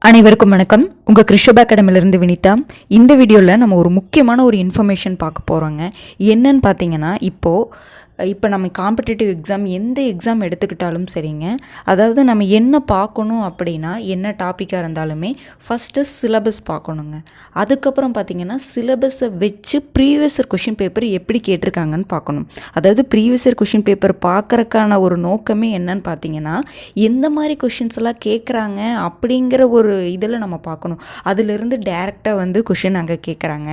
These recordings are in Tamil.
அனைவருக்கும் வணக்கம். உங்கள் கிருஷபா அகாடமிலேருந்து வினிதா. இந்த வீடியோவில் நம்ம ஒரு முக்கியமான ஒரு இன்ஃபர்மேஷன் பார்க்க போகிறோங்க. என்னன்னு பார்த்தீங்கன்னா, இப்போ நம்ம காம்படிட்டிவ் எக்ஸாம் எந்த எக்ஸாம் எடுத்துக்கிட்டாலும் சரிங்க, அதாவது நம்ம என்ன பார்க்கணும் அப்படின்னா, என்ன டாப்பிக்காக இருந்தாலுமே ஃபஸ்ட்டு சிலபஸ் பார்க்கணுங்க. அதுக்கப்புறம் பார்த்திங்கன்னா சிலபஸை வச்சு ப்ரீவியஸ் இயர் கொஷின் பேப்பர் எப்படி கேட்டிருக்காங்கன்னு பார்க்கணும். அதாவது ப்ரீவியஸ் இயர் கொஷின் பேப்பர் பார்க்குறக்கான ஒரு நோக்கமே என்னன்னு பார்த்தீங்கன்னா, எந்த மாதிரி கொஷின்ஸ் எல்லாம் கேட்குறாங்க அப்படிங்கிற ஒரு இதில் நம்ம பார்க்கணும். அதிலிருந்து டேரெக்டாக வந்து கொஷின் அங்கே கேட்குறாங்க,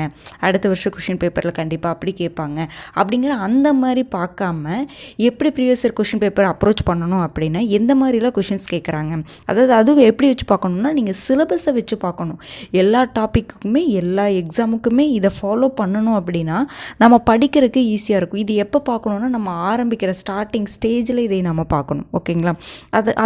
அடுத்த வருஷம் கொஷின் பேப்பரில் கண்டிப்பாக அப்படி கேட்பாங்க அப்படிங்கிற அந்த மாதிரி பார்க்காம எப்படி previous year question paper approach பண்ணணும் அப்படின்னா, எந்த மாதிரிலாம் கொஷின்ஸ் கேட்குறாங்க, அதாவது அதுவும் எப்படி வச்சு பார்க்கணுன்னா, நீங்கள் சிலபஸை வச்சு பார்க்கணும். எல்லா டாப்பிக்குமே எல்லா எக்ஸாமுக்குமே இதை ஃபாலோ பண்ணணும் அப்படின்னா நம்ம படிக்கிறதுக்கு ஈஸியாக இருக்கும். இது எப்போ பார்க்கணுன்னா, நம்ம ஆரம்பிக்கிற ஸ்டார்டிங் ஸ்டேஜில் இதை நம்ம பார்க்கணும். ஓகேங்களா?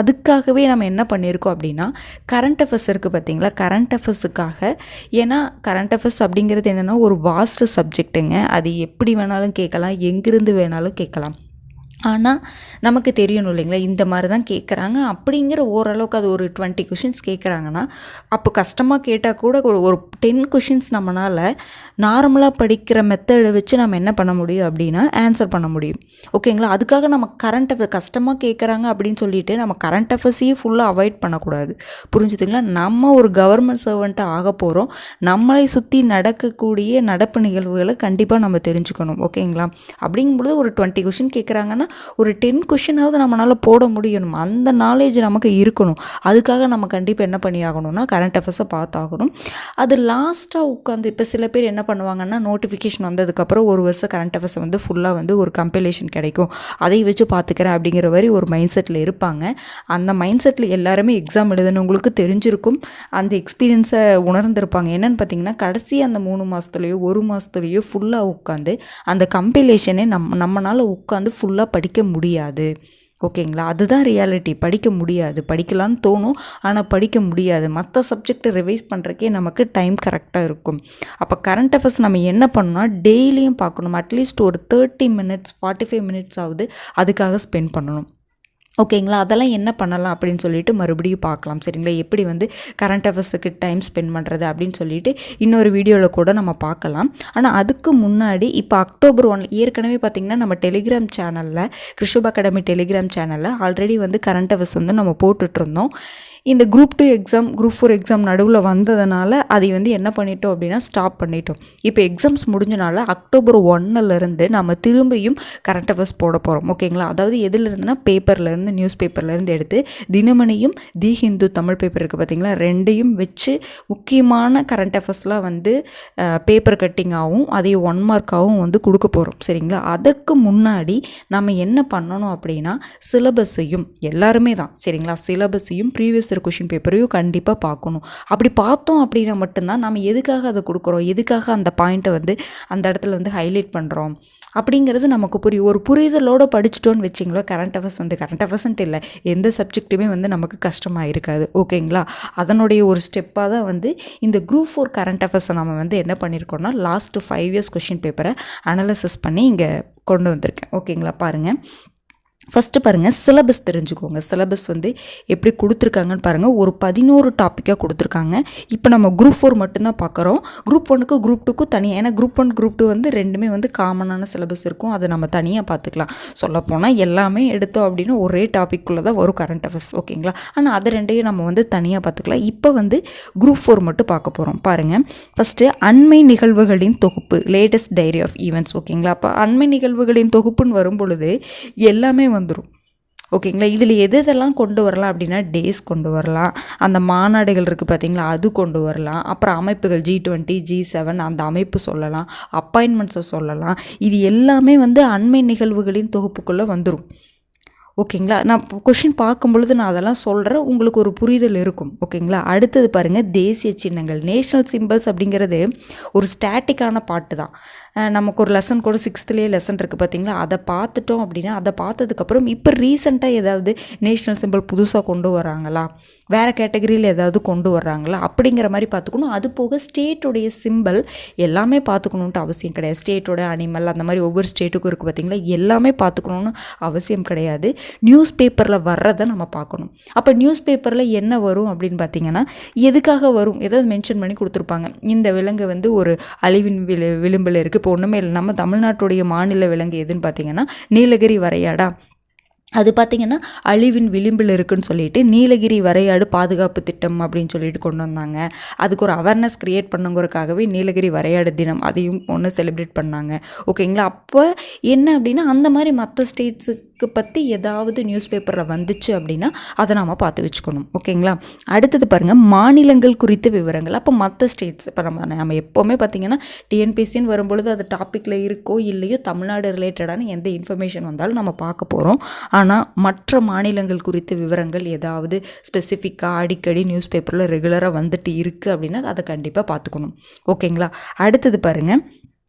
அதுக்காகவே நம்ம என்ன பண்ணியிருக்கோம் அப்படின்னா, கரண்ட் அஃபேர்ஸ் இருக்குது பார்த்தீங்களா, கரண்ட் அஃபேர்ஸுக்காக. ஏன்னா கரண்ட் அஃபேர்ஸ் அப்படிங்கிறது என்னென்னா ஒரு வாஸ்ட் சப்ஜெக்ட்டுங்க. அது எப்படி வேணாலும் கேட்கலாம், எங்கிருந்து வேணாலும் கேட்கலாம். ஆனால் நமக்கு தெரியணும் இல்லைங்களா, இந்த மாதிரி தான் கேட்குறாங்க அப்படிங்கிற ஓரளவுக்கு அது ஒரு 20 கொஷின்ஸ் கேட்குறாங்கன்னா, அப்போ கஷ்டமாக கேட்டால் கூட ஒரு 10 கொஷின்ஸ் நம்மளால் நார்மலாக படிக்கிற மெத்தடை வச்சு நம்ம என்ன பண்ண முடியும் அப்படின்னா ஆன்சர் பண்ண முடியும். ஓகேங்களா? அதுக்காக நம்ம கரண்ட் அஃபேர் கஷ்டமாக கேட்குறாங்க அப்படின்னு சொல்லிட்டு நம்ம கரண்ட் அஃபேர்ஸையே ஃபுல்லாக அவாய்ட் பண்ணக்கூடாது. புரிஞ்சுதுங்களா? நம்ம ஒரு கவர்மெண்ட் சர்வெண்ட்டாக ஆக போகிறோம். நம்மளை சுற்றி நடக்கக்கூடிய நடப்பு நிகழ்வுகளை கண்டிப்பாக நம்ம தெரிஞ்சுக்கணும். ஓகேங்களா? அப்படிங்கும்போது ஒரு 20 கொஷின் கேட்குறாங்கன்னா ஒரு 10 கொஷினாவது நம்மளால் போட முடியணும். அந்த நாலேஜ் நமக்கு இருக்கணும். அதுக்காக நம்ம கண்டிப்பாக என்ன பண்ணி ஆகணும்னா கரண்ட் அஃபேர்ஸை பார்த்தாகணும். அது லாஸ்ட்டாக உட்காந்து இப்போ சில பேர் என்ன பண்ணுவாங்கன்னா, நோட்டிஃபிகேஷன் வந்ததுக்கப்புறம் ஒரு வருஷம் கரண்ட் அஃபேர்ஸ் வந்து ஃபுல்லாக வந்து ஒரு கம்பைலேஷன் கிடைக்கும், அதை வச்சு பார்த்துக்கிறேன் அப்படிங்கிற மாதிரி ஒரு மைண்ட் செட்டில் இருப்பாங்க. அந்த மைண்ட் செட்டில் எல்லாருமே எக்ஸாம் எழுதுனவங்களுக்கு தெரிஞ்சிருக்கும், அந்த எக்ஸ்பீரியன்ஸை உணர்ந்திருப்பாங்க. என்னென்னு பார்த்தீங்கன்னா, கடைசி அந்த 3 மாதத்துலையோ 1 மாதத்துலையோ ஃபுல்லாக உட்காந்து அந்த கம்பைலேஷனே நம்மளால் உட்காந்து ஃபுல்லாக படிக்க முடியாது. ஓகேங்களா? அதுதான் ரியாலிட்டி. படிக்க முடியாது. படிக்கலான்னு தோணும், ஆனால் படிக்க முடியாது. மற்ற சப்ஜெக்டை ரிவைஸ் பண்ணுறக்கே நமக்கு டைம் கரெக்டாக இருக்கும். அப்போ கரண்ட் அஃபேர்ஸ் நம்ம என்ன பண்ணணும்னா டெய்லியும் பார்க்கணும். அட்லீஸ்ட் ஒரு 30 மினிட்ஸ் 45 மினிட்ஸ் ஆகுது அதுக்காக ஸ்பெண்ட் பண்ணணும். ஓகேங்களா? அதெல்லாம் என்ன பண்ணலாம் அப்படின்னு சொல்லிட்டு மறுபடியும் பார்க்கலாம். சரிங்களா? எப்படி வந்து கரண்ட் அஃபேர்ஸுக்கு டைம் ஸ்பெண்ட் பண்ணுறது அப்படின்னு சொல்லிட்டு இன்னொரு வீடியோவில் கூட நம்ம பார்க்கலாம். ஆனால் அதுக்கு முன்னாடி இப்போ October 1 ஏற்கனவே பார்த்திங்கன்னா நம்ம டெலிகிராம் சேனலில், கிருஷபா அகாடமி டெலிகிராம் சேனலில் ஆல்ரெடி வந்து கரண்ட் அஃபேர்ஸ் வந்து நம்ம போட்டுட்ருந்தோம். இந்த குரூப் 2 எக்ஸாம், குரூப் 4 எக்ஸாம் நடுவில் வந்ததுனால அதை வந்து என்ன பண்ணிட்டோம் அப்படின்னா ஸ்டாப் பண்ணிட்டோம். இப்போ எக்ஸாம்ஸ் முடிஞ்சனால October 1 நம்ம திரும்பியும் கரண்ட் அஃபேர்ஸ் போட போகிறோம். ஓகேங்களா? அதாவது எதுலேருந்துன்னா பேப்பர்லேருந்து, நியூஸ் பேப்பர்லேருந்து எடுத்து தினமணியும் தி ஹிந்து தமிழ் பேப்பர் இருக்குது பார்த்திங்களா, ரெண்டையும் வச்சு முக்கியமான கரண்ட் அஃபேர்ஸ்லாம் வந்து பேப்பர் கட்டிங்காகவும் அதே 1 மார்க்காகவும் வந்து கொடுக்க போகிறோம். சரிங்களா? அதற்கு முன்னாடி நம்ம என்ன பண்ணணும் அப்படின்னா சிலபஸையும், எல்லாருமே தான் சரிங்களா, சிலபஸையும் ப்ரீவியஸ் கொஷின் பேப்பரையும் கண்டிப்பாக பார்க்கணும். அப்படி பார்த்தோம் அப்படின்னா மட்டும்தான் நம்ம எதுக்காக அதை கொடுக்குறோம், எதுக்காக அந்த பாயிண்ட்டை வந்து அந்த இடத்துல வந்து ஹைலைட் பண்ணுறோம் அப்படிங்கிறது நமக்கு புரியும். ஒரு புரிதலோடு படிச்சிட்டோன்னு வச்சிங்களா, கரண்ட் அஃபேர்ஸ் வந்து கரண்ட் அஃபேர்ஸ்ன்ட்டு இல்லை, எந்த சப்ஜெக்ட்டுமே வந்து நமக்கு கஷ்டமாக இருக்காது. ஓகேங்களா? அதனுடைய ஒரு ஸ்டெப்பாக தான் வந்து இந்த குரூப் 4 கரண்ட் அஃபேர்ஸை நம்ம வந்து என்ன பண்ணியிருக்கோம்னா லாஸ்ட்டு 5 இயர்ஸ் கொஷின் பேப்பரை அனலைசிஸ் பண்ணி இங்கே கொண்டு வந்திருக்கேன். ஓகேங்களா? பாருங்கள். ஃபஸ்ட்டு பாருங்கள், சிலபஸ் தெரிஞ்சுக்கோங்க. சிலபஸ் வந்து எப்படி கொடுத்துருக்காங்கன்னு பாருங்கள். ஒரு 11 டாப்பிக்காக கொடுத்துருக்காங்க. இப்போ நம்ம குரூப் 4 மட்டும்தான் பார்க்குறோம். குரூப் 1க்கு குரூப் 2க்கும் தனியாக, ஏன்னா குரூப் 1 குரூப் 2 வந்து ரெண்டுமே வந்து காமனான சிலபஸ் இருக்கும், அதை நம்ம தனியாக பார்த்துக்கலாம். சொல்லப்போனால் எல்லாமே எடுத்தோம் அப்படின்னா ஒரே டாப்பிக்குள்ளே தான் வரும் கரண்ட் அஃபேர்ஸ். ஓகேங்களா? ஆனால் அதை ரெண்டையும் நம்ம வந்து தனியாக பார்த்துக்கலாம். இப்போ வந்து குரூப் 4 மட்டும் பார்க்க போகிறோம். பாருங்கள், ஃபஸ்ட்டு அண்மை நிகழ்வுகளின் தொகுப்பு, லேட்டஸ்ட் டைரி ஆஃப் ஈவெண்ட்ஸ். ஓகேங்களா? அப்போ அண்மை நிகழ்வுகளின் தொகுப்புன்னு வரும் பொழுது எல்லாமே வந்துடும். ஓகேங்களா? இதில் எதெல்லாம் கொண்டு வரலாம் அப்படின்னா டேஸ் கொண்டு வரலாம், அந்த மாநாடுகள் இருக்குது பார்த்திங்களா அது கொண்டு வரலாம், அப்புறம் அமைப்புகள் G20 G7 அந்த அமைப்பு சொல்லலாம், அப்பாயின்மெண்ட்ஸை சொல்லலாம். இது எல்லாமே வந்து அண்மை நிகழ்வுகளின் தொகுப்புக்குள்ளே வந்துடும். ஓகேங்களா? நான் கொஷின் பார்க்கும் பொழுது நான் அதெல்லாம் சொல்கிறேன், உங்களுக்கு ஒரு புரிதல் இருக்கும். ஓகேங்களா? அடுத்தது பாருங்கள், தேசிய சின்னங்கள், நேஷ்னல் சிம்பிள்ஸ் அப்படிங்கிறது ஒரு ஸ்டாட்டிக்கான பாட்டு தான். நமக்கு ஒரு லெசன் கூட 6th லெசன் இருக்குது பார்த்தீங்களா, அதை பார்த்துட்டோம் அப்படின்னா அதை பார்த்ததுக்கப்புறம் இப்போ ரீசெண்டாக ஏதாவது நேஷ்னல் சிம்பிள் புதுசாக கொண்டு வராங்களா, வேறு கேட்டகரியில் ஏதாவது கொண்டு வர்றாங்களா அப்படிங்கிற மாதிரி பார்த்துக்கணும். அது போக ஸ்டேட்டுடைய சிம்பிள் எல்லாமே பார்த்துக்கணுன்ட்டு அவசியம் கிடையாது. ஸ்டேட்டோட அனிமல் அந்த மாதிரி ஒவ்வொரு ஸ்டேட்டுக்கும் இருக்குது பார்த்தீங்களா, எல்லாமே பார்த்துக்கணுன்னு அவசியம் கிடையாது. நியூஸ் பேப்பரில் வர்றதை நம்ம பார்க்கணும். அப்போ நியூஸ் பேப்பரில் என்ன வரும் அப்படின்னு பார்த்தீங்கன்னா, எதுக்காக வரும் ஏதாவது மென்ஷன் பண்ணி கொடுத்துருப்பாங்க. இந்த விலங்கு வந்து ஒரு அழிவின் விளிம்பில் இருக்குது. இப்போ ஒன்றுமே இல்லை, நம்ம தமிழ்நாட்டுடைய மாநில விலங்கு எதுன்னு பார்த்தீங்கன்னா நீலகிரி வரையாடா. அது பார்த்திங்கன்னா அழிவின் விளிம்பில் இருக்குதுன்னு சொல்லிட்டு நீலகிரி வரையாடு பாதுகாப்பு திட்டம் அப்படின்னு சொல்லிட்டு கொண்டு வந்தாங்க. அதுக்கு ஒரு அவேர்னஸ் க்ரியேட் பண்ணுங்கிறதுக்காகவே நீலகிரி வரையாடு தினம் அதையும் ஒன்று செலிப்ரேட் பண்ணாங்க. ஓகேங்களா. அப்போ என்ன அப்படின்னா, அந்த மாதிரி மற்ற ஸ்டேட்ஸுக்கு பற்றி ஏதாவது நியூஸ் பேப்பரில் வந்துச்சு அப்படின்னா அதை நாம் பார்த்து வச்சுக்கணும். ஓகேங்களா. அடுத்தது பாருங்கள், மாநிலங்கள் குறித்த விவரங்கள். அப்போ மற்ற ஸ்டேட்ஸ் இப்போ நம்ம எப்போவுமே பார்த்திங்கன்னா டிஎன்பிஎஸ்சின்னு வரும்பொழுது அது டாப்பிக்கில் இருக்கோ இல்லையோ தமிழ்நாடு ரிலேட்டடான எந்த இன்ஃபர்மேஷன் வந்தாலும் நம்ம பார்க்க போகிறோம். ஆனால் மற்ற மாநிலங்கள் குறித்த விவரங்கள் ஏதாவது ஸ்பெசிஃபிக்காக அடிக்கடி நியூஸ் பேப்பரில் ரெகுலராக வந்துட்டு இருக்குது அப்படின்னா அதை கண்டிப்பாக பார்த்துக்கணும். ஓகேங்களா. அடுத்தது பாருங்கள்,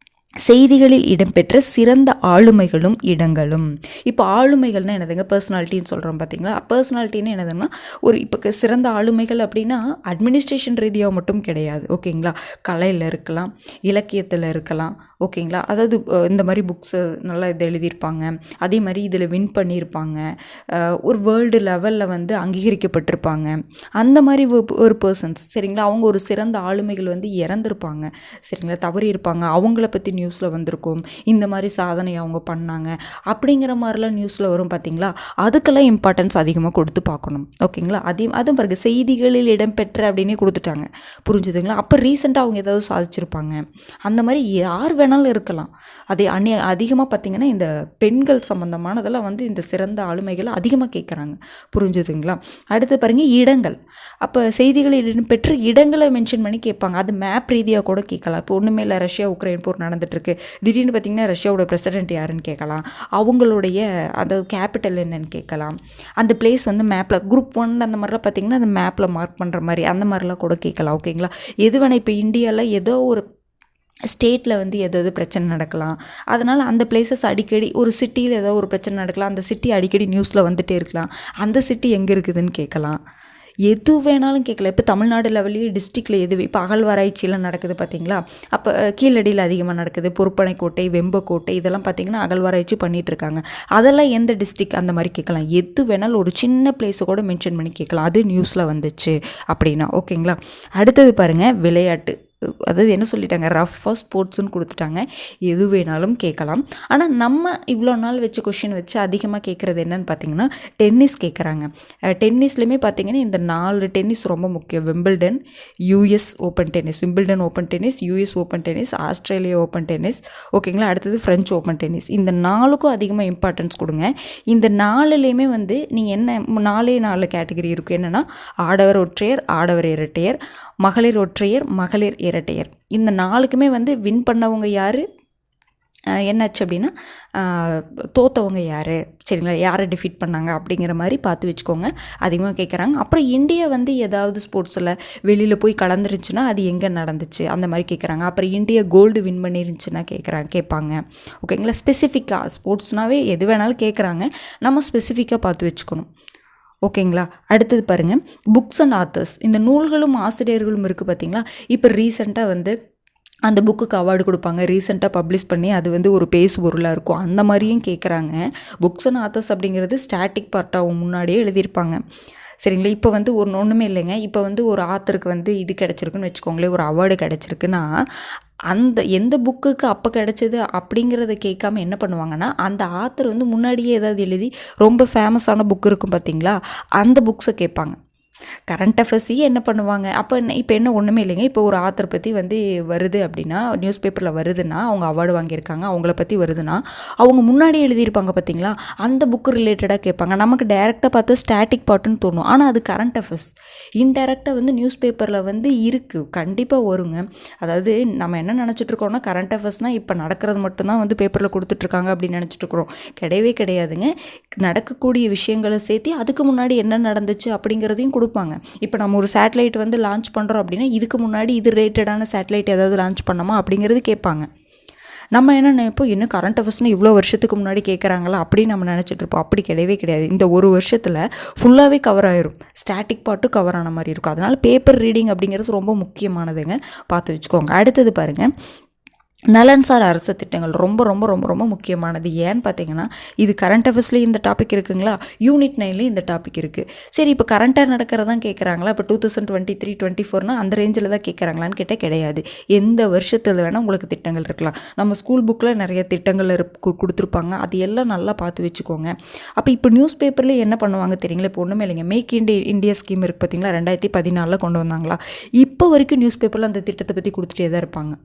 செய்திகளில் இடம்பெற்ற சிறந்த ஆளுமைகளும் இடங்களும். இப்போ ஆளுமைகள்னால் என்னதுங்க, பர்சனாலிட்டின்னு சொல்கிறோம் பார்த்தீங்களா. பர்சனாலிட்டின்னு என்னதுன்னா, ஒரு இப்போ சிறந்த ஆளுமைகள் அப்படின்னா அட்மினிஸ்ட்ரேஷன் ரீதியாக மட்டும் கிடையாது. ஓகேங்களா. கலையில் இருக்கலாம், இலக்கியத்தில் இருக்கலாம். ஓகேங்களா. அதாவது இந்த மாதிரி புக்ஸு நல்லா இது எழுதியிருப்பாங்க, அதே மாதிரி இதில் வின் பண்ணியிருப்பாங்க, ஒரு வேர்ல்டு லெவலில் வந்து அங்கீகரிக்கப்பட்டிருப்பாங்க, அந்த மாதிரி ஒரு பர்சன்ஸ். சரிங்களா. அவங்க ஒரு சிறந்த ஆளுமைகள் வந்து இறந்துருப்பாங்க. சரிங்களா. தவறி இருப்பாங்க, அவங்கள பற்றி நியூஸில் வந்திருக்கும், இந்த மாதிரி சாதனை அவங்க பண்ணாங்க அப்படிங்கிற மாதிரிலாம் நியூஸில் வரும் பார்த்தீங்களா. அதுக்கெல்லாம் இம்பார்ட்டன்ஸ் அதிகமாக கொடுத்து பார்க்கணும். ஓகேங்களா. அதுவும் பிறகு செய்திகளில் இடம்பெற்ற அப்படின்னே கொடுத்துட்டாங்க. புரிஞ்சுதுங்களா. அப்போ ரீசெண்டாக அவங்க ஏதாவது சாதிச்சிருப்பாங்க, அந்த மாதிரி யார் வேணாலும் இருக்கலாம். அதே அதிகமாக பார்த்திங்கன்னா இந்த பெண்கள் சம்மந்தமானதெல்லாம் வந்து இந்த சிறந்த ஆளுமைகளை அதிகமாக கேட்குறாங்க. புரிஞ்சுதுங்களா. அடுத்து பாருங்கள், இடங்கள். அப்போ செய்திகளில் இடம்பெற்ற இடங்களை மென்ஷன் பண்ணி கேட்பாங்க. அது மேப் ரீதியாக கூட கேட்கலாம். இப்போ ஒன்றுமே இல்லை, ரஷ்யா உக்ரைன் போர் நடந்துட்டுருக்கு, திடீர்னு பார்த்திங்கன்னா ரஷ்யாவோட பிரசிடென்ட் யாருன்னு கேட்கலாம், அவங்களுடைய அந்த கேபிட்டல் என்னன்னு கேட்கலாம். அந்த பிளேஸ் வந்து மேப்பில் குரூப் 1 அந்த மாதிரிலாம் பார்த்திங்கன்னா அந்த மேப்பில் மார்க் பண்ணுற மாதிரி அந்த மாதிரிலாம் கூட கேட்கலாம். ஓகேங்களா. எது வேணால் இப்போ இந்தியாவில் ஏதோ ஒரு ஸ்டேட்டில் வந்து ஏதாவது பிரச்சனை நடக்கலாம், அதனால் அந்த பிளேசஸ் அடிக்கடி ஒரு சிட்டியில் ஏதோ ஒரு பிரச்சனை நடக்கலாம், அந்த சிட்டி அடிக்கடி நியூஸில் வந்துகிட்டே இருக்கலாம், அந்த சிட்டி எங்கே இருக்குதுன்னு கேட்கலாம். எது வேணாலும் கேட்கல. இப்போ தமிழ்நாடு லெவல்லையே டிஸ்ட்ரிக்டில் எது இப்போ அகழ்வாராய்ச்சியெல்லாம் நடக்குது பார்த்தீங்களா. அப்போ கீழடியில் அதிகமாக நடக்குது, பொருப்பனைக்கோட்டை, வெம்பக்கோட்டை, இதெல்லாம் பார்த்திங்கன்னா அகழ்வாராய்ச்சி பண்ணிகிட்ருக்காங்க. அதெல்லாம் எந்த டிஸ்ட்ரிக் அந்த மாதிரி கேட்கலாம். எது வேணாலும் ஒரு சின்ன பிளேஸை கூட மென்ஷன் பண்ணி கேட்கலாம், அது நியூஸில் வந்துச்சு அப்படின்னா. ஓகேங்களா. அடுத்தது பாருங்கள், விளையாட்டு. அதாவது என்ன சொல்லிட்டாங்க, ரஃபாக ஸ்போர்ட்ஸுன்னு கொடுத்துட்டாங்க. எது வேணாலும் கேட்கலாம். ஆனால் நம்ம இவ்வளோ நாள் வச்சு கொஷின் வச்சு அதிகமாக கேட்குறது என்னன்னு பார்த்தீங்கன்னா டென்னிஸ் கேட்குறாங்க. டென்னிஸ்லேயுமே பார்த்தீங்கன்னா இந்த 4 டென்னிஸ் ரொம்ப முக்கியம். Wimbledon, US open tennis, Wimbledon open tennis, US open tennis, Australia open tennis. ஓகேங்களா. அடுத்தது ஃப்ரெஞ்ச் ஓப்பன் டென்னிஸ். இந்த 4க்கும் அதிகமாக இம்பார்ட்டன்ஸ் கொடுங்க. இந்த 4லேயுமே வந்து நீங்கள் என்ன 4 கேட்டகரி இருக்குது. என்னென்னா ஆடவர் ஒற்றையர், ஆடவர் இரட்டையர், மகளிர் ஒற்றையர், மகளிர் இரட்டையர். இந்த 4க்குமே வந்து வின் பண்ணவங்க யார், என்னாச்சு அப்படின்னா தோத்தவங்க யார், சரிங்களா, யாரை டிஃபீட் பண்ணாங்க அப்படிங்கிற மாதிரி பார்த்து வச்சுக்கோங்க. அதிகமாக கேட்குறாங்க. அப்புறம் இந்தியா வந்து ஏதாவது ஸ்போர்ட்ஸில் வெளியில் போய் கலந்துருந்துச்சுன்னா அது எங்கே நடந்துச்சு அந்த மாதிரி கேட்குறாங்க. அப்புறம் இந்தியா கோல்டு வின் பண்ணிருந்துச்சுன்னா கேட்பாங்க. ஓகேங்களா. ஸ்பெசிஃபிக்காக ஸ்போர்ட்ஸ்னாவே எது வேணாலும் கேட்குறாங்க, நம்ம ஸ்பெசிஃபிக்காக பார்த்து வச்சுக்கணும். ஓகேங்களா. அடுத்தது பாருங்கள், புக்ஸ் அண்ட் ஆத்தர்ஸ். இந்த நூல்களும் ஆசிரியர்களும் இருக்குது பார்த்தீங்களா. இப்போ ரீசெண்டாக வந்து அந்த புக்குக்கு அவார்டு கொடுப்பாங்க, ரீசெண்டாக பப்ளிஷ் பண்ணி அது வந்து ஒரு பேசு பொருளாக இருக்கும், அந்த மாதிரியும் கேட்குறாங்க. புக்ஸ் அண்ட் ஆத்தர்ஸ் அப்படிங்கிறது ஸ்டாட்டிக் பார்ட்டாக முன்னாடியே எழுதியிருப்பாங்க. சரிங்களா. இப்போ வந்து ஒன்றுமே இல்லைங்க. இப்போ வந்து ஒரு ஆத்தருக்கு வந்து இது கிடச்சிருக்குன்னு வச்சுக்கோங்களேன், ஒரு அவார்டு கிடச்சிருக்குன்னா அந்த எந்த புக்குக்கு அப்போ கிடச்சிது அப்படிங்கிறத கேட்காம என்ன பண்ணுவாங்கன்னா, அந்த ஆத்தர் வந்து முன்னாடியே ஏதாவது எழுதி ரொம்ப ஃபேமஸான புக் இருக்கும் பார்த்தீங்களா, அந்த புக்ஸை கேட்பாங்க. கரண்ட் அஃபேர்ஸையே என்ன பண்ணுவாங்க, அப்போ இப்போ என்ன ஒன்றுமே இல்லைங்க. இப்போ ஒரு ஆத்தர் பற்றி வந்து வருது அப்படின்னா, நியூஸ் பேப்பரில் வருதுன்னா, அவங்க அவார்டு வாங்கியிருக்காங்க, அவங்கள பற்றி வருதுன்னா, அவங்க முன்னாடி எழுதியிருப்பாங்க பார்த்தீங்களா, அந்த புக்கு ரிலேட்டடாக கேட்பாங்க. நமக்கு டைரெக்டாக பார்த்து ஸ்டாட்டிக் பார்ட்டுன்னு தோணும், ஆனால் அது கரண்ட் அஃபேர்ஸ். இன்டெரக்டாக வந்து நியூஸ் பேப்பரில் வந்து இருக்குது, கண்டிப்பாக வருங்க. அதாவது நம்ம என்ன நினச்சிட்ருக்கோம்னா, கரண்ட் அஃபேர்ஸ்னால் இப்போ நடக்கிறது மட்டும்தான் வந்து பேப்பரில் கொடுத்துட்ருக்காங்க அப்படின்னு நினச்சிட்ருக்குறோம். கிடையவே கிடையாதுங்க. நடக்கக்கூடிய விஷயங்களை சேர்த்து அதுக்கு முன்னாடி என்ன நடந்துச்சு அப்படிங்கிறதையும் கொடுப்பாங்க. இப்போ நம்ம ஒரு சேட்டலைட் வந்து லான்ச் பண்ணுறோம் அப்படின்னா, இதுக்கு முன்னாடி இது ரிலேட்டடான சேட்டலைட் ஏதாவது லான்ச் பண்ணோமா அப்படிங்கிறது கேட்பாங்க. நம்ம என்ன நினைப்போம், இன்னும் கரண்ட் அஃபேர்ஸ்னு இவ்வளோ வருஷத்துக்கு முன்னாடி கேட்குறாங்களா அப்படின்னு நம்ம நினச்சிட்டு இருப்போம். அப்படி கிடையவே கிடையாது. இந்த ஒரு வருஷத்தில் ஃபுல்லாகவே கவர் ஆயிரும், ஸ்டாட்டிக் பார்ட்டும் கவர் ஆன மாதிரி இருக்கும். அதனால் பேப்பர் ரீடிங் அப்படிங்கிறது ரொம்ப முக்கியமானதுங்க, பார்த்து வச்சுக்கோங்க. அடுத்தது பாருங்கள், நலன்சார் அரசு திட்டங்கள் ரொம்ப ரொம்ப ரொம்ப ரொம்ப முக்கியமானது. ஏன்னு பார்த்தீங்கன்னா, இது கரண்ட் அஃபேர்ஸ்லேயும் இந்த டாபிக் இருக்குங்களா, யூனிட் 9லேயும் இந்த டாபிக் இருக்குது. சரி, இப்போ கரண்ட்டாக நடக்கிறதான் கேட்குறாங்களா, இப்போ 2023-24 அந்த ரேஞ்சில் தான் கேட்குறாங்களான்னு கேட்டால் கிடையாது. எந்த வருஷத்தில் வேணால் உங்களுக்கு திட்டங்கள் இருக்கலாம். நம்ம ஸ்கூல் புக்கில் நிறைய திட்டங்கள் கொடுத்துருப்பாங்க, அது எல்லாம் நல்லா பார்த்து வச்சுக்கோங்க. அப்போ இப்போ நியூஸ் பேப்பரில் என்ன பண்ணுவாங்க தெரியுங்களா, இப்போ ஒன்றுமே இல்லைங்க, மேக் இண்டியா ஸ்கீம் இருக்குது பார்த்தீங்களா, 2014 கொண்டு வந்தாங்களா. இப்போ வரைக்கும் நியூஸ் பேப்பரில் அந்த திட்டத்தை பற்றி கொடுத்துட்டே தான் இருப்பாங்க.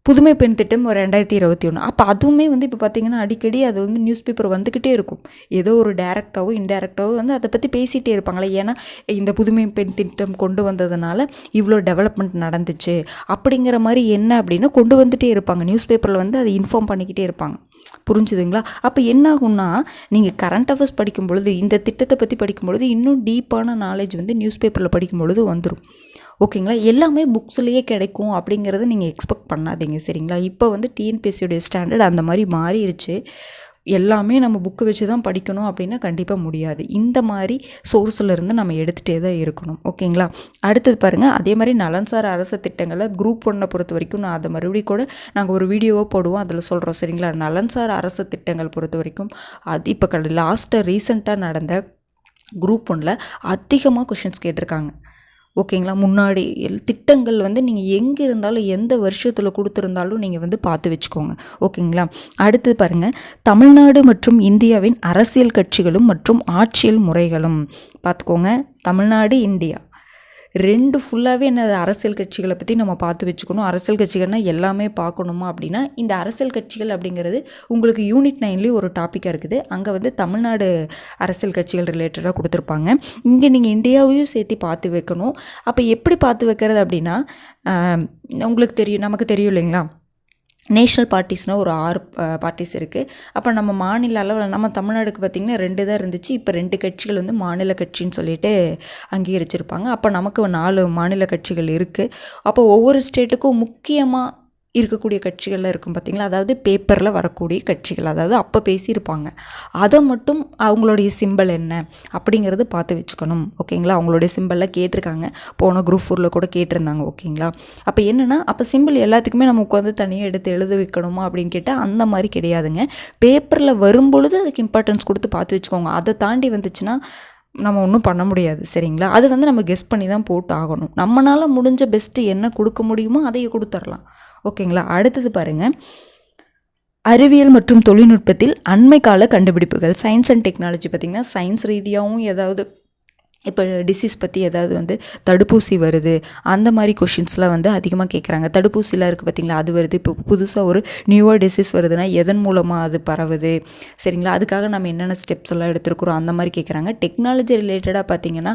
புதுமை பெண் திட்டம் 2021. அப்போ அதுவுமே வந்து இப்போ பார்த்திங்கன்னா அடிக்கடி அது வந்து நியூஸ் பேப்பர் வந்துக்கிட்டே இருக்கும். ஏதோ ஒரு டைரக்டாவோ இன்டைரக்டாவோ வந்து அதை பற்றி பேசிகிட்டே இருப்பாங்களே. ஏன்னா இந்த புதுமை பெண் திட்டம் கொண்டு வந்ததுனால இவ்வளோ டெவலப்மெண்ட் நடந்துச்சு அப்படிங்கிற மாதிரி என்ன அப்படின்னா கொண்டு வந்துகிட்டே இருப்பாங்க. நியூஸ் பேப்பரில் வந்து அதை இன்ஃபார்ம் பண்ணிக்கிட்டே இருப்பாங்க. புரிஞ்சுதுங்களா? அப்போ என்ன ஆகும்னா, நீங்கள் கரண்ட் அஃபேர்ஸ் படிக்கும் பொழுது, இந்த திட்டத்தை பற்றி படிக்கும் பொழுது இன்னும் டீப்பான நாலேஜ் வந்து நியூஸ் பேப்பரில் படிக்கும் பொழுது வந்துடும். ஓகேங்களா? எல்லாமே புக்ஸ்லேயே கிடைக்கும் அப்படிங்கிறத நீங்கள் எக்ஸ்பெக்ட் பண்ணாதீங்க, சரிங்களா? இப்போ வந்து டிஎன்பிஎஸ்சியோடைய ஸ்டாண்டர்ட் அந்த மாதிரி மாறிடுச்சு. எல்லாமே நம்ம புக்கு வச்சு தான் படிக்கணும் அப்படின்னா கண்டிப்பாக முடியாது. இந்த மாதிரி சோர்ஸில் இருந்து நம்ம எடுத்துகிட்டே தான் இருக்கணும். ஓகேங்களா? அடுத்தது பாருங்கள், அதே மாதிரி நலன்சார் அரசு திட்டங்களில் குரூப் 1 பொறுத்த வரைக்கும் நான் அதை மறுபடியும் கூட நாங்கள் ஒரு வீடியோவாக போடுவோம், அதில் சொல்கிறோம், சரிங்களா? நலன்சார் அரசு திட்டங்கள் பொறுத்த வரைக்கும் அது இப்போ ரீசெண்டாக நடந்த குரூப் 1 அதிகமாக கொஷின்ஸ் கேட்டிருக்காங்க. ஓகேங்களா? முன்னாடி திட்டங்கள் வந்து நீங்கள் எங்கே இருந்தாலும் எந்த வருஷத்தில் கொடுத்துருந்தாலும் நீங்கள் வந்து பார்த்து வச்சுக்கோங்க. ஓகேங்களா? அடுத்து பாருங்கள், தமிழ்நாடு மற்றும் இந்தியாவின் அரசியல் கட்சிகளும் மற்றும் ஆட்சியல் முறைகளும் பார்த்துக்கோங்க. தமிழ்நாடு, இந்தியா ரெண்டு ஃபுல்லாகவே என்னது அரசியல் கட்சிகளை பற்றி நம்ம பார்த்து வச்சுக்கணும். அரசியல் கட்சிகள்னால் எல்லாமே பார்க்கணுமா அப்படின்னா, இந்த அரசியல் கட்சிகள் அப்படிங்கிறது உங்களுக்கு யூனிட் 9லேயும் ஒரு டாப்பிக்காக இருக்குது. அங்கே வந்து தமிழ்நாடு அரசியல் கட்சிகள் ரிலேட்டடாக கொடுத்துருப்பாங்க. இங்கே நீங்கள் இந்தியாவையும் சேர்த்து பார்த்து வைக்கணும். அப்போ எப்படி பார்த்து வைக்கிறது அப்படின்னா, உங்களுக்கு தெரியும், நமக்கு தெரியும் இல்லைங்களா, நேஷ்னல் பார்ட்டிஸ்னால் ஒரு 6 பார்ட்டிஸ் இருக்குது. அப்போ நம்ம மாநில அளவில் நம்ம தமிழ்நாடுக்கு பார்த்திங்கன்னா 2 தான் இருந்துச்சு. இப்போ 2 கட்சிகள் வந்து மாநில கட்சின்னு சொல்லிட்டு அங்கீகரிச்சிருப்பாங்க. அப்போ நமக்கு 4 மாநில கட்சிகள் இருக்குது. அப்போ ஒவ்வொரு ஸ்டேட்டுக்கும் முக்கியமாக இருக்கக்கூடிய கட்சிகளில் இருக்கும் பார்த்திங்களா, அதாவது பேப்பரில் வரக்கூடிய கட்சிகள், அதாவது அப்போ பேசியிருப்பாங்க, அதை மட்டும் அவங்களுடைய சிம்பிள் என்ன அப்படிங்கிறது பார்த்து வச்சுக்கணும். ஓகேங்களா? அவங்களுடைய சிம்பிளில் கேட்டிருக்காங்க, போன குரூப் 4 கூட கேட்டிருந்தாங்க. ஓகேங்களா? அப்போ என்னென்னா, அப்போ சிம்பிள் எல்லாத்துக்குமே நம்ம உட்காந்து தனியாக எடுத்து எழுத வைக்கணுமா அப்படின்னு கேட்டால் அந்த மாதிரி கிடையாதுங்க. பேப்பரில் வரும்பொழுது அதுக்கு இம்பார்ட்டன்ஸ் கொடுத்து பார்த்து வச்சுக்கோங்க. அதை தாண்டி வந்துச்சுன்னா நம்ம ஒன்றும் பண்ண முடியாது, சரிங்களா? அது வந்து நம்ம கெஸ் பண்ணி தான் போட்டு ஆகணும். நம்மளால் முடிஞ்ச பெஸ்ட்டு என்ன கொடுக்க முடியுமோ அதையே கொடுத்துடலாம். ஓகேங்களா? அடுத்தது பாருங்கள், அறிவியல் மற்றும் தொழில்நுட்பத்தில் அண்மை கால கண்டுபிடிப்புகள். சயின்ஸ் அண்ட் டெக்னாலஜி பார்த்திங்கன்னா சயின்ஸ் ரீதியாகவும் ஏதாவது இப்போ டிசீஸ் பற்றி ஏதாவது வந்து தடுப்பூசி வருது, அந்த மாதிரி கொஷின்ஸ்லாம் வந்து அதிகமாக கேட்குறாங்க. தடுப்பூசிலாம் இருக்குது பார்த்திங்களா, அது வருது. இப்போ புதுசாக ஒரு நியூவாக டிசீஸ் வருதுன்னா எதன் மூலமாக அது பரவுது, சரிங்களா? அதுக்காக நம்ம என்னென்ன ஸ்டெப்ஸ் எல்லாம் எடுத்துருக்குறோம், அந்த மாதிரி கேட்குறாங்க. டெக்னாலஜி ரிலேட்டடாக பார்த்திங்கன்னா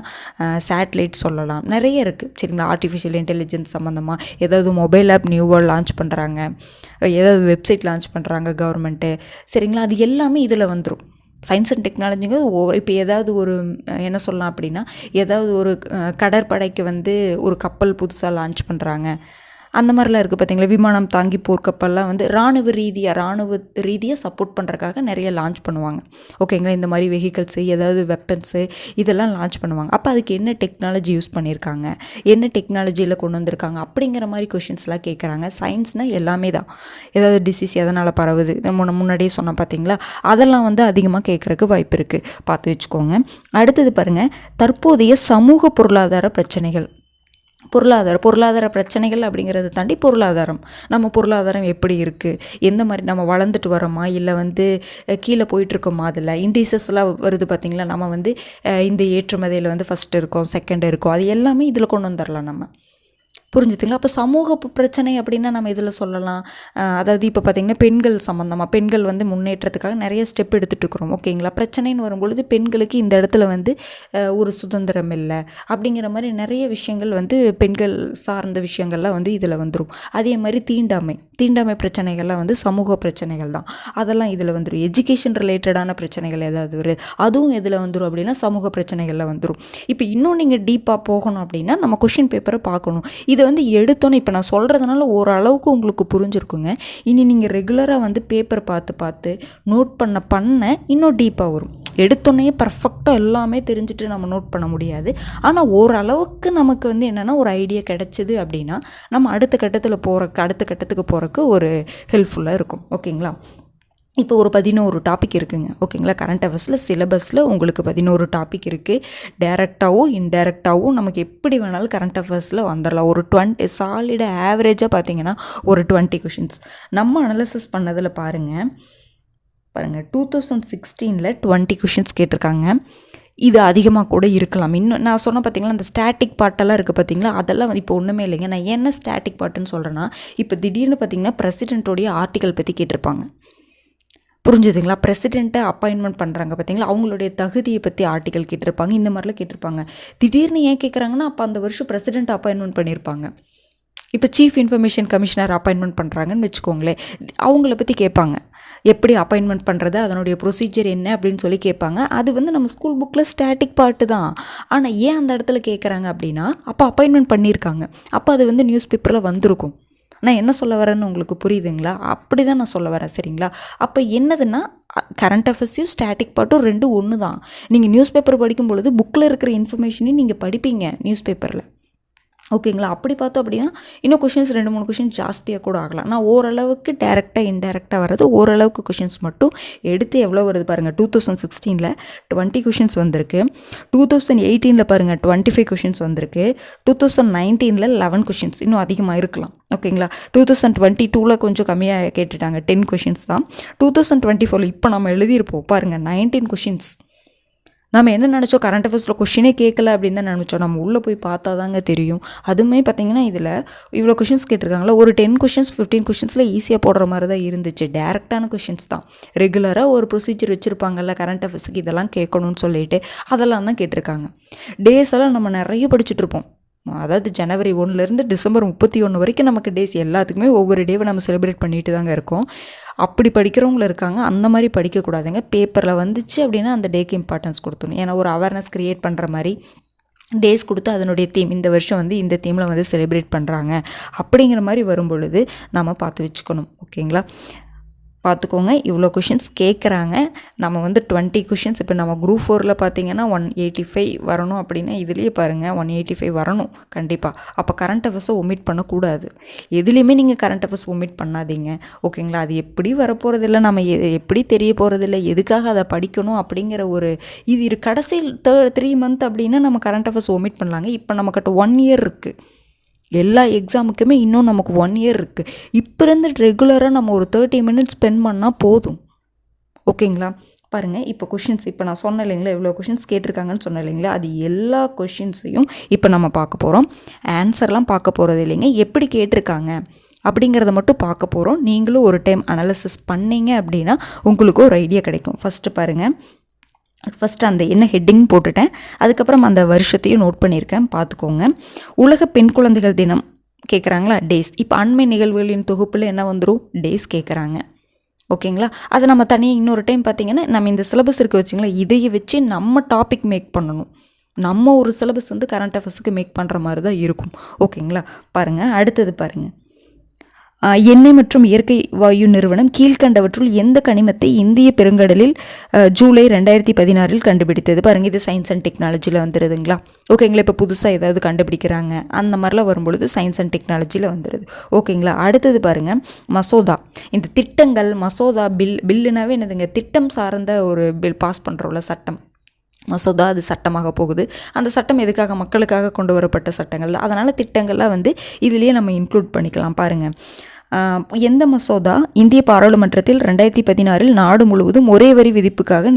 சேட்டலைட் சொல்லலாம், நிறைய இருக்குது, சரிங்களா? ஆர்டிஃபிஷியல் இன்டெலிஜென்ஸ் சம்மந்தமாக ஏதாவது மொபைல் ஆப் நியூவாக லான்ச் பண்ணுறாங்க, ஏதாவது வெப்சைட் லான்ச் பண்ணுறாங்க கவர்மெண்ட்டு, சரிங்களா? அது எல்லாமே இதில் வந்துடும். சயின்ஸ் அண்ட் டெக்னாலஜிங்கிறது இப்போ ஏதாவது ஒரு என்ன சொல்லலாம் அப்படின்னா, ஏதாவது ஒரு கடற்படைக்கு வந்து ஒரு கப்பல் புதுசாக லான்ச் பண்ணுறாங்க, அந்த மாதிரிலாம் இருக்குது பார்த்திங்களா. விமானம் தாங்கி போர்க்கப்பல்லாம் வந்து ராணுவ ரீதியாக சப்போர்ட் பண்ணுறதுக்காக நிறைய லான்ச் பண்ணுவாங்க. ஓகேங்களா? இந்த மாதிரி வெஹிக்கல்ஸு, ஏதாவது வெப்பன்ஸு, இதெல்லாம் லான்ச் பண்ணுவாங்க. அப்போ அதுக்கு என்ன டெக்னாலஜி யூஸ் பண்ணியிருக்காங்க, என்ன டெக்னாலஜியில் கொண்டு வந்திருக்காங்க அப்படிங்கிற மாதிரி கொஷின்ஸ்லாம் கேட்குறாங்க. சயின்ஸ்னால் எல்லாமே தான். ஏதாவது டிசீஸ் எதனால் பரவுது, நம்ம முன்னாடியே சொன்னோம் பார்த்திங்களா, அதெல்லாம் வந்து அதிகமாக கேட்குறதுக்கு வாய்ப்பு இருக்குது, பார்த்து வச்சுக்கோங்க. அடுத்தது பாருங்கள், தற்போதைய சமூக பொருளாதார பிரச்சனைகள். பொருளாதார பிரச்சனைகள் அப்படிங்கிறத தாண்டி நம்ம பொருளாதாரம் எப்படி இருக்குது, எந்த மாதிரி நம்ம வளர்ந்துட்டு வரோமா, இல்லை வந்து கீழே போயிட்டுருக்கோமா, அதில் இண்டிசஸ்லாம் வருது பார்த்திங்களா, நம்ம வந்து இந்த ஏற்றுமதியில் வந்து ஃபஸ்ட்டு இருக்கோம், செகண்ட் இருக்கோம், அது எல்லாமே இதில் கொண்டு வந்துடலாம் நம்ம. புரிஞ்சுதுங்களா? அப்போ சமூக பிரச்சனை அப்படின்னா நம்ம இதில் சொல்லலாம், அதாவது இப்போ பார்த்திங்கன்னா பெண்கள் சம்மந்தமாக, பெண்கள் வந்து முன்னேற்றத்துக்காக நிறைய ஸ்டெப் எடுத்துகிட்டு இருக்கிறோம். ஓகேங்களா? பிரச்சனைன்னு வரும்பொழுது பெண்களுக்கு இந்த இடத்துல வந்து ஒரு சுதந்திரம் இல்லை அப்படிங்கிற மாதிரி நிறைய விஷயங்கள் வந்து பெண்கள் சார்ந்த விஷயங்கள்லாம் வந்து இதில் வந்துடும். அதே மாதிரி தீண்டாமை பிரச்சனைகள்லாம் வந்து சமூக பிரச்சனைகள் தான், அதெல்லாம் இதில் வந்துடும். எஜுகேஷன் ரிலேட்டடான பிரச்சனைகள் ஏதாவது வருது, அதுவும் எதில் வந்துடும் அப்படின்னா சமூக பிரச்சனைகளில் வந்துடும். இப்போ இன்னும் நீங்கள் டீப்பாக போகணும் அப்படின்னா நம்ம கொஷின் பேப்பரை பார்க்கணும். இதை வந்து எடுத்தோன்னே இப்போ நான் சொல்கிறதுனால ஓரளவுக்கு உங்களுக்கு புரிஞ்சிருக்குங்க. இனி நீங்கள் ரெகுலராக வந்து பேப்பர் பார்த்து நோட் பண்ண இன்னும் டீப்பாக வரும். எடுத்தோன்னே பர்ஃபெக்டாக எல்லாமே தெரிஞ்சுட்டு நம்ம நோட் பண்ண முடியாது. ஆனால் ஓரளவுக்கு நமக்கு வந்து என்னென்னா ஒரு ஐடியா கிடச்சிது அப்படின்னா நம்ம அடுத்த கட்டத்துக்கு போகிறக்கு ஒரு ஹெல்ப்ஃபுல்லாக இருக்கும். ஓகேங்களா? இப்போ ஒரு 11 டாபிக் இருக்குங்க. ஓகேங்களா? கரண்ட் அஃபேர்ஸில் சிலபஸில் உங்களுக்கு 11 டாபிக் இருக்குது. டைரெக்டாகவும் இன்டைரக்டாகவும் நமக்கு எப்படி வேணாலும் கரண்ட் அஃபேர்ஸில் வந்துடலாம். ஒரு 20 சாலிடாக ஆவரேஜாக பார்த்தீங்கன்னா ஒரு 20 கொஷின்ஸ் நம்ம அனலைசிஸ் பண்ணதில் பாருங்கள் 2016 20 கொஷின்ஸ் கேட்டிருக்காங்க. இது அதிகமாக கூட இருக்கலாம். இன்னும் நான் சொன்ன பார்த்தீங்களா அந்த ஸ்டாட்டிக் பார்ட்டெல்லாம் இருக்குது பார்த்தீங்களா, அதெல்லாம் இப்போ ஒன்றுமே இல்லைங்க. நான் என்ன ஸ்டாட்டிக் பார்ட்டுன்னு சொல்கிறேன்னா, இப்போ திடீர்னு பார்த்தீங்கன்னா பிரசிடெண்ட்டோடைய ஆர்டிக்கல் பற்றி கேட்டிருப்பாங்க. புரிஞ்சுதுங்களா? பிரசிடெண்ட்டை அப்பாயின்மெண்ட் பண்ணுறாங்க பார்த்தீங்களா, அவங்களுடைய தகுதியை பற்றி ஆர்டிக்கல் கேட்டிருப்பாங்க. இந்த மாதிரிலாம் கேட்டிருப்பாங்க. திடீர்னு ஏன் கேட்குறாங்கன்னா, அப்போ அந்த வருஷம் பிரசிடெண்ட் அப்பாயின்மெண்ட் பண்ணியிருப்பாங்க. இப்போ சீஃப் இன்ஃபர்மேஷன் கமிஷனர் அப்பாயின்மெண்ட் பண்ணுறாங்கன்னு வச்சுக்கோங்களேன், அவங்கள பற்றி கேட்பாங்க. எப்படி அப்பாயின்மெண்ட் பண்ணுறது, அதனுடைய ப்ரொசீஜர் என்ன அப்படின்னு சொல்லி கேட்பாங்க. அது வந்து நம்ம ஸ்கூல் புக்கில் ஸ்டாட்டிக் பார்ட்டு தான். ஆனால் ஏன் அந்த இடத்துல கேட்குறாங்க அப்படின்னா, அப்போ அப்பாயின்மெண்ட் பண்ணியிருக்காங்க, அப்போ அது வந்து நியூஸ் பேப்பரில் வந்திருக்கும். நான் என்ன சொல்ல வரேன்னு உங்களுக்கு புரியுதுங்களா? அப்படி தான் நான் சொல்ல வரேன். சரிங்களா? அப்போ என்னதுன்னா கரண்ட் அஃபேர்ஸையும் ஸ்டாட்டிக் பார்ட்டும் ரெண்டும் ஒன்று தான். நீங்கள் நியூஸ் பேப்பர் படிக்கும் பொழுது புக்கில் இருக்கிற இன்ஃபர்மேஷனையும் நீங்கள் படிப்பீங்க நியூஸ் பேப்பரில். ஓகேங்களா? அப்படி பார்த்தோம் அப்படின்னா இன்னும் கொஷின்ஸ் 2-3 கொஷின்ஸ் ஜாஸ்தியாக கூட ஆகலாம். நான் ஓரளவுக்கு டேரெக்டாக இன்டெரக்டாக வர்றது ஓரளவுக்கு கொஷின்ஸ் மட்டும் எடுத்து எவ்வளோ வருது பாருங்கள். 2016 20 கொஷின்ஸ் வந்திருக்கு. 2018 பாருங்கள் 25 கொஷின்ஸ் வந்திருக்கு. 2019 11 கொஷின்ஸ், இன்னும் அதிகமாக இருக்கலாம். ஓகேங்களா? 2022 கொஞ்சம் கம்மியாக கேட்டுட்டாங்க, 10 கொஷின்ஸ் தான். 2024 இப்போ நம்ம எழுதியிருப்போம் பாருங்கள் 19 கொஷின்ஸ். நம்ம என்ன நினச்சோம், கரண்ட் அஃபேர்ஸில் கொஷினே கேட்கல அப்படின்னு தான் நினச்சோம். நம்ம உள்ளே போய் பார்த்தா தாங்க தெரியும். அதுவுமே பார்த்திங்கன்னா இதில் இவ்வளோ கொஷின்ஸ் கேட்டிருக்காங்களா, ஒரு 10 கொஷின்ஸ் 15 கொஷின்ஸில் ஈஸியாக போடுற மாதிரி தான் இருந்துச்சு. டேரெக்டான கொஷின்ஸ் தான். ரெகுலராக ஒரு ப்ரொசீஜர் வச்சுருப்பாங்கல்ல கரண்ட் அஃபேர்ஸுக்கு இதெல்லாம் கேட்கணும்னு சொல்லிட்டு, அதெல்லாம் தான் கேட்டிருக்காங்க. டேஸ் எல்லாம் நம்ம நிறைய படிச்சுட்ருப்போம். அதாவது ஜனவரி 1 டிசம்பர் 31 வரைக்கும் நமக்கு டேஸ் எல்லாத்துக்குமே ஒவ்வொரு டேவை நம்ம செலிப்ரேட் பண்ணிட்டு தாங்க இருக்கோம். அப்படி படிக்கிறவங்களும் இருக்காங்க. அந்த மாதிரி படிக்கக்கூடாதுங்க. பேப்பரில் வந்துச்சு அப்படின்னா அந்த டேக்கு இம்பார்ட்டன்ஸ் கொடுத்துணும். ஏன்னா ஒரு அவேர்னஸ் க்ரியேட் பண்ணுற மாதிரி டேஸ் கொடுத்து அதனுடைய தீம் இந்த வருஷம் வந்து இந்த தீமில் வந்து செலிப்ரேட் பண்ணுறாங்க அப்படிங்கிற மாதிரி வரும் பொழுது நம்ம பார்த்து வச்சுக்கணும். ஓகேங்களா? பார்த்துக்கோங்க. இவ்வளோ கொஷின்ஸ் கேட்குறாங்க. நம்ம வந்து 20 கொஷின்ஸ் இப்போ நம்ம குரூப் 4 பார்த்திங்கன்னா 185 வரணும் அப்படின்னா இதுலேயே பாருங்கள் 185 வரணும் கண்டிப்பாக. அப்போ கரண்ட் அஃபேர்ஸை ஒமிட் பண்ணக்கூடாது. எதுலேயுமே நீங்கள் கரண்ட் அஃபேர்ஸ் ஒமிட் பண்ணாதீங்க. ஓகேங்களா? அது எப்படி வரப்போகிறதில்ல, நம்ம எப்படி தெரிய போகிறதில்ல, எதுக்காக அதை படிக்கணும் அப்படிங்கிற ஒரு இது கடைசி 3 மந்த் அப்படின்னா நம்ம கரண்ட் அஃபேர்ஸ் ஒமிட் பண்ணலாங்க. இப்போ நமக்கிட்ட 1 இயர் இருக்குது. எல்லா எக்ஸாமுக்குமே இன்னும் நமக்கு 1 இயர் இருக்குது. இப்போ இருந்து ரெகுலராக நம்ம ஒரு 30 மினிட்ஸ் ஸ்பெண்ட் பண்ணால் போதும். ஓகேங்களா? பாருங்கள் இப்போ கொஷின்ஸ் இப்போ நான் சொன்னேன் இல்லைங்களா, இவ்வளோ கொஷின்ஸ் கேட்டிருக்காங்கன்னு சொன்னேன் இல்லைங்களா, அது எல்லா கொஷின்ஸையும் இப்போ நம்ம பார்க்க போகிறோம். ஆன்சர்லாம் பார்க்க போகிறது இல்லைங்க, எப்படி கேட்டிருக்காங்க அப்படிங்கிறத மட்டும் பார்க்க போகிறோம். நீங்களும் ஒரு டைம் அனாலிசிஸ் பண்ணிங்க அப்படின்னா உங்களுக்கு ஒரு ஐடியா கிடைக்கும். ஃபஸ்ட்டு பாருங்கள், ஃபஸ்ட்டு அந்த என்ன ஹெட்டிங் போட்டுட்டேன், அதுக்கப்புறம் அந்த வருஷத்தையும் நோட் பண்ணியிருக்கேன், பார்த்துக்கோங்க. உலக பெண் குழந்தைகள் தினம் கேட்குறாங்களா, டேஸ். இப்போ அண்மை நிகழ்வுகளின் தொகுப்பில் என்ன வந்துடும், டேஸ் கேட்குறாங்க. ஓகேங்களா? அதை நம்ம தனியாக இன்னொரு டைம் பார்த்திங்கன்னா நம்ம இந்த சிலபஸ் இருக்குது வச்சுங்களா, இதையை வச்சு நம்ம டாபிக் மேக் பண்ணணும். நம்ம ஒரு சிலபஸ் வந்து கரண்ட் அஃபேர்ஸுக்கு மேக் பண்ணுற மாதிரி தான் இருக்கும். ஓகேங்களா? பாருங்கள், அடுத்தது பாருங்கள். எண்ணெய் மற்றும் இயற்கை வாயு நிறுவனம் கீழ்கண்டவற்றுள் எந்த கனிமத்தை இந்திய பெருங்கடலில் ஜூலை 2016 கண்டுபிடித்தது? பாருங்கள், இது சயின்ஸ் அண்ட் டெக்னாலஜியில் வந்துடுதுங்களா. ஓகேங்களா? இப்போ புதுசாக ஏதாவது கண்டுபிடிக்கிறாங்க அந்த மாதிரிலாம் வரும்பொழுது சயின்ஸ் அண்ட் டெக்னாலஜியில் வந்துடுது. ஓகேங்களா? அடுத்தது பாருங்கள், மசோதா. இந்த திட்டங்கள் மசோதா பில்லுனாவே என்னதுங்க, திட்டம் சார்ந்த ஒரு பில் பாஸ் பண்ணுறோம்ல, சட்டம் மசோதா, அது சட்டமாக போகுது. அந்த சட்டம் எதுக்காக, மக்களுக்காக கொண்டு வரப்பட்ட சட்டங்கள் தான். அதனால் திட்டங்கள்லாம் வந்து இதுலேயே நம்ம இன்க்ளூட் பண்ணிக்கலாம். பாருங்கள், எந்த மசோதா இந்திய பாராளுமன்றத்தில் 2016 நாடு முழுவதும் ஒரே வரி விதிப்புக்காக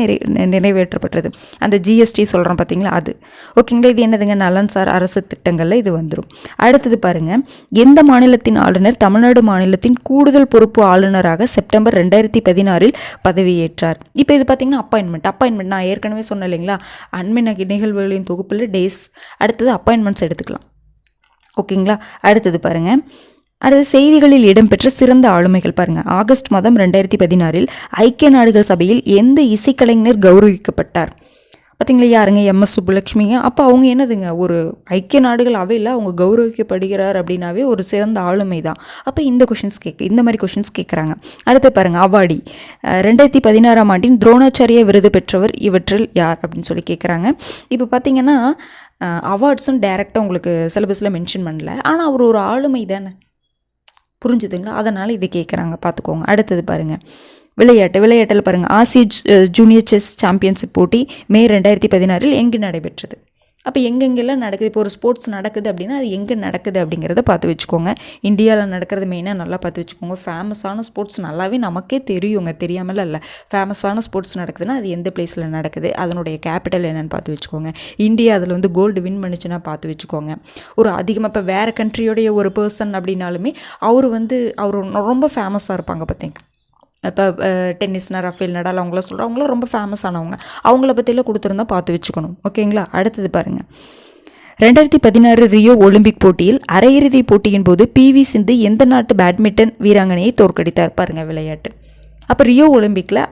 நிறைவேற்றப்பட்டது? அந்த ஜிஎஸ்டி சொல்கிறோம் பார்த்தீங்களா, அது. ஓகேங்களா? இது என்னதுங்க, நலன் சார் அரசு திட்டங்களில் இது வந்துடும். அடுத்தது பாருங்கள், எந்த மாநிலத்தின் ஆளுநர் தமிழ்நாடு மாநிலத்தின் கூடுதல் பொறுப்பு ஆளுநராக செப்டம்பர் 2016 பதவியேற்றார்? இப்போ இது பார்த்திங்கன்னா அப்பாயின்மெண்ட் நான் ஏற்கனவே சொன்னேன் இல்லைங்களா, அண்மை நிகழ்வுகளின் தொகுப்பில் டேஸ், அடுத்தது அப்பாயின்மெண்ட்ஸ் எடுத்துக்கலாம். ஓகேங்களா? அடுத்தது பாருங்கள், அடுத்து செய்திகளில் இடம்பெற்ற சிறந்த ஆளுமைகள். பாருங்கள், ஆகஸ்ட் 2016 ஐக்கிய நாடுகள் சபையில் எந்த இசைக்கலைஞர் கௌரவிக்கப்பட்டார்? பார்த்தீங்களா யாருங்க எம்எஸ் சுப்புலட்சுமிங்க. அப்போ அவங்க என்னதுங்க ஒரு ஐக்கிய நாடுகள் அவையில் அவங்க கௌரவிக்கப்படுகிறார் அப்படின்னாவே ஒரு சிறந்த ஆளுமை தான். அப்போ இந்த மாதிரி கொஷின்ஸ் கேட்குறாங்க. அடுத்து பாருங்கள் அவார்டி 2016ஆம் ஆண்டின் துரோணாச்சாரிய விருது பெற்றவர் இவற்றில் யார் அப்படின்னு சொல்லி கேட்குறாங்க. இப்போ பார்த்தீங்கன்னா அவார்ட்ஸும் டைரெக்டாக உங்களுக்கு சிலபஸில் மென்ஷன் பண்ணல, ஆனால் அவர் ஒரு ஆளுமை தானே, புரிஞ்சுதுங்களா? அதனால் இதை கேட்குறாங்க, பார்த்துக்கோங்க. அடுத்தது பாருங்கள் விளையாட்டில் பாருங்கள் ஆசிய ஜூனியர் செஸ் சாம்பியன்ஷிப் போட்டி மே 2016 எங்கு நடைபெற்றது? அப்போ எங்கெங்கெல்லாம் நடக்குது, இப்போ ஒரு ஸ்போர்ட்ஸ் நடக்குது அப்படின்னா அது எங்கே நடக்குது அப்படிங்கிறத பார்த்து வச்சுக்கோங்க. இந்தியாவில் நடக்கிறது மெயினாக நல்லா பார்த்து வச்சுக்கோங்க. ஃபேமஸான ஸ்போர்ட்ஸ் நல்லாவே நமக்கே தெரியுங்க, தெரியாமலாம் இல்லை. ஃபேமஸான ஸ்போர்ட்ஸ் நடக்குதுன்னா அது எந்த பிளேஸில் நடக்குது, அதனுடைய கேபிட்டல் என்னென்னு பார்த்து வச்சுக்கோங்க. இந்தியா அதில் வந்து கோல்டு வின் பண்ணிச்சுன்னா பார்த்து வச்சுக்கோங்க. ஒரு அதிகமாக இப்போ வேறு கண்ட்ரியோடைய ஒரு பர்சன் அப்படின்னாலுமே அவர் ரொம்ப ஃபேமஸாக இருப்பாங்க பார்த்தீங்க. இப்போ டென்னிஸ்னா ரஃபேல் நடால் அவங்கள சொல்கிறோம், அவங்களாம் ரொம்ப ஃபேமஸ் ஆனவங்க, அவங்கள பற்றியெல்லாம் கொடுத்துருந்தா பார்த்து வச்சுக்கணும். ஓகேங்களா? அடுத்தது பாருங்கள் 2016 ரியோ ஒலிம்பிக் போட்டியில் அரையிறுதி போட்டியின் போது PV சிந்து எந்த நாட்டு பேட்மிண்டன் வீராங்கனையை தோற்கடித்தார்? பாருங்கள் விளையாட்டு. அப்போ ரியோ ஒலிம்பிக்கில்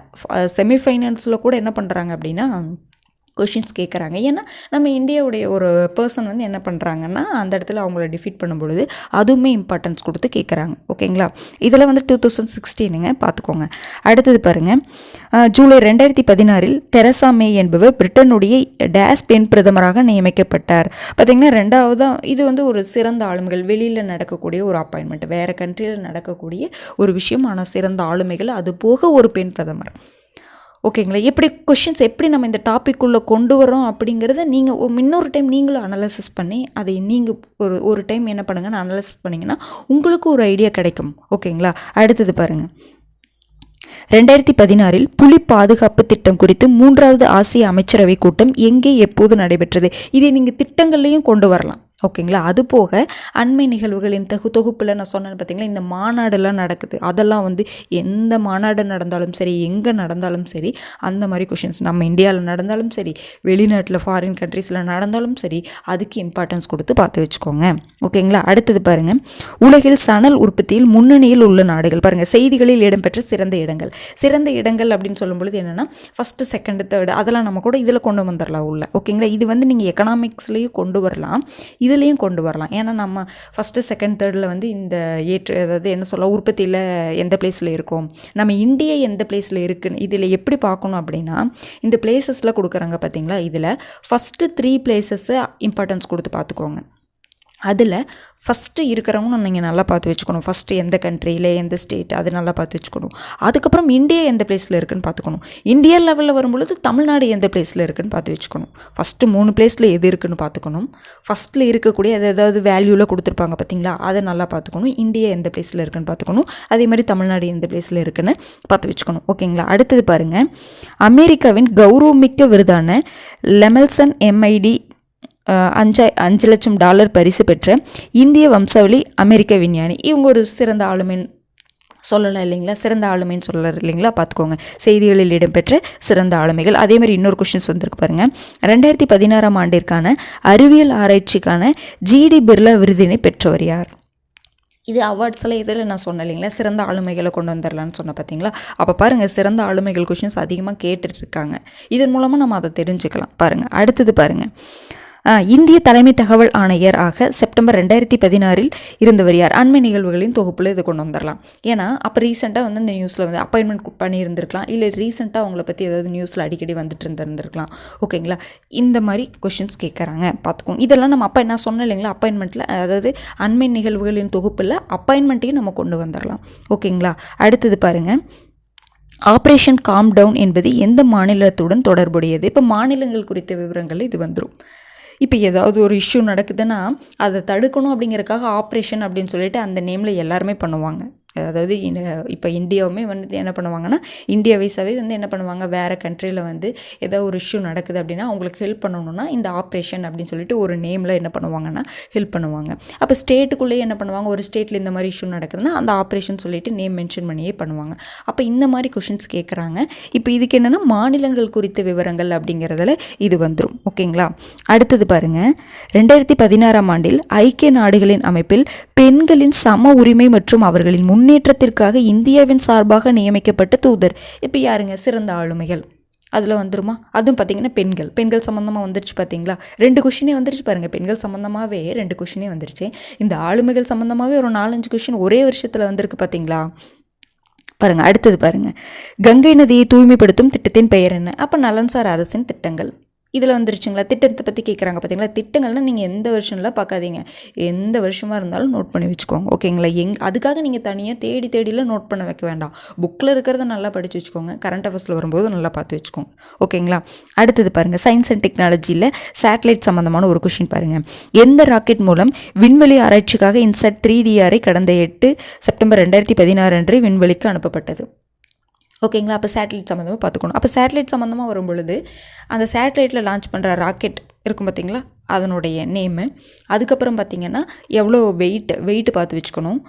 செமிஃபைனல்ஸில் கூட என்ன பண்ணுறாங்க அப்படின்னா கொஷின்ஸ் கேட்குறாங்க. ஏன்னா நம்ம இந்தியாவுடைய ஒரு பர்சன் வந்து என்ன பண்ணுறாங்கன்னா அந்த இடத்துல அவங்கள டிஃபீட் பண்ணும்பொழுது அதுவுமே இம்பார்ட்டன்ஸ் கொடுத்து கேட்குறாங்க. ஓகேங்களா? இதில் வந்து 2016ங்க, பார்த்துக்கோங்க. அடுத்தது பாருங்கள் ஜூலை 2016 தெரசா மே என்பவர் பிரிட்டனுடைய டேஸ் பெண் பிரதமராக நியமிக்கப்பட்டார். பார்த்திங்கன்னா ரெண்டாவதாக இது வந்து ஒரு சிறந்த ஆளுமைகள், வெளியில் நடக்கக்கூடிய ஒரு அப்பாயின்மெண்ட், வேறு கண்ட்ரியில் நடக்கக்கூடிய ஒரு விஷயம், ஆனால் சிறந்த ஆளுமைகள், அது போக ஒரு பெண் பிரதமர். ஓகேங்களா? எப்படி கொஷின்ஸ் எப்படி நம்ம இந்த டாப்பிக்குள்ளே கொண்டு வரோம் அப்படிங்கிறத நீங்கள் இன்னொரு டைம் நீங்களும் அனலைசிஸ் பண்ணி அதை நீங்கள் ஒரு டைம் என்ன பண்ணுங்கன்னு அனலைசிஸ் பண்ணிங்கன்னா உங்களுக்கு ஒரு ஐடியா கிடைக்கும். ஓகேங்களா? அடுத்தது பாருங்கள் 2016 புலி பாதுகாப்பு திட்டம் குறித்து 3வது ஆசிய அமைச்சரவை கூட்டம் எங்கே எப்போது நடைபெற்றது? இதை நீங்கள் திட்டங்கள்லையும் கொண்டு வரலாம். ஓகேங்களா? அது போக அண்மை நிகழ்வுகளின் தொகுப்பில் நான் சொன்னேன் பார்த்தீங்களா, இந்த மாநாடுலாம் நடக்குது, அதெல்லாம் வந்து எந்த மாநாடு நடந்தாலும் சரி, எங்கே நடந்தாலும் சரி, அந்த மாதிரி கொஷின்ஸ் நம்ம இந்தியாவில் நடந்தாலும் சரி, வெளிநாட்டில் ஃபாரின் கண்ட்ரீஸில் நடந்தாலும் சரி, அதுக்கு இம்பார்ட்டன்ஸ் கொடுத்து பார்த்து வச்சுக்கோங்க. ஓகேங்களா? அடுத்தது பாருங்கள் உலகில் சணல் உற்பத்தியில் முன்னணியில் உள்ள நாடுகள். பாருங்கள் செய்திகளில் இடம்பெற்ற சிறந்த இடங்கள் அப்படின்னு சொல்லும்பொழுது என்னென்னா ஃபஸ்ட்டு செகண்டு தேர்டு அதெல்லாம் நம்ம கூட இதில் கொண்டு வந்துடலாம் உள்ள. ஓகேங்களா? இது வந்து நீங்கள் எக்கனாமிக்ஸ்லேயும் கொண்டு வரலாம், இதுலேயும் கொண்டு வரலாம். ஏன்னா நம்ம ஃபஸ்ட்டு செகண்ட் தேர்டில் வந்து இந்த அதாவது என்ன சொல்ல உற்பத்தியில் எந்த பிளேஸில் இருக்கும், நம்ம இந்தியா எந்த பிளேஸில் இருக்குன்னு இதில் எப்படி பார்க்கணும் அப்படின்னா இந்த பிளேசஸில் கொடுக்குறாங்க பார்த்தீங்களா, இதில் ஃபஸ்ட்டு 3 பிளேசஸை இம்பார்ட்டன்ஸ் கொடுத்து பார்த்துக்கோங்க. அதில் ஃபஸ்ட்டு இருக்கிறவங்க நீங்கள் நல்லா பார்த்து வச்சுக்கணும். ஃபஸ்ட்டு எந்த கண்ட்ரியில் எந்த ஸ்டேட் அது நல்லா பார்த்து வச்சுக்கணும். அதுக்கப்புறம் இந்தியா எந்த பிளேஸில் இருக்குதுன்னு பார்த்துக்கணும். இந்தியா லெவலில் வரும்பொழுது தமிழ்நாடு எந்த பிளேஸில் இருக்குதுன்னு பார்த்து வச்சுக்கணும். ஃபஸ்ட்டு 3 பிளேஸில் எது இருக்குதுன்னு பார்த்துக்கணும். ஃபஸ்ட்டில் இருக்கக்கூடிய அது ஏதாவது வேல்யூவில் கொடுத்துருப்பாங்க பார்த்தீங்களா, அதை நல்லா பார்த்துக்கணும். இந்தியா எந்த பிளேஸில் இருக்குதுன்னு பார்த்துக்கணும். அதே மாதிரி தமிழ்நாடு எந்த பிளேஸில் இருக்குதுன்னு பார்த்து வச்சுக்கணும். ஓகேங்களா? அடுத்தது பாருங்கள் அமெரிக்காவின் கௌரவமிக்க விருதான லெமல்சன் MID $5 லட்சம் பரிசு பெற்ற இந்திய வம்சாவளி அமெரிக்க விஞ்ஞானி. இவங்க ஒரு சிறந்த ஆளுமைன்னு சொல்லலாம் இல்லைங்களா, சிறந்த ஆளுமைன்னு சொல்லலாம் இல்லைங்களா, பார்த்துக்கோங்க. செய்திகளில் இடம்பெற்ற சிறந்த ஆளுமைகள். அதே மாதிரி இன்னொரு கொஷின்ஸ் வந்திருக்கு பாருங்கள் 2016ஆம் ஆண்டிற்கான அறிவியல் ஆராய்ச்சிக்கான GD பிர்லா விருதினை பெற்றவர் யார்? இது அவார்ட்ஸில் இதில் நான் சொன்னேன் இல்லைங்களா, சிறந்த ஆளுமைகளை கொண்டு வந்துடலான்னு சொன்ன பார்த்தீங்களா. அப்போ பாருங்கள் சிறந்த ஆளுமைகள் கொஷின்ஸ் அதிகமாக கேட்டுட்ருக்காங்க. இதன் மூலமாக நம்ம அதை தெரிஞ்சுக்கலாம். பாருங்கள் அடுத்தது பாருங்கள் இந்திய தலைமை தகவல் ஆணையர் ஆக செப்டம்பர் 2016 இருந்தவர் யார்? அண்மை நிகழ்வுகளின் தொகுப்பில் இது கொண்டு வந்துடலாம். ஏன்னா அப்போ ரீசெண்டாக வந்து இந்த நியூஸில் வந்து அப்பாயின்மெண்ட் பண்ணியிருந்திருக்கலாம், இல்லை ரீசெண்டாக அவங்கள பற்றி ஏதாவது நியூஸில் அடிக்கடி வந்துட்டு இருந்திருக்கலாம். ஓகேங்களா? இந்த மாதிரி கொஷின்ஸ் கேட்குறாங்க, பார்த்துக்கோங்க. இதெல்லாம் நம்ம அப்போ என்ன சொன்னோம் இல்லைங்களா, அப்பாயின்மெண்ட்டில் அதாவது அண்மை நிகழ்வுகளின் தொகுப்பில் அப்பாயின்மெண்ட்டையும் நம்ம கொண்டு வந்துடலாம். ஓகேங்களா? அடுத்தது பாருங்கள் ஆப்ரேஷன் காம் டவுன் என்பது எந்த மாநிலத்துடன் தொடர்புடையது? இப்போ மாநிலங்கள் குறித்த விவரங்கள் இது வந்துடும். இப்போ ஏதாவது ஒரு இஷ்யூ நடக்குதுன்னா அதை தடுக்கணும் அப்படிங்கிறதுக்காக ஆப்ரேஷன் அப்படின்னு சொல்லிட்டு அந்த நேமில் எல்லாருமே பண்ணுவாங்க. அதாவது இப்போ இந்தியாவுமே வந்து என்ன பண்ணுவாங்கன்னா இந்தியா வைஸாகவே வந்து என்ன பண்ணுவாங்க, வேறு கண்ட்ரியில் வந்து ஏதோ ஒரு இஷ்யூ நடக்குது அப்படின்னா அவங்களுக்கு ஹெல்ப் பண்ணணும்னா இந்த ஆப்ரேஷன் அப்படின்னு சொல்லிட்டு ஒரு நேமில் என்ன பண்ணுவாங்கன்னா ஹெல்ப் பண்ணுவாங்க. அப்போ ஸ்டேட்டுக்குள்ளேயே என்ன பண்ணுவாங்க, ஒரு ஸ்டேட்டில் இந்த மாதிரி இஷ்யூ நடக்குதுன்னா அந்த ஆப்ரேஷன் சொல்லிட்டு நேம் மென்ஷன் பண்ணியே பண்ணுவாங்க. அப்போ இந்த மாதிரி கொஷின்ஸ் கேட்குறாங்க. இப்போ இதுக்கு என்னென்னா மாநிலங்கள் குறித்த விவரங்கள் அப்படிங்கிறதுல இது வந்துடும். ஓகேங்களா? அடுத்தது பாருங்கள் 2016ஆம் ஆண்டில் ஐக்கிய நாடுகளின் அமைப்பில் பெண்களின் சம உரிமை மற்றும் அவர்களின் முன்னேற்றத்திற்காக இந்தியாவின் சார்பாக நியமிக்கப்பட்ட தூதர் இப்போ யாருங்க? சிறந்த ஆளுமைகள். அதில் வந்துருமா? அதுவும் பார்த்திங்கன்னா பெண்கள் சம்மந்தமாக வந்துருச்சு பார்த்தீங்களா? 2 கொஷினே வந்துருச்சு பாருங்கள். பெண்கள் சம்மந்தமாகவே 2 கொஷினே வந்துருச்சு. இந்த ஆளுமைகள் சம்மந்தமாகவே ஒரு 4-5 கொஷின் ஒரே வருஷத்தில் வந்திருக்கு பார்த்தீங்களா? பாருங்கள், அடுத்தது பாருங்கள். கங்கை நதியை தூய்மைப்படுத்தும் திட்டத்தின் பெயர் என்ன? அப்போ நலன்சார் அரசின் திட்டங்கள் இதில் வந்துருச்சுங்களா? திட்டத்தை பற்றி கேட்குறாங்க பார்த்தீங்களா? திட்டங்கள்னால் நீங்கள் எந்த வருஷம்லாம் பார்க்காதீங்க, எந்த வருஷமாக இருந்தாலும் நோட் பண்ணி வச்சுக்கோங்க. ஓகேங்களா? அதுக்காக நீங்கள் தனியாக தேடிலாம் நோட் பண்ண வைக்க வேண்டாம். புக்கில் இருக்கிறத நல்லா படித்து வச்சுக்கோங்க. கரண்ட் அஃபேர்ஸில் வரும்போது நல்லா பார்த்து வச்சுக்கோங்க. ஓகேங்களா? அடுத்தது பாருங்கள், சயின்ஸ் அண்ட் டெக்னாலஜியில் சேட்டலைட் சம்மந்தமான ஒரு கொஷின் பாருங்கள். எந்த ராக்கெட் மூலம் விண்வெளி ஆராய்ச்சிக்காக இன்சாட் 3DR கடந்த 8 செப்டம்பர் 2016 அன்று விண்வெளிக்கு அனுப்பப்பட்டது? ஓகேங்களா? அப்போ சேட்டலைட் சம்மந்தமாக பார்த்துக்கணும். அப்போ சேட்டலைட் சம்மந்தமாக வரும் பொழுது அந்த சேட்டலைட்டில் லான்ச் பண்ணுற ராக்கெட் இருக்கும் பார்த்திங்களா, அதனுடைய நேமு, அதுக்கப்புறம் பார்த்திங்கன்னா எவ்வளோ வெயிட்டு பார்த்து வச்சுக்கணும்.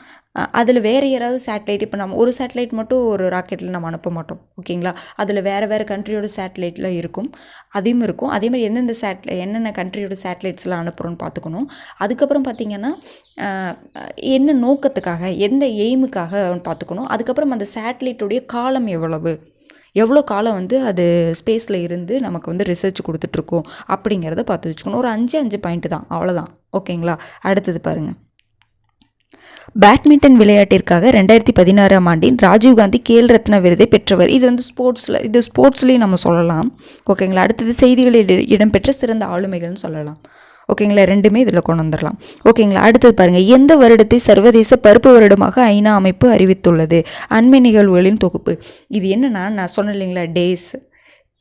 அதில் வேறு யாராவது சேட்டலைட், இப்போ நம்ம ஒரு சேட்டலைட் மட்டும் ஒரு ராக்கெட்டில் நம்ம அனுப்ப மாட்டோம். ஓகேங்களா? அதில் வேறு கண்ட்ரியோட சேட்டலைட்டில் இருக்கும், அதையும் இருக்கும். அதே மாதிரி என்னென்ன கண்ட்ரியோட சேட்டலைட்ஸ்லாம் அனுப்புகிறோன்னு பார்த்துக்கணும். அதுக்கப்புறம் பார்த்திங்கன்னா என்ன நோக்கத்துக்காக, எந்த எய்முக்காக பார்த்துக்கணும். அதுக்கப்புறம் அந்த சேட்டலைட்டுடைய காலம் எவ்வளோ காலம் அது ஸ்பேஸில் இருந்து நமக்கு ரிசர்ச் கொடுத்துட்ருக்கோம் அப்படிங்கிறத பார்த்து வச்சுக்கணும். ஒரு 5 பாயிண்ட்டு தான், அவ்வளோதான். ஓகேங்களா? அடுத்தது பாருங்கள். பேட்மிண்டன் விளையாட்டிற்காக 2016 ஆண்டின் ராஜீவ்காந்தி கேல் ரத்னா விருதை பெற்றவர். இது ஸ்போர்ட்ஸ்லேயும் நம்ம சொல்லலாம். ஓகேங்களா? அடுத்தது செய்திகளில் இடம்பெற்ற சிறந்த ஆளுமைகள்னு சொல்லலாம். ஓகேங்களா? 2மே இதில் கொண்டு வந்துடலாம். ஓகேங்களா? அடுத்தது பாருங்கள். எந்த வருடத்தை சர்வதேச பருப்பு வருடமாக ஐநா அமைப்பு அறிவித்துள்ளது? அண்மை நிகழ்வுகளின் தொகுப்பு. இது என்னென்னா, நான் சொன்னேன் இல்லைங்களா, டேஸ்,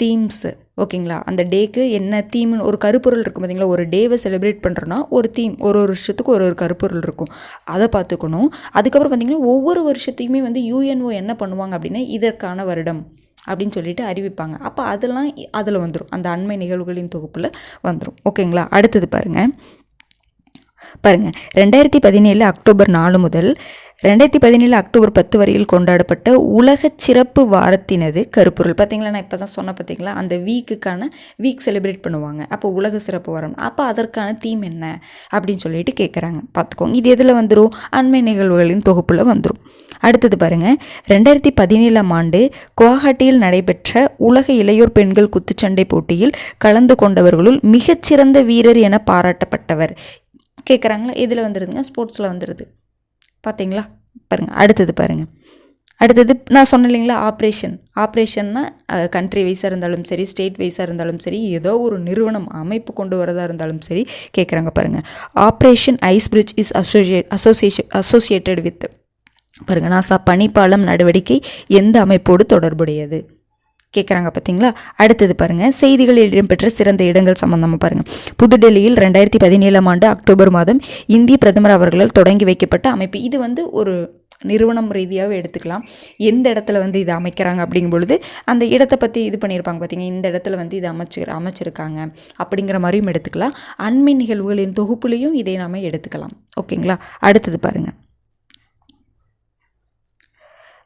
தீம்ஸு. ஓகேங்களா? அந்த டேக்கு என்ன தீம்னு ஒரு கருப்பொருள் இருக்கும் பார்த்தீங்களா? ஒரு டேவை செலிப்ரேட் பண்ணுறோன்னா ஒரு தீம், ஒரு வருஷத்துக்கு ஒரு கருப்பொருள் இருக்கும், அதை பார்த்துக்கணும். அதுக்கப்புறம் பார்த்திங்கன்னா ஒவ்வொரு வருஷத்தையுமே UNO என்ன பண்ணுவாங்க அப்படின்னா இதற்கான வருடம் அப்படின்னு சொல்லிட்டு அறிவிப்பாங்க. அப்போ அதெல்லாம் அதில் வந்துடும், அந்த அண்மை நிகழ்வுகளின் தொகுப்பில் வந்துடும். ஓகேங்களா? அடுத்தது பாருங்கள். 2017 அக்டோபர் 4 முதல் 2017 அக்டோபர் 10 வரையில் கொண்டாடப்பட்ட உலக சிறப்பு வாரத்தினது கருப்பொருள். பார்த்தீங்களா, நான் இப்போ தான் சொன்ன பார்த்தீங்களா, அந்த வீக் செலிப்ரேட் பண்ணுவாங்க. அப்போ உலக சிறப்பு வாரம், அப்போ அதற்கான தீம் என்ன அப்படின்னு சொல்லிட்டு கேட்குறாங்க. பார்த்துக்கோங்க. இது எதில் வந்துடும்? அண்மை நிகழ்வுகளின் தொகுப்பில் வந்துடும். அடுத்தது பாருங்கள். 2017 ஆண்டு குவஹாட்டியில் நடைபெற்ற உலக இளையோர் பெண்கள் குத்துச்சண்டை போட்டியில் கலந்து கொண்டவர்களுள் மிகச்சிறந்த வீரர் என பாராட்டப்பட்டவர் கேட்குறாங்களா? இதில் வந்துடுதுங்க, ஸ்போர்ட்ஸில் வந்துடுது. பார்த்தீங்களா? பாருங்கள். அடுத்தது பாருங்கள். அடுத்தது நான் சொன்னேன் இல்லைங்களா, ஆப்ரேஷன்னா கண்ட்ரி வைஸாக இருந்தாலும் சரி, ஸ்டேட் வைஸாக இருந்தாலும் சரி, ஏதோ ஒரு நிறுவனம் அமைப்பு கொண்டு வரதாக இருந்தாலும் சரி கேட்குறாங்க. பாருங்கள். Operation ice bridge is associated with பாருங்கள் நாசா பனிப்பாலம் நடவடிக்கை எந்த அமைப்போடு தொடர்புடையது கேட்குறாங்க. பார்த்தீங்களா? அடுத்தது பாருங்கள். செய்திகளில் இடம்பெற்ற சிறந்த இடங்கள் சம்மந்தமாக பாருங்கள். புதுடெல்லியில் 2017 ஆண்டு அக்டோபர் மாதம் இந்திய பிரதமர் அவர்களால் தொடங்கி வைக்கப்பட்ட அமைப்பு. இது ஒரு நிறுவனம் ரீதியாகவே எடுத்துக்கலாம். எந்த இடத்துல இதை அமைக்கிறாங்க அப்படிங்கும் பொழுது அந்த இடத்தை பற்றி இது பண்ணியிருப்பாங்க பார்த்தீங்க, இந்த இடத்துல இது அமைச்சிருக்காங்க அப்படிங்கிற மாதிரியும் எடுத்துக்கலாம். அண்மை நிகழ்வுகளின் தொகுப்புலையும் இதை நாம் எடுத்துக்கலாம். ஓகேங்களா? அடுத்தது பாருங்கள்.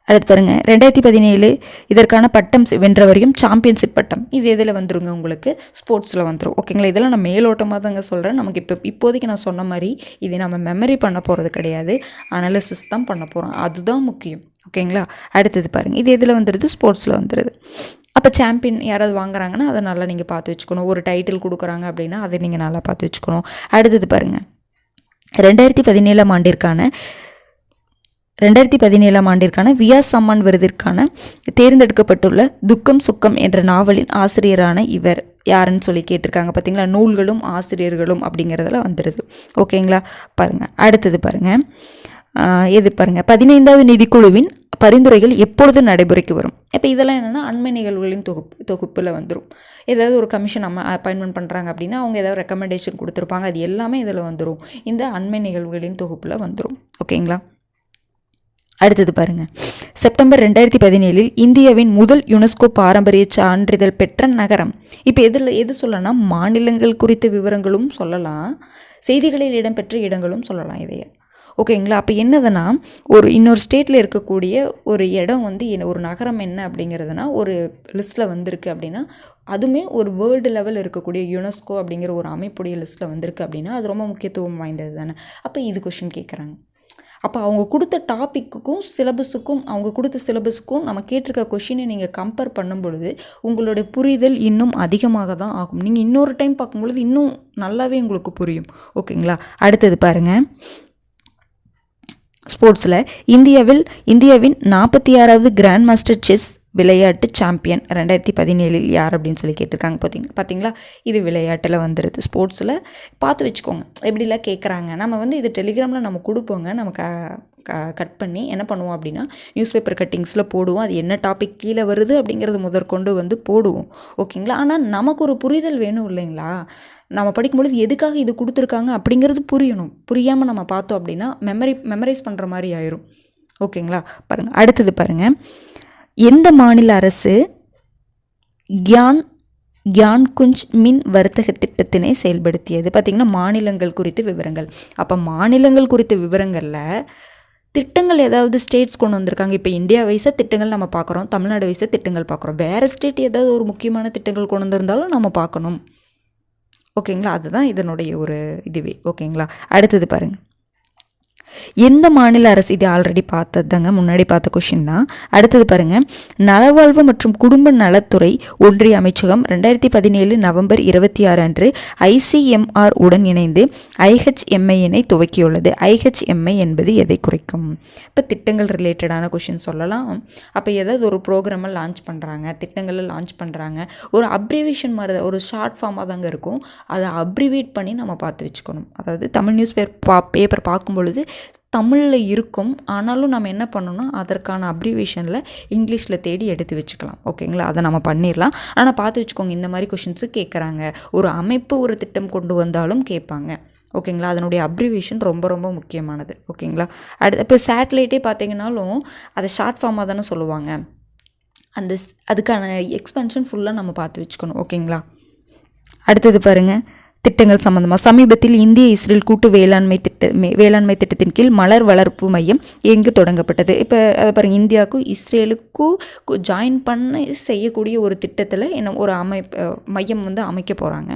அடுத்து பாருங்கள். 2017 இதற்கான பட்டம் வென்றவரையும் சாம்பியன்ஷிப் பட்டம். இது எதில் வந்துருங்க? உங்களுக்கு ஸ்போர்ட்ஸில் வந்துடும். ஓகேங்களா? இதெல்லாம் நான் மேலோட்டமாக தாங்க சொல்கிறேன். நமக்கு இப்போதைக்கு நான் சொன்ன மாதிரி இதை நம்ம மெமரி பண்ண போகிறது கிடையாது, அனாலிசிஸ் தான் பண்ண போகிறோம். அதுதான் முக்கியம். ஓகேங்களா? அடுத்தது பாருங்கள். இது எதில் வந்துடுது? ஸ்போர்ட்ஸில் வந்துடுது. அப்போ சாம்பியன் யாராவது வாங்குறாங்கன்னா அதை நல்லா நீங்கள் பார்த்து வச்சுக்கணும். ஒரு டைட்டில் கொடுக்குறாங்க அப்படின்னா அதை நீங்கள் நல்லா பார்த்து வச்சுக்கணும். அடுத்தது பாருங்கள். 2017 ஆண்டிற்கான வியாஸ் சம்மான் விருதிற்கான தேர்ந்தெடுக்கப்பட்டுள்ள துக்கம் சுக்கம் என்ற நாவலின் ஆசிரியரான இவர் யாருன்னு சொல்லி கேட்டிருக்காங்க. பார்த்தீங்களா? நூல்களும் ஆசிரியர்களும் அப்படிங்கிறதுல வந்துடுது. ஓகேங்களா? பாருங்கள். அடுத்தது பாருங்கள். எது பாருங்கள். 15வது நிதிக்குழுவின் பரிந்துரைகள் எப்பொழுது நடைமுறைக்கு வரும்? இப்போ இதெல்லாம் என்னென்னா அண்மை நிகழ்வுகளின் தொகுப்பில் வந்துடும். ஏதாவது ஒரு கமிஷன் அப்பாயின்மெண்ட் பண்ணுறாங்க அப்படின்னா அவங்க ஏதாவது ரெக்கமெண்டேஷன் கொடுத்துருப்பாங்க, அது எல்லாமே இதில் வந்துடும், இந்த அண்மை நிகழ்வுகளின் தொகுப்பில் வந்துடும். ஓகேங்களா? அடுத்தது பாருங்கள். செப்டம்பர் 2017 இந்தியாவின் முதல் யுனெஸ்கோ பாரம்பரிய சான்றிதழ் பெற்ற நகரம். இப்போ எது சொல்லலாம்? மாநிலங்கள் குறித்த விவரங்களும் சொல்லலாம், செய்திகளில் இடம்பெற்ற இடங்களும் சொல்லலாம் இதையே. ஓகேங்களா? அப்போ என்னதுன்னா, இன்னொரு ஸ்டேட்டில் இருக்கக்கூடிய ஒரு இடம் ஒரு நகரம் என்ன அப்படிங்கிறதுனா ஒரு லிஸ்ட்டில் வந்திருக்கு அப்படின்னா, அதுவுமே ஒரு வேர்ல்டு லெவல் இருக்கக்கூடிய யுனெஸ்கோ அப்படிங்கிற ஒரு அமைப்புடைய லிஸ்ட்டில் வந்திருக்கு அப்படின்னா அது ரொம்ப முக்கியத்துவம் வாய்ந்தது தானே. அப்போ இது கொஷின் கேட்குறாங்க. அப்போ அவங்க கொடுத்த டாப்பிக்குக்கும் சிலபஸுக்கும் நம்ம கேட்டிருக்க கொஷினை நீங்கள் கம்பேர் பண்ணும் பொழுது உங்களுடைய புரிதல் இன்னும் அதிகமாக தான் ஆகும். நீங்கள் இன்னொரு டைம் பார்க்கும்பொழுது இன்னும் நல்லாவே உங்களுக்கு புரியும். ஓகேங்களா? அடுத்தது பாருங்கள். ஸ்போர்ட்ஸில் இந்தியாவின் 46வது கிராண்ட் மாஸ்டர் செஸ் விளையாட்டு சாம்பியன் 2017 யார் அப்படின்னு சொல்லி கேட்டிருக்காங்க. பார்த்தீங்களா? இது விளையாட்டில் வந்துடுது. ஸ்போர்ட்ஸில் பார்த்து வச்சுக்கோங்க. எப்படிலாம் கேட்குறாங்க. நம்ம இது டெலிகிராமில் நம்ம கொடுப்போங்க. நம்ம கட் பண்ணி என்ன பண்ணுவோம் அப்படின்னா நியூஸ் பேப்பர் கட்டிங்ஸில் போடுவோம். அது என்ன டாபிக் கீழே வருது அப்படிங்கிறது முதற்கொண்டு போடுவோம். ஓகேங்களா? ஆனால் நமக்கு ஒரு புரிதல் வேணும் இல்லைங்களா? நம்ம படிக்கும்பொழுது எதுக்காக இது கொடுத்துருக்காங்க அப்படிங்கிறது புரியணும். புரியாமல் நம்ம பார்த்தோம் அப்படின்னா மெமரைஸ் பண்ணுற மாதிரி ஆயிரும். ஓகேங்களா? பாருங்கள். அடுத்தது பாருங்கள். எந்த மாநில அரசு கியான்குஞ்ச் மின் வர்த்தக திட்டத்தினை செயல்படுத்தியது? பார்த்திங்கன்னா மாநிலங்கள் குறித்த விவரங்கள். அப்போ மாநிலங்கள் குறித்த விவரங்களில் திட்டங்கள் ஏதாவது ஸ்டேட்ஸ் கொண்டு வந்திருக்காங்க. இப்போ இந்தியா வைஸாக திட்டங்கள் நம்ம பார்க்குறோம், தமிழ்நாடு வைஸாக திட்டங்கள் பார்க்குறோம். வேறு ஸ்டேட் ஏதாவது ஒரு முக்கியமான திட்டங்கள் கொண்டு வந்திருந்தாலும் நம்ம பார்க்கணும். ஓகேங்களா? அதுதான் இதனுடைய ஒரு இதுவே. ஓகேங்களா? அடுத்தது பாருங்கள். எந்த மாநில அரசு, இது ஆல்ரெடி பார்த்தது தாங்க, முன்னாடி பார்த்த கொஷின் தான். அடுத்தது பாருங்கள். நலவாழ்வு மற்றும் குடும்ப நலத்துறை ஒன்றிய அமைச்சகம் 2017 நவம்பர் 26 அன்று ICMR உடன் இணைந்து IHMI துவக்கியுள்ளது. IHMI என்பது எதை குறிக்கும்? இப்போ திட்டங்கள் ரிலேட்டடான கொஷின் சொல்லலாம். அப்போ ஏதாவது ஒரு ப்ரோக்ராமை லான்ச் பண்ணுறாங்க, திட்டங்களை லான்ச் பண்ணுறாங்க, ஒரு அப்ரிவேஷன் மாதிரி ஒரு ஷார்ட் ஃபார்மாக தாங்க இருக்கும். அதை அப்ரிவேட் பண்ணி நம்ம பார்த்து வச்சுக்கணும். அதாவது தமிழ் நியூஸ் பேப்பர் பார்க்கும் பொழுது தமிழில் இருக்கும், ஆனாலும் நம்ம என்ன பண்ணணும்னா அதற்கான அப்ரிவேஷனில் இங்கிலீஷில் தேடி எடுத்து வச்சுக்கலாம். ஓகேங்களா? அதை நம்ம பண்ணிடலாம். ஆனால் பார்த்து வச்சுக்கோங்க, இந்த மாதிரி கொஷின்ஸு கேட்குறாங்க. ஒரு அமைப்பு ஒரு திட்டம் கொண்டு வந்தாலும் கேட்பாங்க. ஓகேங்களா? அதனுடைய அப்ரிவேஷன் ரொம்ப ரொம்ப முக்கியமானது. ஓகேங்களா? இப்போ சேட்டலைட்டே பார்த்தீங்கன்னாலும் அதை ஷார்ட் ஃபார்மாக தானே சொல்லுவாங்க. அதுக்கான எக்ஸ்பென்ஷன் ஃபுல்லாக நம்ம பார்த்து வச்சுக்கணும். ஓகேங்களா? அடுத்தது பாருங்கள். திட்டங்கள் சம்பந்தமாக சமீபத்தில் இந்திய இஸ்ரேல் கூட்டு வேளாண்மை திட்டத்தின் கீழ் மலர் வளர்ப்பு மையம் எங்கு தொடங்கப்பட்டது? இப்போ அதை பாருங்கள். இந்தியாவுக்கும் இஸ்ரேலுக்கும் ஜாயின் பண்ண செய்யக்கூடிய ஒரு திட்டத்தில் என்ன ஒரு மையம் அமைக்க போகிறாங்க.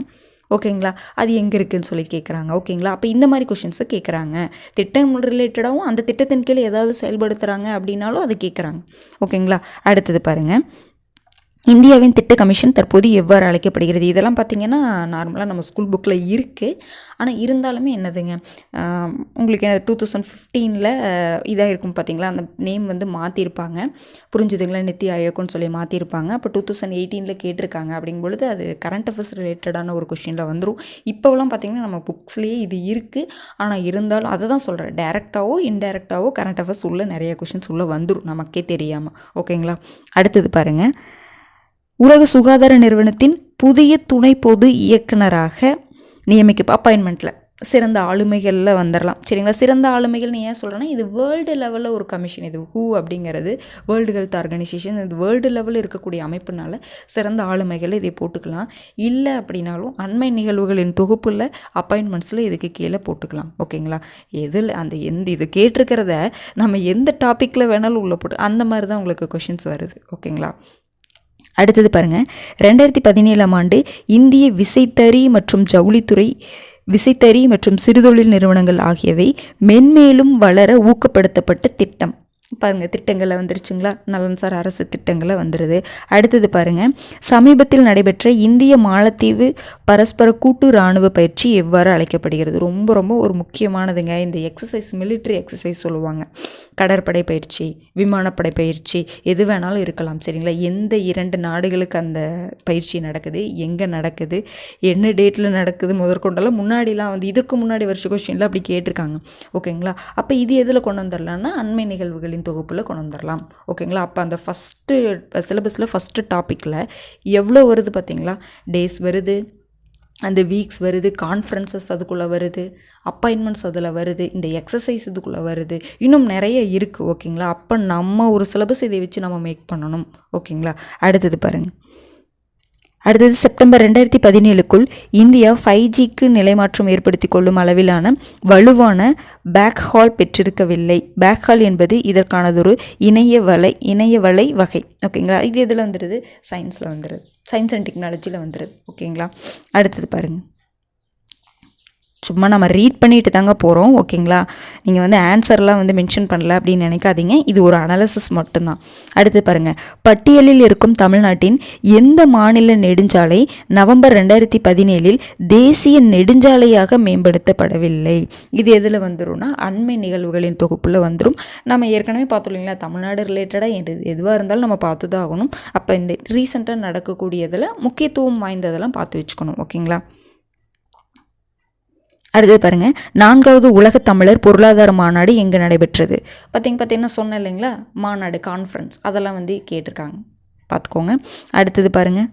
ஓகேங்களா? அது எங்கே இருக்குதுன்னு சொல்லி கேட்குறாங்க. ஓகேங்களா? அப்போ இந்த மாதிரி கொஷின்ஸை கேட்குறாங்க. திட்டம் ரிலேட்டடாகவும் அந்த திட்டத்தின் கீழ் ஏதாவது செயல்படுத்துகிறாங்க அப்படின்னாலும் அது கேட்குறாங்க. ஓகேங்களா? அடுத்தது பாருங்கள். இந்தியாவின் திட்ட கமிஷன் தற்போது எவ்வாறு அழைக்கப்படுகிறது? இதெல்லாம் பார்த்திங்கன்னா நார்மலாக நம்ம ஸ்கூல் புக்கில் இருக்குது. ஆனால் இருந்தாலுமே என்னதுங்க, உங்களுக்கு 2015 இதாக இருக்கும் பார்த்திங்களா, அந்த நேம் மாற்றிருப்பாங்க. புரிஞ்சுதுங்களா? நித்தி ஆயோக்னு சொல்லி மாற்றிருப்பாங்க. அப்போ 2018 கேட்டிருக்காங்க. அப்படிங்கும்பொழுது அது கரண்ட் அஃபேர்ஸ் ரிலேட்டடான ஒரு கொஷினில் வந்துடும். இப்போலாம் பார்த்திங்கன்னா நம்ம புக்ஸ்லேயே இது இருக்குது. ஆனால் இருந்தாலும் அதை தான் சொல்கிறேன், டைரெக்டாகவோ இன்டைரக்டாகவோ கரண்ட் அஃபேர்ஸ் உள்ள நிறைய கொஷின்ஸ் உள்ளே வந்துடும் நமக்கே தெரியாமல். ஓகேங்களா? அடுத்தது பாருங்கள். உலக சுகாதார நிறுவனத்தின் புதிய துணை பொது இயக்குனராக அப்பாயின்மெண்ட்டில் சிறந்த ஆளுமைகளில் வந்துடலாம். சரிங்களா? சிறந்த ஆளுமைகள்னு ஏன் சொல்கிறேன்னா, இது வேர்ல்டு லெவலில் ஒரு கமிஷன். இது WHO அப்படிங்கிறது வேர்ல்டு ஹெல்த் ஆர்கனைசேஷன். இது வேர்ல்டு லெவலில் இருக்கக்கூடிய அமைப்புனால சிறந்த ஆளுமைகளை இதை போட்டுக்கலாம். இல்லை அப்படின்னாலும் அண்மை நிகழ்வுகளின் தொகுப்பில் அப்பாயின்மெண்ட்ஸில் இதுக்கு கீழே போட்டுக்கலாம். ஓகேங்களா? இது கேட்டிருக்கிறத நம்ம எந்த டாப்பிக்கில் வேணாலும் உள்ளே போட்டு அந்த மாதிரி தான் உங்களுக்கு கொஷின்ஸ் வருது. ஓகேங்களா? அடுத்தது பாருங்கள். 2017 ஆண்டு இந்திய விசைத்தறி மற்றும் ஜவுளித்துறை, விசைத்தறி மற்றும் சிறுதொழில் நிறுவனங்கள் ஆகியவை மென்மேலும் வளர ஊக்கப்படுத்தப்பட்ட திட்டம். பாருங்கள், திட்டங்களில் வந்துருச்சுங்களா? நலன்சார் அரசு திட்டங்களில் வந்துடுது. அடுத்தது பாருங்கள். சமீபத்தில் நடைபெற்ற இந்திய மாலத்தீவு பரஸ்பர கூட்டு இராணுவ பயிற்சி எவ்வாறு அழைக்கப்படுகிறது? ரொம்ப ரொம்ப ஒரு முக்கியமானதுங்க. இந்த எக்ஸசைஸ் மிலிட்ரி எக்ஸசைஸ் சொல்லுவாங்க. கடற்படை பயிற்சி, விமானப்படை பயிற்சி, எது வேணாலும் இருக்கலாம். சரிங்களா? எந்த 2 நாடுகளுக்கு அந்த பயிற்சி நடக்குது, எங்கே நடக்குது, என்ன டேட்டில் நடக்குது முதற்கொண்டெல்லாம் முன்னாடிலாம் இதற்கு முன்னாடி வருஷ கொஸ்டினில் அப்படி கேட்டிருக்காங்க. ஓகேங்களா? அப்போ இது எதில் கொண்டு வந்துடலாம்னா அண்மை நிகழ்வுகளின் தொகுப்பில் கொண்டு வந்துடலாம். ஓகேங்களா? அப்போ அந்த ஃபஸ்ட்டு சிலபஸில் ஃபஸ்ட்டு டாப்பிக்கில் எவ்வளோ வருது பார்த்தீங்களா? டேஸ் வருது, அந்த வீக்ஸ் வருது, கான்ஃபரன்சஸ் அதுக்குள்ளே வருது, அப்பாயின்மெண்ட்ஸ் அதில் வருது, இந்த எக்ஸசைஸ் இதுக்குள்ளே வருது, இன்னும் நிறைய இருக்குது. ஓகேங்களா? அப்போ நம்ம ஒரு சிலபஸ் இதை வச்சு நம்ம மேக் பண்ணணும். ஓகேங்களா? அடுத்தது பாருங்கள். அடுத்தது செப்டம்பர் 2017க்குள் இந்தியா 5Gக்கு நிலைமாற்றம் ஏற்படுத்தி கொள்ளும் அளவிலான வலுவான பேக்ஹால் பெற்றிருக்கவில்லை. பேக்ஹால் என்பது இதற்கானதொரு இணைய வலை வகை. ஓகேங்களா? இது எதில் வந்துடுது? சயின்ஸில் வந்துடுது, சயின்ஸ் அண்ட் டெக்னாலஜியில் வந்துடுது. ஓகேங்களா? அடுத்தது பாருங்கள். சும்மா நம்ம ரீட் பண்ணிட்டு தாங்க போகிறோம். ஓகேங்களா, நீங்கள் வந்து ஆன்சர்லாம் வந்து மென்ஷன் பண்ணல அப்படின்னு நினைக்காதீங்க. இது ஒரு அனாலிசிஸ் மட்டும்தான். அடுத்து பாருங்கள், பட்டியலில் இருக்கும் தமிழ்நாட்டின் எந்த மாநில நெடுஞ்சாலை நவம்பர் 2017 தேசிய நெடுஞ்சாலையாக மேம்படுத்தப்படவில்லை? இது எதில் வந்துடும்னா அண்மை நிகழ்வுகளின் தொகுப்பில் வந்துடும். நம்ம ஏற்கனவே பார்த்தோம் இல்லைங்களா, தமிழ்நாடு ரிலேட்டடாக எதுவாக இருந்தாலும் நம்ம பார்த்து தான் ஆகணும். அப்போ இந்த ரீசெண்டாக நடக்கக்கூடியதில் முக்கியத்துவம் வாய்ந்ததெல்லாம் பார்த்து வச்சுக்கணும். ஓகேங்களா. அடுத்தது பாருங்கள், 4வது உலக தமிழர் பொருளாதார மாநாடு எங்கே நடைபெற்றது? பார்த்தீங்கன்னா சொன்னேன் இல்லைங்களா, மாநாடு கான்ஃபரன்ஸ் அதெல்லாம் வந்து கேட்டிருக்காங்க, பார்த்துக்கோங்க. அடுத்தது பாருங்கள்,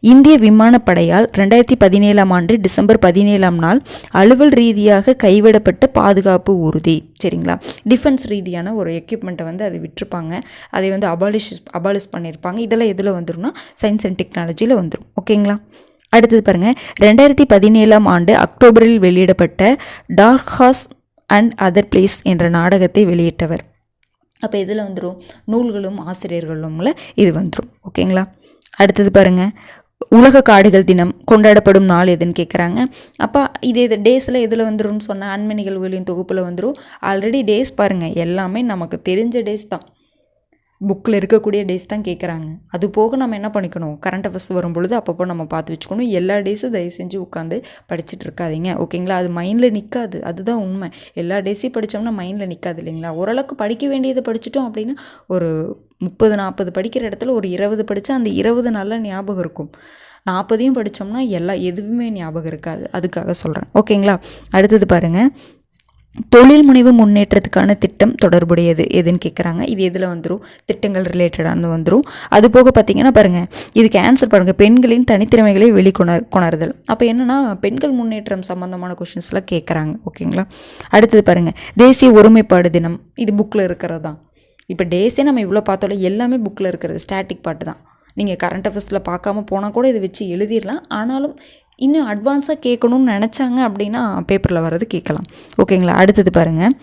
இந்திய விமானப்படையால் 2017 டிசம்பர் 17 அலுவல் ரீதியாக கைவிடப்பட்ட பாதுகாப்பு ஊர்தி. சரிங்களா, டிஃபென்ஸ் ரீதியான ஒரு எக்யூப்மெண்ட்டை வந்து அதை விட்டுருப்பாங்க, அதை வந்து அபாலிஷ் பண்ணியிருப்பாங்க. இதெல்லாம் எதில் வந்துடும்னா சயின்ஸ் அண்ட் டெக்னாலஜியில் வந்துடும். ஓகேங்களா. அடுத்தது பாருங்கள், 2017 அக்டோபரில் வெளியிடப்பட்ட Dark Horse and Other Plays என்ற நாடகத்தை வெளியிட்டவர். அப்போ இதில் வந்துடும் நூல்களும் ஆசிரியர்களும்ல இது வந்துடும். ஓகேங்களா. அடுத்தது பாருங்கள், உலக காடுகள் தினம் கொண்டாடப்படும் நாள் எதுன்னு கேட்குறாங்க. அப்போ இதே டேஸில் எதில் வந்துடும்னு சொன்னால் அண்மை நிகழ்வுகளின் தொகுப்பில் வந்துடும். ஆல்ரெடி டேஸ் பாருங்கள், எல்லாமே நமக்கு தெரிஞ்ச டேஸ் தான், புக்கில் இருக்கக்கூடிய டேஸ் தான் கேட்குறாங்க. அது போக நம்ம என்ன பண்ணிக்கணும், கரண்ட் அஃபேர்ஸ் வரும்பொழுது அப்பப்போ நம்ம பார்த்து வச்சுக்கணும். எல்லா டேஸும் தயவு செஞ்சு உட்காந்து படிச்சுட்டு இருக்காதீங்க. ஓகேங்களா, அது மைண்டில் நிற்காது, அதுதான் உண்மை. எல்லா டேஸையும் படித்தோம்னா மைண்டில் நிற்காது இல்லைங்களா. ஓரளவுக்கு படிக்க வேண்டியதை படிச்சுட்டோம் அப்படின்னா ஒரு 30-40 படிக்கிற இடத்துல ஒரு 20 படித்தா அந்த 20 நல்லா ஞாபகம் இருக்கும். 40 படித்தோம்னா எதுவுமே ஞாபகம் இருக்காது. அதுக்காக சொல்கிறேன். ஓகேங்களா. அடுத்தது பாருங்கள், தொழில் முனைவு முன்னேற்றத்துக்கான திட்டம் தொடர்புடையது எதுன்னு கேட்குறாங்க. இது எதில் வந்துடும், திட்டங்கள் ரிலேட்டடானது வந்துடும். அது போக பார்த்தீங்கன்னா பாருங்கள், இதுக்கு ஆன்சர் பாருங்கள், பெண்களின் தனித்திறமைகளை வெளிக்கொணருதல். அப்போ என்னென்னா பெண்கள் முன்னேற்றம் சம்மந்தமான கொஷின்ஸ்லாம் கேட்குறாங்க. ஓகேங்களா. அடுத்தது பாருங்கள், தேசிய ஒருமைப்பாடு தினம். இது புக்கில் இருக்கிறது தான். இப்போ டேஸே நம்ம இவ்வளோ பார்த்தோம்ல, எல்லாமே புக்கில் இருக்கிறது, ஸ்டாட்டிக் பாட்டு தான். நீங்கள் கரண்ட் அஃபேர்ஸில் பார்க்காம போனால் கூட இதை வச்சு எழுதிடலாம். ஆனாலும் இன்னும் அட்வான்ஸாக கேட்கணும்னு நினச்சாங்க அப்படின்னா பேப்பரில் வர்றது கேட்கலாம். ஓகேங்களா. அடுத்தது பாருங்கள்,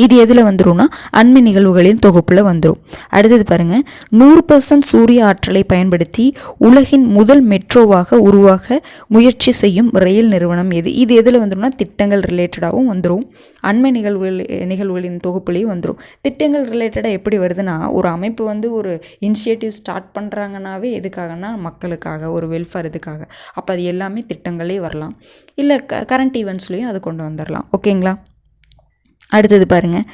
இது எதில் வந்துடும்னா அண்மை நிகழ்வுகளின் தொகுப்பில் வந்துடும். அடுத்தது பாருங்கள், 100% சூரிய ஆற்றலை பயன்படுத்தி உலகின் முதல் மெட்ரோவாக உருவாக முயற்சி செய்யும் ரயில் நிறுவனம் எது? இது எதில் வந்துடும்னா திட்டங்கள் ரிலேட்டடாகவும் வந்துடும், அண்மை நிகழ்வுகளின் தொகுப்புலேயும் வந்துடும். திட்டங்கள் ரிலேட்டடாக எப்படி வருதுன்னா, ஒரு அமைப்பு வந்து ஒரு இனிஷியேட்டிவ் ஸ்டார்ட் பண்ணுறாங்கன்னாவே எதுக்காகனா மக்களுக்காக, ஒரு வெல்ஃபேர் இதுக்காக. அப்போ அது எல்லாமே திட்டங்களே வரலாம், இல்லை கரண்ட் ஈவெண்ட்ஸ்லேயும் அது கொண்டு வந்துடலாம். ஓகேங்களா. அடுத்தது பாருங்கள்,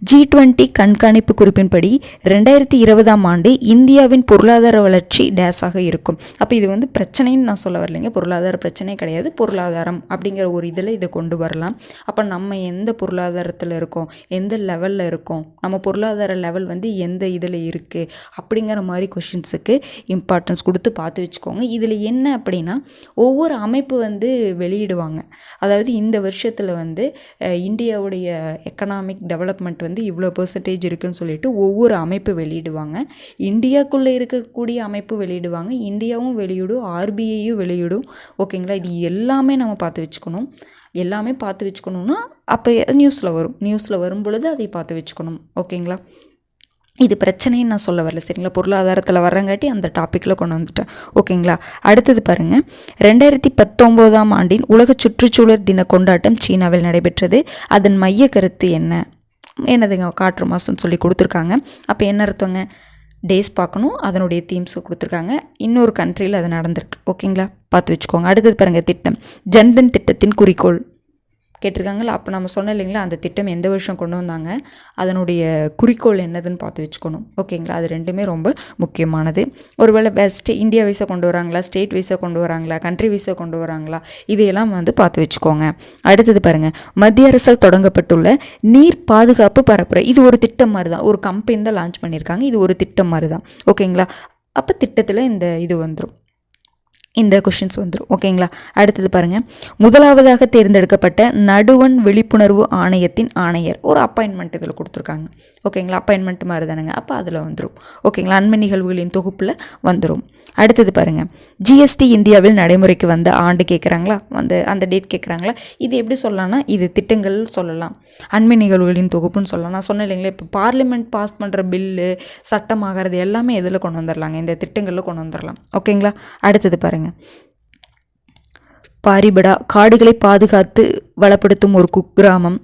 G20 கண்காணிப்பு குறிப்பின்படி 2020 இந்தியாவின் பொருளாதார வளர்ச்சி டேஸாக இருக்கும். அப்போ இது வந்து பிரச்சனைன்னு நான் சொல்ல வரலைங்க, பொருளாதார பிரச்சனை கிடையாது, பொருளாதாரம் அப்படிங்கிற ஒரு இதில் இதை கொண்டு வரலாம். அப்போ நம்ம எந்த பொருளாதாரத்தில் இருக்கோம், எந்த லெவலில் இருக்கோம், நம்ம பொருளாதார லெவல் வந்து எந்த இதில் இருக்குது அப்படிங்கிற மாதிரி கொஷின்ஸுக்கு இம்பார்ட்டன்ஸ் கொடுத்து பார்த்து வச்சுக்கோங்க. இதில் என்ன அப்படின்னா, ஒவ்வொரு அமைப்பு வந்து வெளியிடுவாங்க. அதாவது இந்த வருஷத்தில் வந்து இந்தியாவுடைய எக்கனாமிக் டெவலப்மெண்ட் வந்து இவ்வளோ பெர்சன்டேஜ் இருக்குதுன்னு சொல்லிட்டு ஒவ்வொரு அமைப்பு வெளியிடுவாங்க. இந்தியாவுக்குள்ளே இருக்கக்கூடிய அமைப்பு வெளியிடுவாங்க, இந்தியாவும் வெளியிடும், ஆர்பிஐயும் வெளியிடும். ஓகேங்களா. இது எல்லாமே நம்ம பார்த்து வச்சுக்கணும். எல்லாமே பார்த்து வச்சுக்கணுன்னா அப்போ நியூஸில் வரும் பொழுது அதை பார்த்து வச்சுக்கணும். ஓகேங்களா. இது பிரச்சனைன்னு நான் சொல்ல வரல, சரிங்களா. பொருளாதாரத்தில் வரங்காட்டி அந்த டாப்பிக்கில் கொண்டு வந்துட்டேன். ஓகேங்களா. அடுத்தது பாருங்கள், 2019 உலக சுற்றுச்சூழல் தின கொண்டாட்டம் சீனாவில் நடைபெற்றது. அதன் மைய கருத்து என்னதுங்க, காற்று மாசுன்னு சொல்லி கொடுத்துருக்காங்க. அப்போ என்ன அர்த்தங்க, டேஸ் பார்க்கணும், அதனுடைய தீம்ஸை கொடுத்துருக்காங்க, இன்னொரு கண்ட்ரியில் அது நடந்திருக்கு. ஓகேங்களா, பார்த்து வச்சுக்கோங்க. அடுத்தது பாருங்கள், திட்டம் ஜன்தன் திட்டத்தின் குறிக்கோள் கேட்டிருக்காங்களா. அப்போ நம்ம சொன்னோம் இல்லைங்களா, அந்த திட்டம் எந்த வருஷம் கொண்டு வந்தாங்க, அதனுடைய குறிக்கோள் என்னதுன்னு பார்த்து வச்சுக்கணும். ஓகேங்களா. அது ரெண்டுமே ரொம்ப முக்கியமானது. ஒருவேளை இந்தியா வைஸாக கொண்டு வராங்களா, ஸ்டேட் வைஸாக கொண்டு வராங்களா, கண்ட்ரி வைஸாக கொண்டு வராங்களா, இதையெல்லாம் வந்து பார்த்து வச்சுக்கோங்க. அடுத்தது பாருங்கள், மத்திய அரசால் தொடங்கப்பட்டுள்ள நீர் பாதுகாப்பு பரப்புரை. இது ஒரு திட்டம் மாதிரி தான், ஒரு கம்பெனி தான் லான்ச் பண்ணியிருக்காங்க, இது ஒரு திட்டம் மாதிரி தான். ஓகேங்களா. அப்போ திட்டத்தில் இந்த இது வந்துடும், இந்த கொஷின்ஸ் வந்துடும். ஓகேங்களா. அடுத்தது பாருங்கள், முதலாவதாக தேர்ந்தெடுக்கப்பட்ட நடுவண் விழிப்புணர்வு ஆணையத்தின் ஆணையர். ஒரு அப்பாயின்மெண்ட் இதில் கொடுத்துருக்காங்க. ஓகேங்களா. அப்பாயின்மெண்ட் மாதிரி தானுங்க. அப்போ அதில் வந்துடும். ஓகேங்களா. அண்மை நிகழ்வுகளின் தொகுப்பில் வந்துடும். அடுத்தது பாருங்கள், ஜிஎஸ்டி இந்தியாவில் நடைமுறைக்கு வந்த ஆண்டு கேட்குறாங்களா, அந்த டேட் கேட்குறாங்களா. இது எப்படி சொல்லலாம்னா, இது திட்டங்கள் சொல்லலாம், அண்மை நிகழ்வுகளின் தொகுப்புன்னு சொல்லலாம். நான் சொன்னேன் இல்லைங்களா, இப்போ பார்லிமெண்ட் பாஸ் பண்ணுற பில்லு, சட்டமாகிறது எல்லாமே எதில் கொண்டு வந்துடலாங்க, இந்த திட்டங்களில் கொண்டு வந்துடலாம். ஓகேங்களா. அடுத்தது பாருங்கள், பாரிபடா காடுகளை பாதுகாத்து வளப்படுத்தும் ஒரு குக்கிராமம்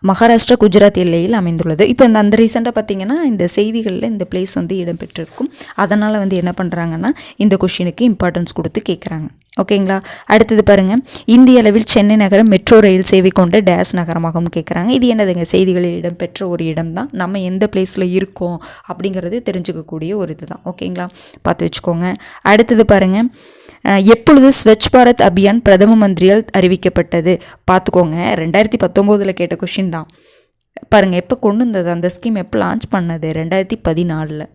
மகாராஷ்டிரா குஜராத் எல்லையில் அமைந்துள்ளது. இப்போ அந்த ரீசெண்டாக பார்த்தீங்கன்னா இந்த செய்திகளில் இந்த பிளேஸ் வந்து இடம்பெற்றிருக்கும். அதனால் வந்து என்ன பண்ணுறாங்கன்னா இந்த கொஷினுக்கு இம்பார்ட்டன்ஸ் கொடுத்து கேட்குறாங்க. ஓகேங்களா. அடுத்தது பாருங்கள், இந்திய அளவில் சென்னை நகரம் மெட்ரோ ரயில் சேவை கொண்ட டேஸ் நகரமாகும்னு கேட்குறாங்க. இது என்னதுங்க, செய்திகளில் இடம்பெற்ற ஒரு இடம் தான். நம்ம எந்த பிளேஸில் இருக்கோம் அப்படிங்கிறது தெரிஞ்சுக்கக்கூடிய ஒரு இது தான். ஓகேங்களா, பார்த்து வச்சுக்கோங்க. அடுத்தது பாருங்கள், எப்பொழுது ஸ்வச் பாரத் அபியான் பிரதம மந்திரியால் அறிவிக்கப்பட்டது? பார்த்துக்கோங்க, 2019 கேட்ட கொஷின் தான். பாருங்கள், எப்போ கொண்டு வந்தது அந்த ஸ்கீம், எப்போ லான்ச் பண்ணது? 2014.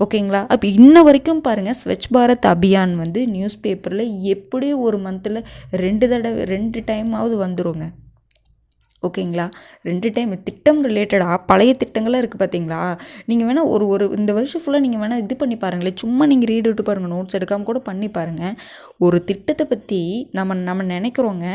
ஓகேங்களா. அப்போ இன்ன வரைக்கும் பாருங்கள், ஸ்வச் பாரத் அபியான் வந்து நியூஸ் பேப்பரில் எப்படியும் ஒரு மந்தில் 2 டைமாவது வந்துருங்க. ஓகேங்களா, 2 டைம். திட்டம் ரிலேட்டடாக பழைய திட்டங்களாக இருக்குது பார்த்தீங்களா. நீங்கள் வேணால் ஒரு இந்த வருஷம் ஃபுல்லாக நீங்கள் வேணால் இது பண்ணி பாருங்களேன். சும்மா நீங்கள் ரீட் விட்டு பாருங்கள், நோட்ஸ் எடுக்காமல் கூட பண்ணி பாருங்கள். ஒரு திட்டத்தை பற்றி நம்ம நினைக்கிறோங்க,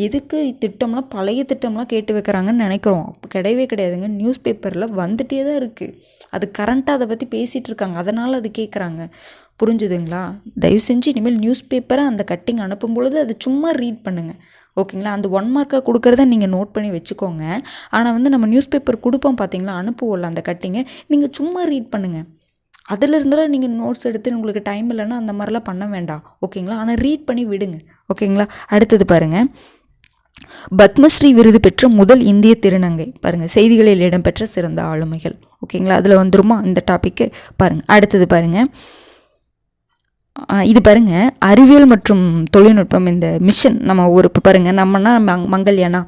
எதுக்கு திட்டம்லாம் பழைய திட்டம்லாம் கேட்டு வைக்கிறாங்கன்னு நினைக்கிறோம். கிடையவே கிடையாதுங்க. நியூஸ் பேப்பரில் வந்துகிட்டே தான் இருக்குது. அது கரண்ட்டாக அதை பற்றி பேசிகிட்டு இருக்காங்க, அதனால் அது கேட்குறாங்க. புரிஞ்சுதுங்களா. தயவு செஞ்சு இனிமேல் நியூஸ் பேப்பரை அந்த கட்டிங் அனுப்பும் பொழுது அது சும்மா ரீட் பண்ணுங்கள். ஓகேங்களா. அந்த 1 மார்க்காக கொடுக்குறத நீங்கள் நோட் பண்ணி வச்சுக்கோங்க. ஆனால் வந்து நம்ம நியூஸ் பேப்பர் கொடுப்போம் பார்த்தீங்களா, அனுப்புவோம்ல அந்த கட்டிங்கை, நீங்கள் சும்மா ரீட் பண்ணுங்கள். அதில் இருந்தாலும் நீங்கள் நோட்ஸ் எடுத்து உங்களுக்கு டைம் இல்லைன்னா அந்த மாதிரிலாம் பண்ண வேண்டாம். ஓகேங்களா. ஆனால் ரீட் பண்ணி விடுங்க. ஓகேங்களா. அடுத்தது பாருங்கள், பத்மஸ்ரீ விருது பெற்ற முதல் இந்திய திருநங்கை. பாருங்கள், செய்திகளில் இடம்பெற்ற சிறந்த ஆளுமைகள். ஓகேங்களா, அதில் வந்துருமா இந்த டாப்பிக்கு. பாருங்கள், அடுத்தது பாருங்கள், இது பாருங்கள், அறிவியல் மற்றும் தொழில்நுட்பம் இந்த மிஷன் நம்ம இப்போ பாருங்கள், நம்மனா மங்கள்யானா.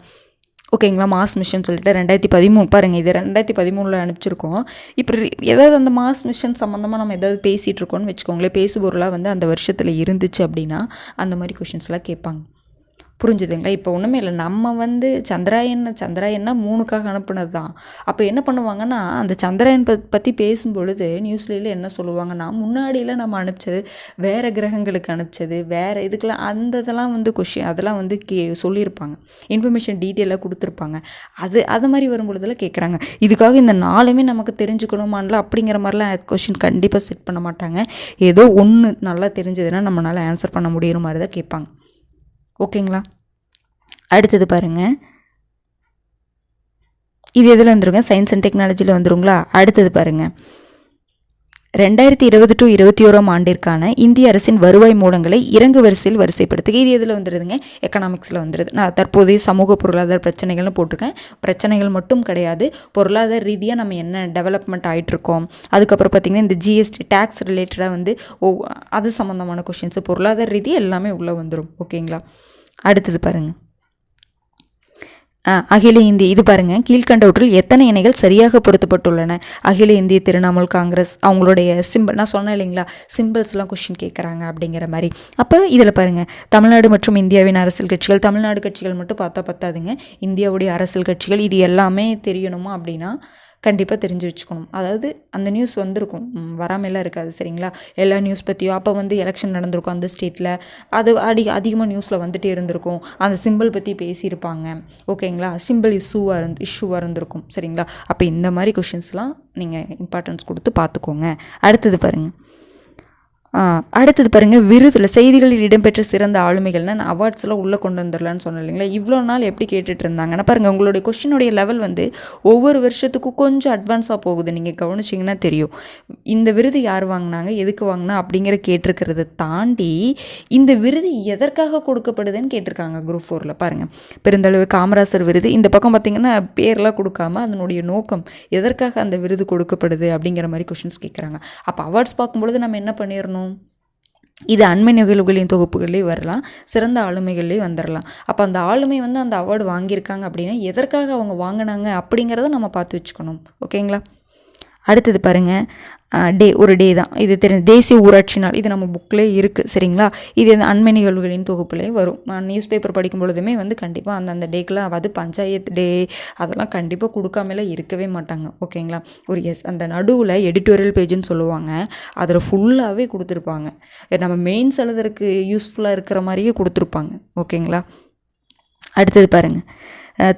ஓகேங்களா, மாஸ் மிஷன் சொல்லிட்டு 2013 பாருங்கள், இது 2013 அனுப்பிச்சிருக்கோம். இப்போ ஏதாவது அந்த மாஸ் மிஷன் சம்மந்தமாக நம்ம ஏதாவது பேசிகிட்டு இருக்கோம்னு வச்சுக்கோங்களேன், பேசுபொருளாக வந்து அந்த வருஷத்தில் இருந்துச்சு அப்படின்னா அந்த மாதிரி கொஷின்ஸ்லாம் கேட்பாங்க. புரிஞ்சுதுங்களா. இப்போ ஒன்றுமே இல்லை, நம்ம வந்து சந்திராயன்னா 3க்காக அனுப்புனது தான். அப்போ என்ன பண்ணுவாங்கன்னா, அந்த சந்திராயன் பற்றி பேசும்பொழுது நியூஸ்ல என்ன சொல்லுவாங்கன்னா, முன்னாடியில் நம்ம அனுப்பிச்சது வேறு கிரகங்களுக்கு அனுப்பிச்சது, வேறு இதுக்கெலாம் அந்த இதெல்லாம் வந்து அதெல்லாம் வந்து சொல்லியிருப்பாங்க, இன்ஃபர்மேஷன் டீட்டெயிலாக கொடுத்துருப்பாங்க. அது மாதிரி வரும்பொழுதெல்லாம் கேட்குறாங்க. இதுக்காக இந்த 4மே நமக்கு தெரிஞ்சுக்கணுமான்ல அப்படிங்கிற மாதிரிலாம் கொஷின் கண்டிப்பாக செட் பண்ண மாட்டாங்க. ஏதோ ஒன்று நல்லா தெரிஞ்சதுன்னா நம்மளால் ஆன்சர் பண்ண முடிகிற மாதிரி தான் கேட்பாங்க. ஓகேங்களா. அடுத்தது பாருங்கள், இது எதில் வந்துருங்க, சயின்ஸ் அண்ட் டெக்னாலஜியில் வந்துருங்களா. அடுத்தது பாருங்கள், 2020 to 2021 ஆண்டிற்கான இந்திய அரசின் வருவாய் மூலங்களை இறங்கு வரிசையில் வரிசைப்படுத்துக. இது எதில் வந்துடுதுங்க, எக்கனாமிக்ஸில் வந்துடுது. நான் தற்போதைய சமூக பொருளாதார பிரச்சனைகள்னு போட்டிருக்கேன். பிரச்சனைகள் மட்டும் கிடையாது, பொருளாதார ரீதியாக நம்ம என்ன டெவலப்மெண்ட் ஆகிட்ருக்கோம். அதுக்கப்புறம் பார்த்திங்கன்னா இந்த ஜிஎஸ்டி டேக்ஸ் ரிலேட்டடாக வந்து அது சம்மந்தமான கொஷின்ஸு பொருளாதார ரீதியாக எல்லாமே உள்ளே வந்துடும். ஓகேங்களா. அடுத்தது பாருங்கள், அகில இந்திய இது பாருங்கள், கீழ்கண்டவற்றில் எத்தனை இணைகள் சரியாக பொருத்தப்பட்டுள்ளன? அகில இந்திய திரிணாமுல் காங்கிரஸ் அவங்களுடைய சிம்பிள், நான் சொன்னேன் இல்லைங்களா, சிம்பிள்ஸ்லாம் கொஷின் கேட்குறாங்க அப்படிங்கிற மாதிரி. அப்போ இதில் பாருங்கள், தமிழ்நாடு மற்றும் இந்தியாவின் அரசியல் கட்சிகள். தமிழ்நாடு கட்சிகள் மட்டும் பார்த்தா பத்தாதுங்க, இந்தியாவுடைய அரசியல் கட்சிகள். இது எல்லாமே தெரியணுமா அப்படின்னா கண்டிப்பாக தெரிஞ்சு வச்சுக்கணும். அதாவது அந்த நியூஸ் வந்திருக்கும், வராமலாம் இருக்காது. சரிங்களா. எல்லா நியூஸ் பற்றியும் அப்போ வந்து எலெக்ஷன் நடந்திருக்கும் அந்த ஸ்டேட்டில், அது அதிகமாக நியூஸில் வந்துகிட்டே இருந்திருக்கும். அந்த சிம்பிள் பற்றி பேசியிருப்பாங்க. ஓகேங்களா. சிம்பிள் இஷ்யூவாக இருந்திருக்கும். சரிங்களா. அப்போ இந்த மாதிரி கொஷின்ஸ்லாம் நீங்கள் இம்பார்ட்டன்ஸ் கொடுத்து பார்த்துக்கோங்க. அடுத்தது பாருங்கள், விருதில் செய்திகளில் இடம்பெற்ற சிறந்த ஆளுமைகள்னா நான் அவார்ட்ஸ்லாம் உள்ளே கொண்டு வந்துடலான்னு சொன்னேன் இல்லைங்களா. இவ்வளோ நாள் எப்படி கேட்டுட்டு இருந்தாங்கன்னா பாருங்கள், உங்களுடைய கொஷினுடைய லெவல் வந்து ஒவ்வொரு வருஷத்துக்கும் கொஞ்சம் அட்வான்ஸாக போகுது. நீங்கள் கவனிச்சிங்கன்னா தெரியும். இந்த விருது யார் வாங்கினாங்க, எதுக்கு வாங்கினா அப்படிங்கிற கேட்டிருக்கிறத தாண்டி இந்த விருது எதற்காக கொடுக்கப்படுதுன்னு கேட்டிருக்காங்க குரூப் 4ல். பாருங்கள், பெருந்தளவு காமராசர் விருது. இந்த பக்கம் பார்த்திங்கன்னா பேர்லாம் கொடுக்காம அதனுடைய நோக்கம், எதற்காக அந்த விருது கொடுக்கப்படுது அப்படிங்கிற மாதிரி கொஷின்ஸ் கேட்குறாங்க. அப்போ அவார்ட்ஸ் பார்க்கும்பொழுது நம்ம என்ன பண்ணிடணும், இது அண்மை நிகழ்வுகளின் தொகுப்புகளே வரலாம், சிறந்த ஆளுமைகள்லேயே வந்துடலாம். அப்போ அந்த ஆளுமை வந்து அந்த அவார்டு வாங்கியிருக்காங்க அப்படின்னா எதற்காக அவங்க வாங்கினாங்க அப்படிங்கிறத நம்ம பார்த்து வச்சுக்கணும். ஓகேங்களா. அடுத்தது பாருங்கள், ஒரு டே தான் இது தேசிய ஊராட்சி நாள். இது நம்ம புக்கிலே இருக்குது. சரிங்களா. இது அண்மை நிகழ்வுகளின் தொகுப்புலே வரும். நியூஸ் பேப்பர் படிக்கும் பொழுதுமே வந்து கண்டிப்பாக அந்தந்த டேக்கெலாம், அது பஞ்சாயத்து டே அதெல்லாம் கண்டிப்பாக கொடுக்காமலாம் இருக்கவே மாட்டாங்க. ஓகேங்களா. அந்த நடுவில் எடிட்டோரியல் பேஜுன்னு சொல்லுவாங்க, அதில் ஃபுல்லாகவே கொடுத்துருப்பாங்க. நம்ம மெயின்ஸ் எழுதுறதுக்கு யூஸ்ஃபுல்லாக இருக்கிற மாதிரியே கொடுத்துருப்பாங்க. ஓகேங்களா. அடுத்தது பாருங்கள்,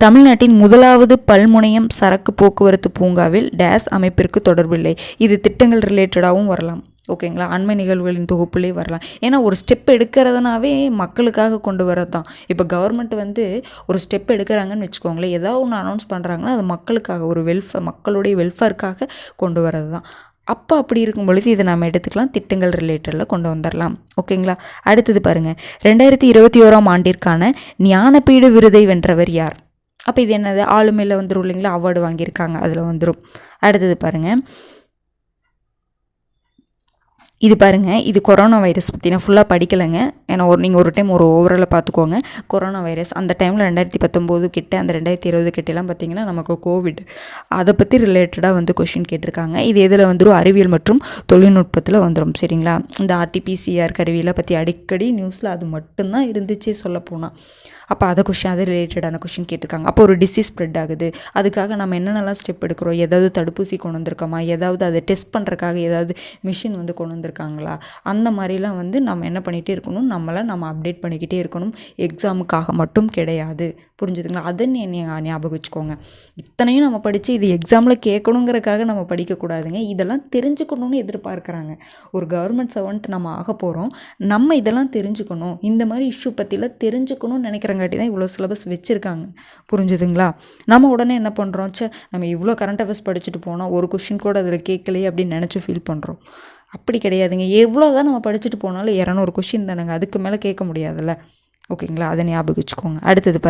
தமிழ்நாட்டின் முதலாவது பல்முனையம் சரக்கு போக்குவரத்து பூங்காவில் டேஸ் அமைப்பிற்கு தொடர்பில்லை. இது திட்டங்கள் ரிலேட்டடாகவும் வரலாம். ஓகேங்களா, அண்மை நிகழ்வுகளின் தொகுப்புலே வரலாம். ஏன்னா ஒரு ஸ்டெப் எடுக்கிறதுனாவே மக்களுக்காக கொண்டு வரது தான். இப்போ கவர்மெண்ட் வந்து ஒரு ஸ்டெப் எடுக்கிறாங்கன்னு வச்சுக்கோங்களேன், ஏதாவது ஒன்று அனௌன்ஸ் பண்ணுறாங்கன்னா அது மக்களுக்காக, ஒரு மக்களுடைய வெல்ஃபேருக்காக கொண்டு வரது தான். அப்போ அப்படி இருக்கும் பொழுது இதை நம்ம எடுத்துக்கலாம், திட்டங்கள் ரிலேட்டடில் கொண்டு வந்துடலாம். ஓகேங்களா, அடுத்தது பாருங்கள், 2021 ஆண்டிற்கான ஞானபீட விருதை வென்றவர் யார்? அப்போ இது என்னது, ஆளுமையில் வந்துடும் இல்லைங்களா, அவார்டு வாங்கியிருக்காங்க, அதில் வந்துடும். அடுத்தது பாருங்கள், இது பாருங்கள், இது கொரோனா வைரஸ் பற்றி நான் ஃபுல்லாக படிக்கலைங்க. ஏன்னா நீங்கள் ஒரு டைம் ஒரு ஓவரால் பார்த்துக்கோங்க. கொரோனா வைரஸ் அந்த டைமில் 2019 கிட்ட, அந்த 2020 கிட்டலாம் பார்த்திங்கன்னா நமக்கு கோவிட், அதை பற்றி ரிலேட்டடாக வந்து கொஷின் கேட்டிருக்காங்க. இது எதில் வந்துடும், அறிவியல் மற்றும் தொழில்நுட்பத்தில் வந்துடும். சரிங்களா, இந்த ஆர்டிபிசிஆர் கருவியில் பற்றி அடிக்கடி நியூஸில் அது மட்டும்தான் இருந்துச்சு சொல்லப்போனால். அப்போ அதை ரிலேட்டடான கொஷின் கேட்டிருக்காங்க. அப்போ ஒரு டிசீஸ் ஸ்ப்ரெட் ஆகுது, அதுக்காக நம்ம என்னென்னலாம் ஸ்டெப் எடுக்கிறோம், ஏதாவது தடுப்பூசி கொண்டு வந்திருக்கோமா, ஏதாவது அதை டெஸ்ட் பண்ணுறதுக்காக ஏதாவது மிஷின் வந்து கொண்டு வந்திருக்காங்களா, அந்த மாதிரிலாம் வந்து நம்ம என்ன பண்ணிகிட்டே இருக்கணும், நம்ம அப்டேட் பண்ணிக்கிட்டே இருக்கணும். எக்ஸாமுக்காக மட்டும் கிடையாது. புரிஞ்சுதுங்களா, அதை ஞாபகம் வச்சுக்கோங்க. இத்தனையும் நம்ம படித்து இது எக்ஸாமில் கேட்கணுங்கிறதுக்காக நம்ம படிக்கக்கூடாதுங்க. இதெல்லாம் தெரிஞ்சுக்கணும்னு எதிர்பார்க்குறாங்க. ஒரு கவர்மெண்ட் சர்வெண்ட் நம்ம ஆக போகிறோம், நம்ம இதெல்லாம் தெரிஞ்சுக்கணும், இந்த மாதிரி இஷ்யூ பற்றிலாம் தெரிஞ்சுக்கணும்னு நினைக்கிறங்காட்டி தான் இவ்வளோ சிலபஸ் வச்சுருக்காங்க. புரிஞ்சுதுங்களா, நம்ம உடனே என்ன பண்ணுறோம், நம்ம இவ்வளோ கரண்ட் அஃபேர்ஸ் படிச்சுட்டு போனோம், ஒரு கொஷின் கூட அதில் கேட்கலையே அப்படின்னு நினச்சி ஃபீல் பண்ணுறோம். அப்படி கிடையாதுங்க. எவ்வளோ தான் நம்ம படிச்சுட்டு போனாலும் 200 கொஷின் தானேங்க, அதுக்கு மேலே கேட்க முடியாதுல்ல. ஓகேங்களா, அதை ஞாபகம் வச்சுக்கோங்க. அடுத்தது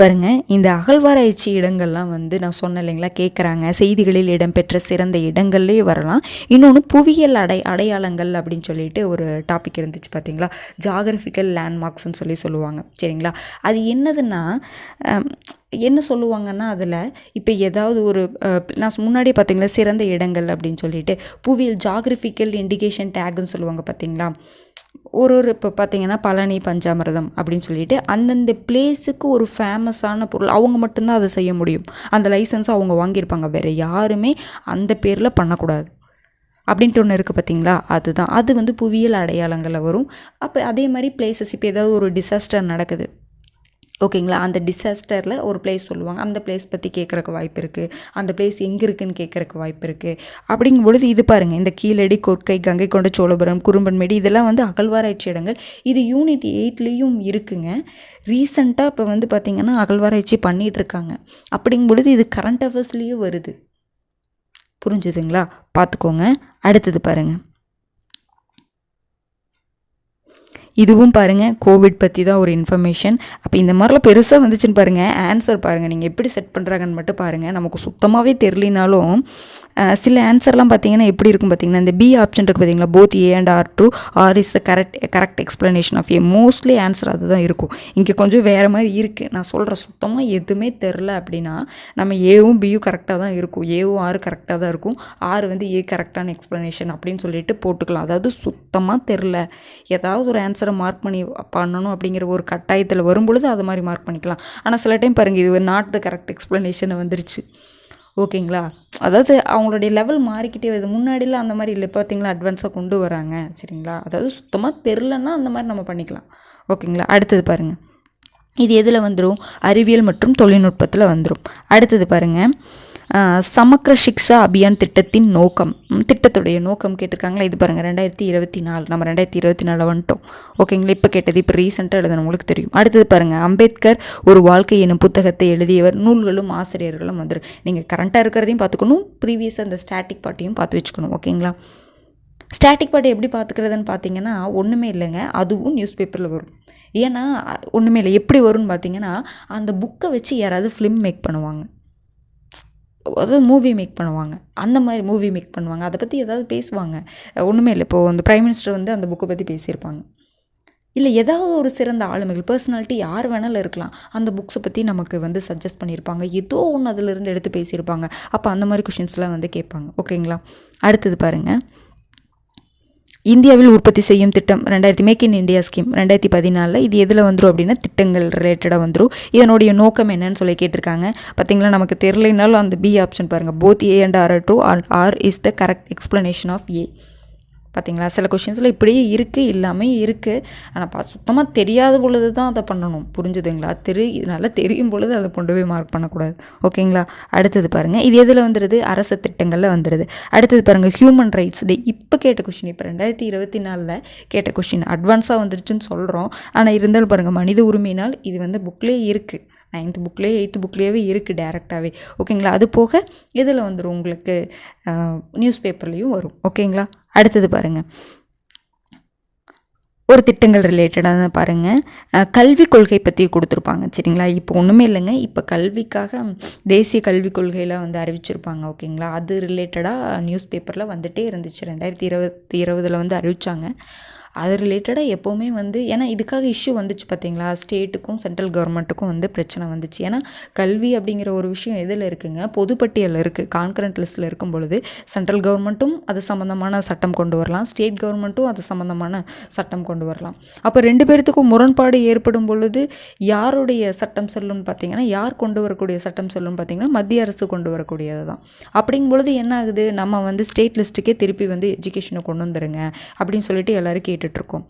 பாருங்கள், இந்த அகழ்வாராய்ச்சி இடங்கள்லாம் வந்து நான் சொன்னேன் இல்லைங்களா, கேட்குறாங்க. செய்திகளில் இடம்பெற்ற சிறந்த இடங்கள்லேயே வரலாம். இன்னொன்று புவியியல் அடையாளங்கள் அப்படின்னு சொல்லிட்டு ஒரு டாபிக் இருந்துச்சு பார்த்தீங்களா, ஜாகிரபிக்கல் லேண்ட்மார்க்ஸ்ன்னு சொல்லுவாங்க. சரிங்களா, அது என்னதுன்னா என்ன சொல்லுவாங்கன்னா, அதில் இப்போ ஏதாவது ஒரு நான் முன்னாடியே பார்த்தீங்களா சிறந்த இடங்கள் அப்படின்னு சொல்லிட்டு புவியியல் ஜாகிரபிக்கல் இண்டிகேஷன் டேக்குன்னு சொல்லுவாங்க பார்த்தீங்களா. ஒரு இப்போ பார்த்தீங்கன்னா பழனி பஞ்சாமிர்தம் அப்படின்னு சொல்லிட்டு அந்தந்த பிளேஸுக்கு ஒரு ஃபேமஸான பொருள் அவங்க மட்டும்தான் அதை செய்ய முடியும். அந்த லைசன்ஸ் அவங்க வாங்கியிருப்பாங்க, வேறு யாருமே அந்த பேரில் பண்ணக்கூடாது அப்படின்ட்டு ஒன்று இருக்குது பார்த்தீங்களா. அதுதான், அது வந்து புவியியல் அடையாளங்களில் வரும். அப்போ அதே மாதிரி பிளேசஸ், இப்போ ஏதாவது ஒரு டிசாஸ்டர் நடக்குது, ஓகேங்களா, அந்த டிசாஸ்டரில் ஒரு பிளேஸ் சொல்லுவாங்க, அந்த பிளேஸ் பற்றி கேட்குறக்கு வாய்ப்பு இருக்குது, அந்த பிளேஸ் எங்கே இருக்குதுன்னு கேட்குறக்கு வாய்ப்பு இருக்குது. அப்படிங்கும் பொழுது இது பாருங்கள், இந்த கீழடி, கொற்கை, கங்கை கொண்ட சோழபுரம், குறும்பன்மேடு, இதெல்லாம் வந்து அகழ்வாராய்ச்சி இடங்கள். இது யூனிட் 8லேயும் இருக்குங்க. ரீசெண்டாக இப்போ வந்து பார்த்திங்கன்னா அகழ்வாராய்ச்சி பண்ணிகிட்ருக்காங்க. அப்படிங்கும் பொழுது இது கரண்ட் அஃபேர்ஸ்லேயும் வருது. புரிஞ்சுதுங்களா, பார்த்துக்கோங்க. அடுத்தது பாருங்கள், இதுவும் பாருங்கள் கோவிட் பற்றி தான் ஒரு இன்ஃபர்மேஷன். அப்போ இந்த மாதிரிலாம் பெருசாக வந்துச்சுன்னு பாருங்கள், ஆன்சர் பாருங்கள் நீங்கள் எப்படி செட் பண்ணுறாங்கன்னு மட்டும் பாருங்கள். நமக்கு சுத்தமாகவே தெரியலினாலும் சில ஆன்சர்லாம் பார்த்தீங்கன்னா எப்படி இருக்கும் பார்த்தீங்கன்னா, இந்த பி ஆப்ஷன் இருக்குது பார்த்தீங்களா, both A and R true, R is the correct explanation of A. Mostly answer அதுதான் இருக்கும். இங்கே கொஞ்சம் வேறு மாதிரி இருக்குது. நான் சொல்கிறேன், சுத்தமாக எதுவுமே தெரில அப்படின்னா நம்ம ஏவும் பியும் கரெக்டாக தான் இருக்கும், ஏவும் ஆறு கரெக்டாக தான் இருக்கும், ஆறு வந்து ஏ கரெக்டான எக்ஸ்ப்ளனேஷன் அப்படின்னு சொல்லிட்டு போட்டுக்கலாம். அதாவது சுத்தமாக தெரில, ஏதாவது ஒரு ஆன்சரை மார்க் பண்ணணும் அப்படிங்கிற ஒரு கட்டாயத்தில் வரும்பொழுது அது மாதிரி மார்க் பண்ணிக்கலாம். ஆனால் சில டைம் பாருங்கள், இது நாட் த கரெக்ட் எக்ஸ்ப்ளனேஷன் வந்துருச்சு. ஓகேங்களா, அதாவது அவங்களுடைய லெவல் மாறிக்கிட்டே வருது. முன்னாடிலாம் அந்த மாதிரி இல்லை, பார்த்தீங்களா, அட்வான்ஸாக கொண்டு வராங்க. சரிங்களா, அதாவது சுத்தமாக தெரிலன்னா அந்த மாதிரி நம்ம பண்ணிக்கலாம். ஓகேங்களா, அடுத்தது பாருங்கள், இது எதில் வந்துடும், அறிவியல் மற்றும் தொழில்நுட்பத்தில் வந்துடும். அடுத்தது பாருங்கள், சமக்ர சிக்ஷா அபியான் திட்டத்துடைய நோக்கம் கேட்டிருக்காங்களா. இது பாருங்கள் 2024, நம்ம 2024 வந்துட்டோம். ஓகேங்களா, இப்போ கேட்டது, இப்போ ரீசெண்டாக எழுதணும், உங்களுக்கு தெரியும். அடுத்தது பாருங்கள், அம்பேத்கர் ஒரு வாழ்க்கை எனும் புத்தகத்தை எழுதியவர், நூல்களும் ஆசிரியர்களும் வந்துடும். நீங்கள் கரண்ட்டாக இருக்கிறதையும் பார்த்துக்கணும், ப்ரீவியஸாக அந்த ஸ்டாட்டிக் பார்ட்டையும் பார்த்து வச்சுக்கணும். ஓகேங்களா, ஸ்டாட்டிக் பார்ட்டை எப்படி பார்த்துக்கிறதுன்னு பார்த்தீங்கன்னா ஒன்றுமே இல்லைங்க, அதுவும் நியூஸ் பேப்பரில் வரும். ஏன்னா ஒன்றுமே இல்லை, எப்படி வரும்னு பார்த்தீங்கன்னா அந்த புக்கை வச்சு யாராவது ஃபிலிம் மேக் பண்ணுவாங்க, அதாவது மூவி மேக் பண்ணுவாங்க, அந்த மாதிரி மூவி மேக் பண்ணுவாங்க, அதை பற்றி ஏதாவது பேசுவாங்க. ஒன்றுமே இல்லை, இப்போது அந்த பிரைம் மினிஸ்டர் வந்து அந்த புக்கை பற்றி பேசியிருப்பாங்க, இல்லை ஏதாவது ஒரு சிறந்த ஆளுமைகள், பர்சனாலிட்டி யார் வேணாலும் இருக்கலாம், அந்த புக்ஸை பற்றி நமக்கு வந்து சஜஸ்ட் பண்ணியிருப்பாங்க, ஏதோ ஒன்று அதிலிருந்து எடுத்து பேசியிருப்பாங்க. அப்போ அந்த மாதிரி கொஷின்ஸ்லாம் வந்து கேட்பாங்க. ஓகேங்களா, அடுத்தது பாருங்கள், இந்தியாவில் உற்பத்தி செய்யும் திட்டம் 2000 மேக் இன் இந்தியா ஸ்கீம் 2014. இது எதில் வந்துடும் அப்படின்னா திட்டங்கள் ரிலேட்டடாக வந்துடும். இதனுடைய நோக்கம் என்னன்னு சொல்லி கேட்டிருக்காங்க. பார்த்தீங்களா, நமக்கு தெரியலைனாலும் அந்த பி ஆப்ஷன் பாருங்கள், both A and R true, R is the correct explanation of A. பார்த்தீங்களா? சில கொஷின்ஸில் இப்படியே இருக்குது, இல்லாமல் இருக்குது. ஆனால் சுத்தமாக தெரியாத பொழுது தான் அதை பண்ணணும். புரிஞ்சுதுங்களா? நல்லா தெரியும் பொழுது அதை கொண்டு போய் மார்க் பண்ணக்கூடாது. ஓகேங்களா? அடுத்தது பாருங்கள், இது எதில் வந்துடுது? அரசு திட்டங்களில் வந்துடுது. அடுத்தது பாருங்கள், ஹியூமன் ரைட்ஸ் டே. இப்போ கேட்ட கொஷின், இப்போ 2024 கேட்ட கொஷின் அட்வான்ஸாக வந்துருச்சுன்னு சொல்கிறோம். ஆனால் இருந்தாலும் பாருங்கள், மனித உரிமை நாள் இது வந்து புக்லேயே இருக்குது. 9th புக்லேயே 8th புக்லேயே இருக்குது டேரெக்டாகவே. ஓகேங்களா? அது போக இதில் வந்துடும் உங்களுக்கு நியூஸ் பேப்பர்லேயும் வரும். ஓகேங்களா? அடுத்தது பாருங்கள், ஒரு திட்டங்கள் ரிலேட்டடாக பாருங்கள், கல்விக் கொள்கை பற்றி கொடுத்துருப்பாங்க. சரிங்களா? இப்போ ஒன்றுமே இல்லைங்க, இப்போ கல்விக்காக தேசிய கல்விக் கொள்கையில் வந்து அறிவிச்சிருப்பாங்க. ஓகேங்களா? அது ரிலேட்டடாக நியூஸ் பேப்பரில் வந்துகிட்டே இருந்துச்சு. 2020 வந்து அறிவித்தாங்க. அது ரிலேட்டடாக எப்போவுமே வந்து, ஏன்னா இதுக்காக இஷ்யூ வந்துச்சு பார்த்தீங்களா? ஸ்டேட்டுக்கும் சென்ட்ரல் கவர்மெண்ட்டுக்கும் வந்து பிரச்சனை வந்துச்சு. ஏன்னா கல்வி அப்படிங்கிற ஒரு விஷயம் எதில் இருக்குங்க? பொதுப்பட்டியலில் இருக்குது. கான்கரண்ட் லிஸ்ட்டில் இருக்கும் பொழுது சென்ட்ரல் கவர்மெண்ட்டும் அது சம்மந்தமான சட்டம் கொண்டு வரலாம், ஸ்டேட் கவர்மெண்ட்டும் அது சம்மந்தமான சட்டம் கொண்டு வரலாம். அப்போ 2 பேர்த்துக்கும் முரண்பாடு ஏற்படும் பொழுது யாருடைய சட்டம் செல்லும்னு பார்த்தீங்கன்னா, யார் கொண்டு வரக்கூடிய சட்டம் செல்லும்னு பார்த்தீங்கன்னா, மத்திய அரசு கொண்டு வரக்கூடியது தான். அப்படிங்கும் பொழுது என்ன ஆகுது? நம்ம வந்து ஸ்டேட் லிஸ்ட்டுக்கே திருப்பி வந்து எஜுகேஷனை கொண்டு வந்துருங்க அப்படின்னு சொல்லிட்டு எல்லோரும் கேட்டுட்ருக்கோம்.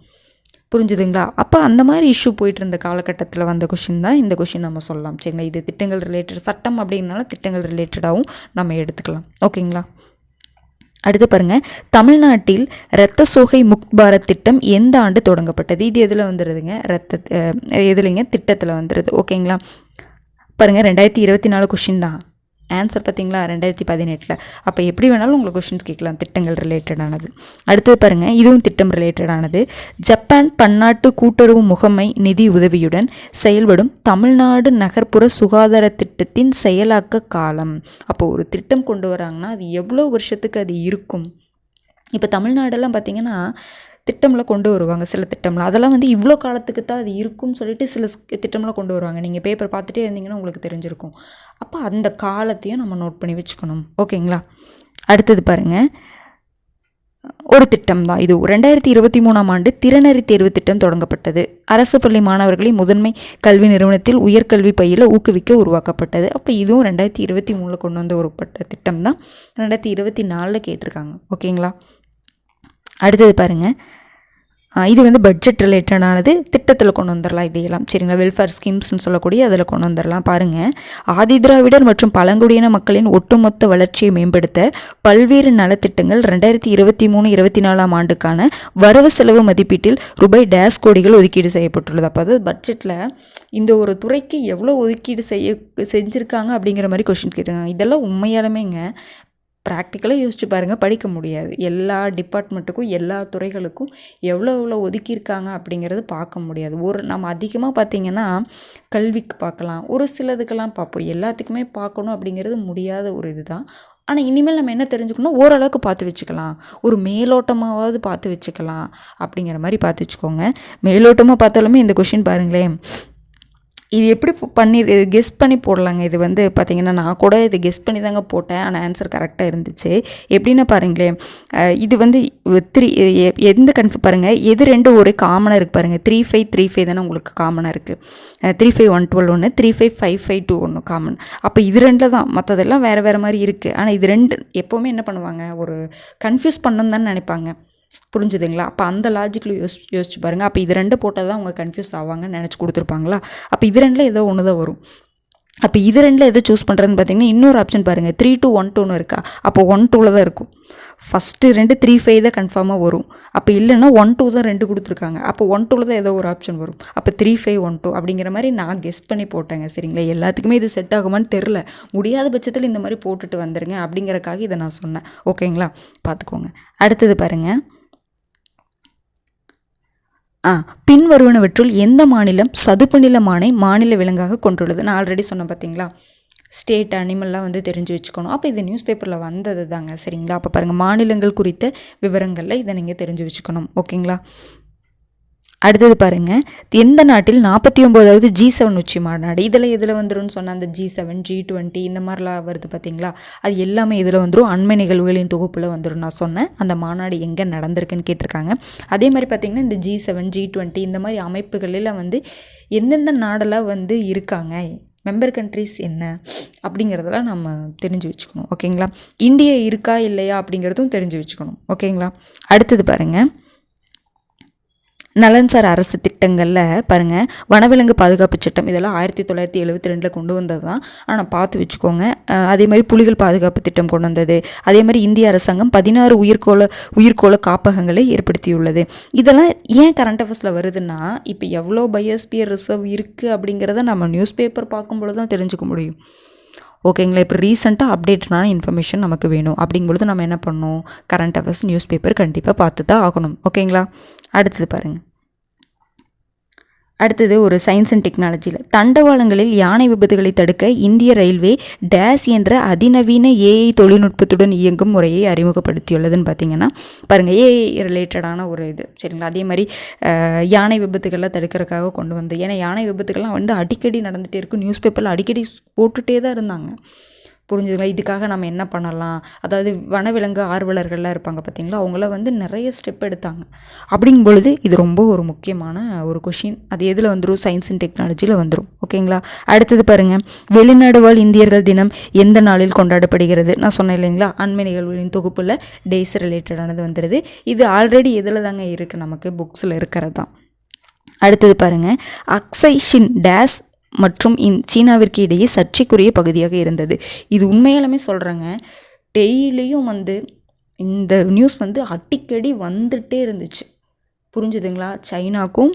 புரிஞ்சுதுங்களா? அப்போ அந்த மாதிரி இஷ்யூ போயிட்டு இருந்த காலகட்டத்தில் வந்த கொஷின் தான் இந்த கொஷின் நம்ம சொல்லலாம். சரிங்களா? இது திட்டங்கள் ரிலேட்டட், சட்டம் அப்படின்னால திட்டங்கள் ரிலேட்டடாகவும் நம்ம எடுத்துக்கலாம். ஓகேங்களா? அடுத்து பாருங்கள், தமிழ்நாட்டில் இரத்த சோகை முக்த் பாரத் திட்டம் எந்த ஆண்டு தொடங்கப்பட்டது? இது எதில் வந்துடுதுங்க? எதுலைங்க? திட்டத்தில் வந்துடுது. ஓகேங்களா? பாருங்கள், 2024 கொஷின் தான். ஆன்சர் பார்த்தீங்களா? 2018. அப்போ எப்படி வேணாலும் உங்களுக்கு கொஷின்ஸ் கேட்கலாம், திட்டங்கள் ரிலேட்டடானது. அடுத்தது பாருங்கள், இதுவும் திட்டம் ரிலேட்டடானது. ஜப்பான் பன்னாட்டு கூட்டுறவு முகமை நிதி உதவியுடன் செயல்படும் தமிழ்நாடு நகர்ப்புற சுகாதார திட்டத்தின் செயலாக்க காலம். அப்போ ஒரு திட்டம் கொண்டு வராங்கன்னா அது எவ்வளோ வருஷத்துக்கு அது இருக்கும்? இப்போ தமிழ்நாடெல்லாம் பார்த்திங்கன்னா திட்டம்லாம் கொண்டு வருவாங்க. சில திட்டம்லாம் அதெல்லாம் வந்து இவ்வளோ காலத்துக்கு தான் அது இருக்கும்னு சொல்லிட்டு சில திட்டம்லாம் கொண்டு வருவாங்க. நீங்கள் பேப்பர் பார்த்துட்டே இருந்தீங்கன்னா உங்களுக்கு தெரிஞ்சிருக்கும். அப்போ அந்த காலத்தையும் நம்ம நோட் பண்ணி வச்சுக்கணும். ஓகேங்களா? அடுத்தது பாருங்கள், ஒரு திட்டம் தான் இது. 2023 ஆண்டு திறனறி தேர்வு திட்டம் தொடங்கப்பட்டது. அரசு பள்ளி மாணவர்களை முதன்மை கல்வி நிறுவனத்தில் உயர்கல்வி பயில ஊக்குவிக்க உருவாக்கப்பட்டது. அப்போ இதுவும் 2023 கொண்டு வந்த ஒரு திட்டம் தான். 2024 கேட்டிருக்காங்க. ஓகேங்களா? அடுத்தது பாருங்கள், இது வந்து பட்ஜெட் ரிலேட்டடானது. திட்டத்தில் கொண்டு வந்துடலாம் இதையெல்லாம். சரிங்களா? வெல்ஃபேர் ஸ்கீம்ஸ்னு சொல்லக்கூடிய அதில் கொண்டு வந்துடலாம். பாருங்கள், ஆதிதிராவிடர் மற்றும் பழங்குடியின மக்களின் ஒட்டுமொத்த வளர்ச்சியை மேம்படுத்த பல்வேறு நலத்திட்டங்கள் 2023-24 ஆண்டுக்கான வரவு செலவு மதிப்பீட்டில் ரூபாய் கோடிகள் ஒதுக்கீடு செய்யப்பட்டுள்ளது. அப்போ அது பட்ஜெட்டில் இந்த ஒரு துறைக்கு எவ்வளோ ஒதுக்கீடு செஞ்சுருக்காங்க அப்படிங்கிற மாதிரி கொஷின் கேட்டிருக்காங்க. இதெல்லாம் உண்மையாலுமேங்க ப்ராக்டிக்கலாக யோசிச்சு பாருங்கள், படிக்க முடியாது. எல்லா டிபார்ட்மெண்ட்டுக்கும் எல்லா துறைகளுக்கும் எவ்வளோ ஒதுக்கியிருக்காங்க அப்படிங்கிறது பார்க்க முடியாது. நம்ம அதிகமாக பார்த்திங்கன்னா கல்விக்கு பார்க்கலாம், ஒரு சிலதுக்கெல்லாம் பார்ப்போம். எல்லாத்துக்குமே பார்க்கணும் அப்படிங்கிறது முடியாத ஒரு இது தான். ஆனால் இனிமேல் நம்ம என்ன தெரிஞ்சுக்கணும்? ஓரளவுக்கு பார்த்து வச்சுக்கலாம், ஒரு மேலோட்டமாவது பார்த்து வச்சுக்கலாம் அப்படிங்கிற மாதிரி பார்த்து வச்சுக்கோங்க. மேலோட்டமாக பார்த்தாலுமே இந்த கொஷின் பாருங்களேன், இது எப்படி கெஸ் பண்ணி போடலாங்க. இது வந்து பார்த்திங்கன்னா நான் கூட இது கெஸ் பண்ணி தாங்க போட்டேன், ஆனால் ஆன்சர் கரெக்டாக இருந்துச்சு. எப்படின்னா பாருங்களேன், இது வந்து 3 எந்த பாருங்கள், எது 2 ஒரு காமனாக இருக்குது பாருங்கள். 3535 தானே உங்களுக்கு காமனாக இருக்குது. 3512 ஒன்று, 3555 ஒன்று காமன். அப்போ இது 2 தான், மற்றதெல்லாம் வேறு வேறு மாதிரி இருக்குது. ஆனால் இது 2 எப்போவுமே என்ன பண்ணுவாங்க, ஒரு கன்ஃபியூஸ் பண்ணணுன்னு தானே நினைப்பாங்க. புரிஞ்சுதுங்களா? அப்போ அந்த லாஜிக்கில் யோசிச்சு பாருங்கள். அப்போ இது 2 போட்டால் தான் அவங்க கன்ஃபியூஸ் ஆவாங்கன்னு நினச்சி கொடுத்துருப்பாங்களா? அப்போ இது 2 ஏதோ ஒன்று தான் வரும். அப்போ இது 2 எதை சூஸ் பண்ணுறதுன்னு பார்த்தீங்கன்னா, இன்னொரு ஆப்ஷன் பாருங்கள், 3212 இருக்கா? அப்போ 12 தான் இருக்கும். ஃபஸ்ட்டு 2 35 தான் கன்ஃபார்மாக வரும். அப்போ இல்லைன்னா 12 தான் 2 கொடுத்துருக்காங்க. அப்போ 12 தான் ஏதோ ஒரு ஆப்ஷன் வரும். அப்போ 3512 அப்படிங்கிற மாதிரி நான் கெஸ் பண்ணி போட்டேங்க. சரிங்களா? எல்லாத்துக்குமே இது செட் ஆகுமான்னு தெரில. முடியாத பட்சத்தில் இந்த மாதிரி போட்டுட்டு வந்துடுங்க அப்படிங்கிறக்காக இதை நான் சொன்னேன். ஓகேங்களா? பார்த்துக்கோங்க. அடுத்தது பாருங்கள், பின்வருவனவற்றுள் எந்த மாநிலம் சதுப்பு நில மானை மாநில விலங்காக கொண்டுள்ளது? நான் ஆல்ரெடி சொன்னேன் பார்த்தீங்களா, ஸ்டேட் அனிமல்லாம் வந்து தெரிஞ்சு வச்சுக்கணும். அப்போ இது நியூஸ் பேப்பரில் வந்தது தாங்க. சரிங்களா? அப்போ பாருங்கள், மாநிலங்கள் குறித்த விவரங்களில் இதை நீங்கள் தெரிஞ்சு வச்சுக்கணும். ஓகேங்களா? அடுத்தது பாருங்கள், எந்த நாட்டில் 49வது G7 உச்சி மாநாடு? எதில் வந்துடும் சொன்னால் அந்த G7 G20 இந்த மாதிரிலாம் வருது பார்த்தீங்களா, அது எல்லாமே இதில் வந்துடும். அண்மை நிகழ்வுகளின் தொகுப்பில் வந்துடும். நான் சொன்னேன் அந்த மாநாடு எங்கே நடந்திருக்குன்னு கேட்டிருக்காங்க. அதே மாதிரி பார்த்திங்கன்னா இந்த G7 G20 இந்த மாதிரி அமைப்புகளில் வந்து எந்தெந்த நாடெல்லாம் வந்து இருக்காங்க, மெம்பர் கண்ட்ரிஸ் என்ன அப்படிங்கிறதெல்லாம் நம்ம தெரிஞ்சு வச்சுக்கணும். ஓகேங்களா? இந்தியா இருக்கா இல்லையா அப்படிங்கிறதும் தெரிஞ்சு வச்சுக்கணும். ஓகேங்களா? அடுத்தது பாருங்கள், நலன்சார் அரசு திட்டங்களில் பாருங்கள், வனவிலங்கு பாதுகாப்பு சட்டம் இதெல்லாம் 1972 கொண்டு வந்தது தான். ஆனால் பார்த்து வச்சுக்கோங்க. அதே மாதிரி புலிகள் பாதுகாப்பு திட்டம் கொண்டு வந்தது. அதே மாதிரி இந்திய அரசாங்கம் 16 உயிர்கோள காப்பகங்களை ஏற்படுத்தியுள்ளது. இதெல்லாம் ஏன் கரண்ட் அஃபேர்ஸில் வருதுன்னா, இப்போ எவ்வளோ பயோஸ்பியர் ரிசர்வ் இருக்குது அப்படிங்கிறத நம்ம நியூஸ் பேப்பர் பார்க்கும்பொழுது தான் தெரிஞ்சுக்க முடியும். ஓகேங்களா? இப்போ ரீசெண்டாக அப்டேட்டான இன்ஃபர்மேஷன் நமக்கு வேணும் அப்படிங்கும்பொழுது நம்ம என்ன பண்ணணும், கரண்ட் அஃபேர்ஸ் நியூஸ் பேப்பர் கண்டிப்பாக பார்த்து தான் ஆகணும். ஓகேங்களா? அடுத்தது பாருங்கள், அடுத்தது ஒரு சயின்ஸ் அண்ட் டெக்னாலஜியில் தண்டவாளங்களில் யானை விபத்துகளை தடுக்க இந்திய ரயில்வே டேஸ் என்ற அதிநவீன ஏஐ தொழில்நுட்பத்துடன் இயங்கும் முறையை அறிமுகப்படுத்தியுள்ளதுன்னு பார்த்தீங்கன்னா பாருங்கள், ஏஐ ரிலேட்டடான ஒரு இது. சரிங்களா? அதே மாதிரி யானை விபத்துக்கள்லாம் தடுக்கிறதுக்காக கொண்டு வந்து, ஏன்னா யானை விபத்துக்கள்லாம் வந்து அடிக்கடி நடந்துகிட்டே இருக்கும். நியூஸ் பேப்பரில் அடிக்கடி போட்டுகிட்டே தான் இருந்தாங்க. புரிஞ்சுதுங்களா? இதுக்காக நம்ம என்ன பண்ணலாம், அதாவது வனவிலங்கு ஆர்வலர்கள்லாம் இருப்பாங்க பார்த்தீங்களா, அவங்கள வந்து நிறைய ஸ்டெப் எடுத்தாங்க. அப்படிங்கும் பொழுது இது ரொம்ப ஒரு முக்கியமான ஒரு கொஷின். அது எதில் வந்துடும், சயின்ஸ் அண்ட் டெக்னாலஜியில் வந்துடும். ஓகேங்களா? அடுத்தது பாருங்கள், வெளிநாடு வாழ் இந்தியர்கள் தினம் எந்த நாளில் கொண்டாடப்படுகிறது? நான் சொன்னேன் இல்லைங்களா, அண்மை நிகழ்வுகளின் தொகுப்பில் டேஸ் ரிலேட்டடானது வந்துடுது. இது ஆல்ரெடி எதில் தாங்க இருக்குது, நமக்கு புக்ஸில் இருக்கிறது தான். அடுத்தது பாருங்கள், அக்ஸை ஷின் டேஸ் மற்றும் சீனாவிற்கு இடையே சர்ச்சைக்குரிய பகுதியாக இருந்தது. இது உண்மையாலுமே சொல்கிறேங்க, டெய்லியும் வந்து இந்த நியூஸ் வந்து அடிக்கடி வந்துகிட்டே இருந்துச்சு. புரிஞ்சுதுங்களா? சைனாக்கும்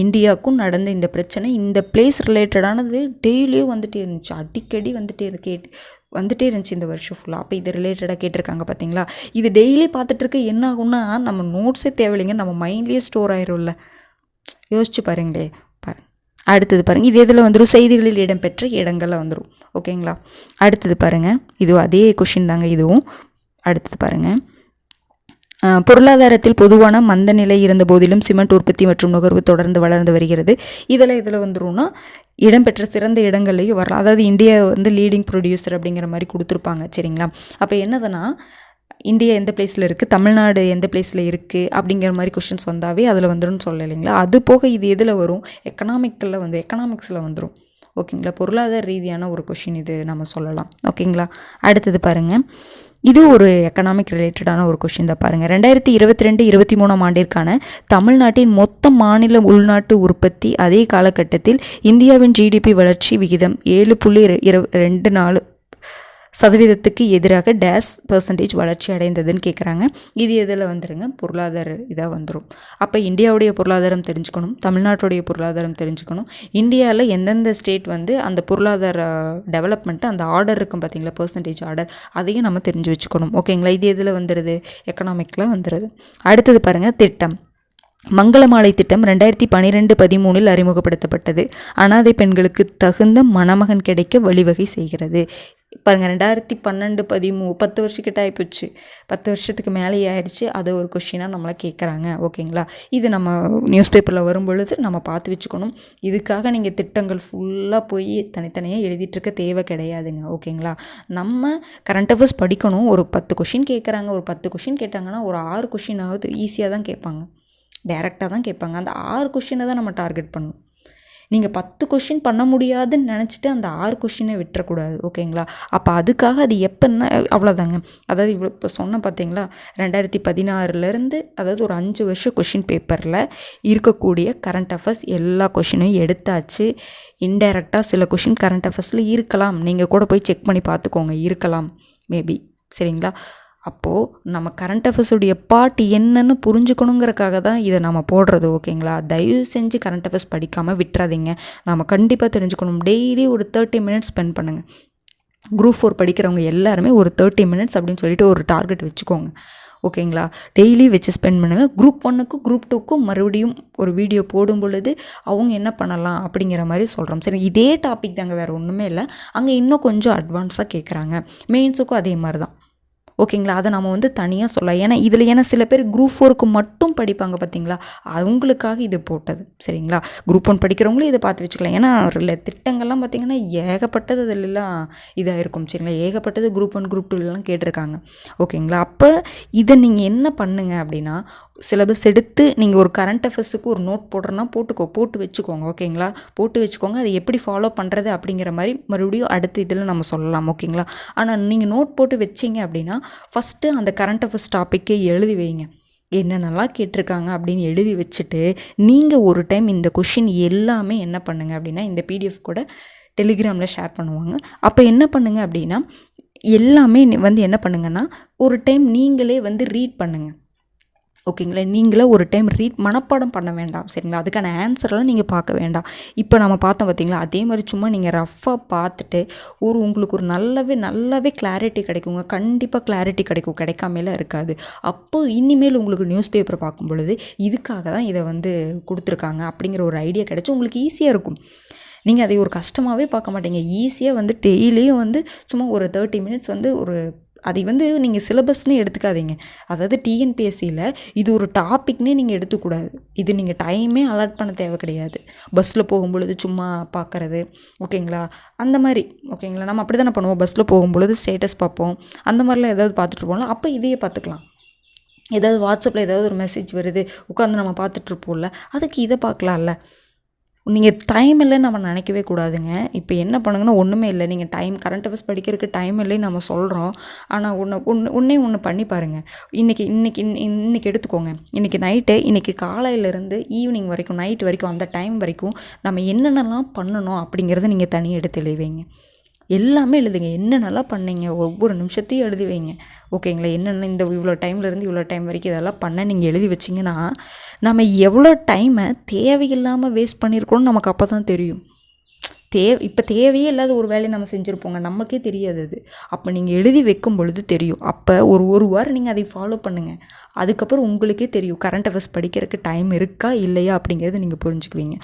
இந்தியாவுக்கும் நடந்த இந்த பிரச்சனை, இந்த பிளேஸ் ரிலேட்டடானது டெய்லியும் வந்துகிட்டே இருந்துச்சு, அடிக்கடி வந்துகிட்டே இருந்துச்சு இந்த வருஷம் ஃபுல்லாக. அப்போ இது ரிலேட்டடாக கேட்டிருக்காங்க பார்த்தீங்களா. இது டெய்லி பார்த்துட்ருக்க என்ன ஆகும்னா, நம்ம நோட்ஸே தேவையில்லைங்க, நம்ம மைண்ட்லேயே ஸ்டோர் ஆயிரும்ல. யோசிச்சு பாருங்களே. அடுத்தது பாருங்கள், இது எதில் வந்துடும், செய்திகளில் இடம்பெற்ற இடங்களில் வந்துடும். ஓகேங்களா? அடுத்தது பாருங்கள், இதுவும் அதே கொஷின் தாங்க இதுவும். அடுத்தது பாருங்கள், பொருளாதாரத்தில் பொதுவான மந்த நிலை இருந்த போதிலும் சிமெண்ட் உற்பத்தி மற்றும் நுகர்வு தொடர்ந்து வளர்ந்து வருகிறது. இதில் வந்துடும்னா இடம்பெற்ற சிறந்த இடங்கள்லையும் வரலாம். அதாவது இந்தியா வந்து லீடிங் ப்ரொடியூசர் அப்படிங்கிற மாதிரி கொடுத்துருப்பாங்க. சரிங்களா? அப்போ என்னதுன்னா, இந்தியா எந்த பிளேஸில் இருக்குது, தமிழ்நாடு எந்த பிளேஸில் இருக்குது அப்படிங்கிற மாதிரி கொஷின்ஸ் வந்தாவே அதில் வந்துடும் சொல்ல இல்லைங்களா. அது போக இது எதில் வரும், எக்கனாமிக்ஸில் வந்துடும். ஓகேங்களா? பொருளாதார ரீதியான ஒரு கொஷின் இது நம்ம சொல்லலாம். ஓகேங்களா? அடுத்தது பாருங்கள், இது ஒரு எக்கனாமிக் ரிலேட்டடான ஒரு கொஷின் தான். பாருங்கள், 2022-23 ஆண்டிற்கான தமிழ்நாட்டின் மொத்த மாநில உள்நாட்டு உற்பத்தி அதே காலகட்டத்தில் இந்தியாவின் ஜிடிபி வளர்ச்சி விகிதம் 7.24% எதிராக டேஸ் % வளர்ச்சி அடைந்ததுன்னு கேட்குறாங்க. இது எதில் வந்துடுங்க, பொருளாதார இதாக வந்துடும். அப்போ இந்தியாவுடைய பொருளாதாரம் தெரிஞ்சுக்கணும், தமிழ்நாட்டுடைய பொருளாதாரம் தெரிஞ்சுக்கணும். இந்தியாவில் எந்தெந்த ஸ்டேட் வந்து அந்த பொருளாதார டெவலப்மெண்ட்டு அந்த ஆர்டர் இருக்கும் பார்த்தீங்களா, % ஆர்டர், அதையும் நம்ம தெரிஞ்சு வச்சுக்கணும். ஓகேங்களா? இது எதில் வந்துடுது, எக்கனாமிக்கில் வந்துடுது. அடுத்தது பாருங்கள், திட்டம். மங்களமாலை திட்டம் 2012-13 அறிமுகப்படுத்தப்பட்டது. அனாதை பெண்களுக்கு தகுந்த மணமகன் கிடைக்க வழிவகை செய்கிறது. பாருங்கள், 2012-13 10 வருஷக்கிட்ட ஆகிப்போச்சு, 10 வருஷத்துக்கு மேலே ஆயிடுச்சு. அது ஒரு கொஷினாக நம்மளை கேட்குறாங்க. ஓகேங்களா? இது நம்ம நியூஸ் பேப்பரில் வரும்பொழுது நம்ம பார்த்து வச்சுக்கணும். இதுக்காக நீங்கள் திட்டங்கள் ஃபுல்லாக போய் தனித்தனியாக எழுதிட்டுருக்க தேவை கிடையாதுங்க. ஓகேங்களா? நம்ம கரண்ட் அஃபேர்ஸ் படிக்கணும். ஒரு 10 கொஷின் கேட்குறாங்க, ஒரு 10 கொஷின் கேட்டாங்கன்னா ஒரு 6 கொஷினாவது ஈஸியாக தான் கேட்பாங்க, டைரெக்டாக தான் கேட்பாங்க. அந்த 6 கொஷினை தான் நம்ம டார்கெட் பண்ணணும். நீங்கள் 10 கொஷின் பண்ண முடியாதுன்னு நினச்சிட்டு அந்த 6 கொஷினை விட்டுறக்கூடாது. ஓகேங்களா? அப்போ அதுக்காக அது எப்போன்னா அவ்வளோதாங்க. அதாவது இப்போ சொன்ன பார்த்தீங்களா, 2016 அதாவது ஒரு 5 வருஷம் கொஷின் பேப்பரில் இருக்கக்கூடிய கரண்ட் அஃபேர்ஸ் எல்லா கொஷினையும் எடுத்தாச்சு. இன்டைரக்டாக சில கொஷின் கரண்ட் அஃபேர்ஸில் இருக்கலாம், நீங்கள் கூட போய் செக் பண்ணி பார்த்துக்கோங்க, இருக்கலாம் மேபி. சரிங்களா? அப்போது நம்ம கரண்ட் அஃபேர்ஸுடைய பார்ட் என்னன்னு புரிஞ்சுக்கணுங்கிறக்காக தான் இதை நம்ம போடுறது. ஓகேங்களா? தயவு செஞ்சு கரண்ட் அஃபேர்ஸ் படிக்காமல் விட்டுறாதீங்க. நம்ம கண்டிப்பாக தெரிஞ்சுக்கணும். டெய்லி ஒரு 30 மினிட்ஸ் ஸ்பெண்ட் பண்ணுங்கள். குரூப் 4 படிக்கிறவங்க எல்லாருமே ஒரு 30 மினிட்ஸ் அப்படின்னு சொல்லிட்டு ஒரு டார்கெட் வச்சுக்கோங்க. ஓகேங்களா? டெய்லி வச்சு ஸ்பெண்ட் பண்ணுங்கள். குரூப் 1க்கும் குரூப் 2க்கும் மறுபடியும் ஒரு வீடியோ போடும் பொழுது அவங்க என்ன பண்ணலாம் அப்படிங்கிற மாதிரி சொல்கிறோம். சரி, இதே டாபிக் தாங்க, வேறு ஒன்றுமே இல்லை. அங்கே இன்னும் கொஞ்சம் அட்வான்ஸாக கேட்குறாங்க. மெயின்ஸுக்கும் அதே மாதிரி தான். ஓகேங்களா. அதை நம்ம வந்து தனியாக சொல்லலாம். ஏன்னா சில பேர் குரூப் 4க்கு மட்டும் படிப்பாங்க பார்த்தீங்களா, அவங்களுக்காக இது போட்டது. சரிங்களா. குரூப் 1 படிக்கிறவங்களும் இதை பார்த்து வச்சுக்கலாம். ஏன்னா திட்டங்கள்லாம் பார்த்திங்கன்னா ஏகப்பட்டது அதிலெல்லாம் இதாக இருக்கும். சரிங்களா. ஏகப்பட்டது குரூப் 1 குரூப் 2லாம் கேட்டிருக்காங்க. ஓகேங்களா. அப்போ இதை நீங்கள் என்ன பண்ணுங்க அப்படின்னா, சிலபஸ் எடுத்து நீங்கள் ஒரு கரண்ட் அஃபேர்ஸுக்கு ஒரு நோட் போடுறனா போட்டு வச்சுக்கோங்க. ஓகேங்களா. போட்டு வச்சுக்கோங்க. அதை எப்படி ஃபாலோ பண்ணுறது அப்படிங்கிற மாதிரி மறுபடியும் அடுத்த இதில் நம்ம சொல்லலாம். ஓகேங்களா. ஆனால் நீங்கள் நோட் போட்டு வச்சிங்க அப்படின்னா ஃபஸ்ட்டு அந்த கரண்ட் அஃபேர்ஸ் டாப்பிக்கே எழுதி வைங்க. என்னென்னலாம் கேட்டிருக்காங்க அப்படின்னு எழுதி வச்சுட்டு நீங்கள் ஒரு டைம் இந்த கொஷின் எல்லாமே என்ன பண்ணுங்க அப்படின்னா, இந்த பிடிஎஃப் கூட டெலிகிராமில் ஷேர் பண்ணுவாங்க. அப்போ என்ன பண்ணுங்க அப்படின்னா, எல்லாமே வந்து என்ன பண்ணுங்கன்னா, ஒரு டைம் நீங்களே வந்து ரீட் பண்ணுங்கள். ஓகேங்களா. நீங்களே ஒரு டைம் மனப்பாடம் பண்ண வேண்டாம். சரிங்களா. அதுக்கான ஆன்சரெல்லாம் நீங்கள் பார்க்க வேண்டாம். இப்போ நம்ம பார்த்தோம் பார்த்தீங்களா, அதே மாதிரி சும்மா நீங்கள் ரஃப்பாக பார்த்துட்டு உங்களுக்கு ஒரு நல்லாவே கிளாரிட்டி கிடைக்குங்க. கண்டிப்பாக கிளாரிட்டி கிடைக்காமலாம் இருக்காது. அப்போ இனிமேல் உங்களுக்கு நியூஸ் பேப்பர் பார்க்கும் பொழுது இதுக்காக தான் இதை வந்து கொடுத்துருக்காங்க அப்படிங்கிற ஒரு ஐடியா கிடச்சி உங்களுக்கு ஈஸியாக இருக்கும். நீங்கள் அதை ஒரு கஷ்டமாகவே பார்க்க மாட்டீங்க. ஈஸியாக வந்து டெய்லியும் வந்து சும்மா ஒரு 30 மினிட்ஸ் வந்து அதை வந்து நீங்கள் சிலபஸ்னே எடுத்துக்காதீங்க. அதாவது டிஎன்பிஎஸ்சியில் இது ஒரு டாப்பிக்னே நீங்கள் எடுத்துக்கூடாது. இது நீங்கள் டைமே அலாட் பண்ண தேவை கிடையாது. பஸ்ஸில் போகும்பொழுது சும்மா பார்க்குறது. ஓகேங்களா. அந்த மாதிரி. ஓகேங்களா. நம்ம அப்படி தானே பண்ணுவோம். பஸ்ஸில் போகும்பொழுது ஸ்டேட்டஸ் பார்ப்போம். அந்த மாதிரிலாம் ஏதாவது பார்த்துட்டு போகலாம். அப்போ இதையே பார்த்துக்கலாம். ஏதாவது வாட்ஸ்அப்பில் ஏதாவது ஒரு மெசேஜ் வருது, உட்காந்து நம்ம பார்த்துட்ருப்போம்ல, அதுக்கு இதை பார்க்கலாம்ல. நீங்கள் டைம் இல்லைன்னு நம்ம நினைக்கவே கூடாதுங்க. இப்போ என்ன பண்ணுங்கன்னா, ஒன்றுமே இல்லை. நீங்கள் கரண்ட் அஃபேர்ஸ் படிக்கிறதுக்கு டைம் இல்லைன்னு நம்ம சொல்கிறோம். ஆனால் ஒன்று பண்ணி பாருங்கள். இன்றைக்கி எடுத்துக்கோங்க. இன்றைக்கி காலையிலேருந்து ஈவினிங் வரைக்கும், நைட் வரைக்கும், அந்த டைம் வரைக்கும் நம்ம என்னென்னலாம் பண்ணணும் அப்படிங்கிறத நீங்கள் தனியாக எடுத்து எழுதுவீங்க. எல்லாமே எழுதுங்க. என்னென்னலாம் பண்ணீங்க ஒவ்வொரு நிமிஷத்தையும் எழுதி வைங்க. ஓகேங்களா. என்னென்ன இவ்வளோ டைம்லேருந்து இவ்வளோ டைம் வரைக்கும் இதெல்லாம் பண்ண நீங்கள் எழுதி வச்சிங்கன்னா, நம்ம எவ்வளோ டைமை தேவையில்லாமல் வேஸ்ட் பண்ணியிருக்கோன்னு நமக்கு அப்போ தான் தெரியும். இப்போ தேவையே இல்லாத ஒரு வேலையை நம்ம செஞ்சுருப்போங்க. நமக்கே தெரியாது அது. அப்போ நீங்கள் எழுதி வைக்கும் பொழுது தெரியும். அப்போ ஒரு வாரம் நீங்கள் அதை ஃபாலோ பண்ணுங்கள். அதுக்கப்புறம் உங்களுக்கே தெரியும் கரண்ட் அஃபேர்ஸ் படிக்கிறதுக்கு டைம் இருக்கா இல்லையா அப்படிங்கிறத நீங்கள் புரிஞ்சுக்குவீங்க.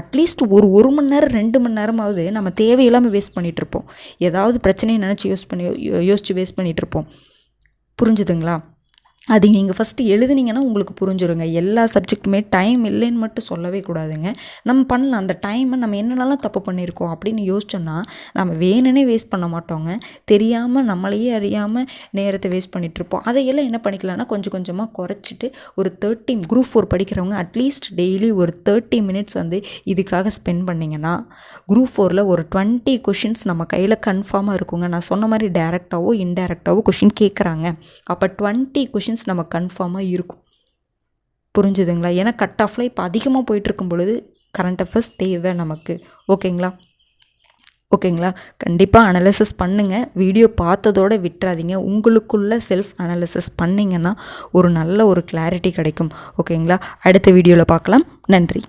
அட்லீஸ்ட் ஒரு மணி நேரம் 2 மணி நேரமாவது நம்ம தேவையில்லாமல் வேஸ்ட் பண்ணிகிட்ருப்போம். ஏதாவது பிரச்சனையை நினச்சி யோசித்து வேஸ்ட் பண்ணிகிட்ருப்போம். புரிஞ்சுதுங்களா. அது நீங்கள் ஃபஸ்ட்டு எழுதுனீங்கன்னா உங்களுக்கு புரிஞ்சுருங்க. எல்லா சப்ஜெக்ட்டுமே டைம் இல்லைன்னு மட்டும் சொல்லவே கூடாதுங்க. நம்ம பண்ணலாம். அந்த டைமை நம்ம என்னென்னலாம் தப்பு பண்ணியிருக்கோம் அப்படின்னு யோசிச்சோன்னா நம்ம வேணுன்னே வேஸ்ட் பண்ண மாட்டோங்க. தெரியாமல் நம்மளையே அறியாமல் நேரத்தை வேஸ்ட் பண்ணிகிட்ருப்போம். அதையெல்லாம் என்ன பண்ணிக்கலாம்னா, கொஞ்சம் கொஞ்சமாக குறைச்சிட்டு ஒரு குரூப் 4 படிக்கிறவங்க அட்லீஸ்ட் டெய்லி ஒரு 30 மினிட்ஸ் வந்து இதுக்காக ஸ்பெண்ட் பண்ணிங்கன்னா குரூப் 4ல் ஒரு 20 கொஷின்ஸ் நம்ம கையில் கன்ஃபார்மாக இருக்குங்க. நான் சொன்ன மாதிரி டைரெக்டாவோ இன்டைரக்டாவோ கொஷின் கேட்குறாங்க. அப்போ 20 கொஷின்ஸ் நம்ம கன்ஃபார்மாக இருக்கும். புரிஞ்சுதுங்களா. ஏன்னா கட் ஆஃபில் இப்போ அதிகமாக போயிட்டுருக்கும் பொழுது கரண்ட் அஃபேர்ஸ் தேவை நமக்கு. ஓகேங்களா. கண்டிப்பாக அனலைசிஸ் பண்ணுங்கள். வீடியோ பார்த்ததோடு விட்டுறாதீங்க. உங்களுக்குள்ள செல்ஃப் அனலைசிஸ் பண்ணிங்கன்னா ஒரு நல்ல ஒரு கிளாரிட்டி கிடைக்கும். ஓகேங்களா. அடுத்த வீடியோவில் பார்க்கலாம். நன்றி.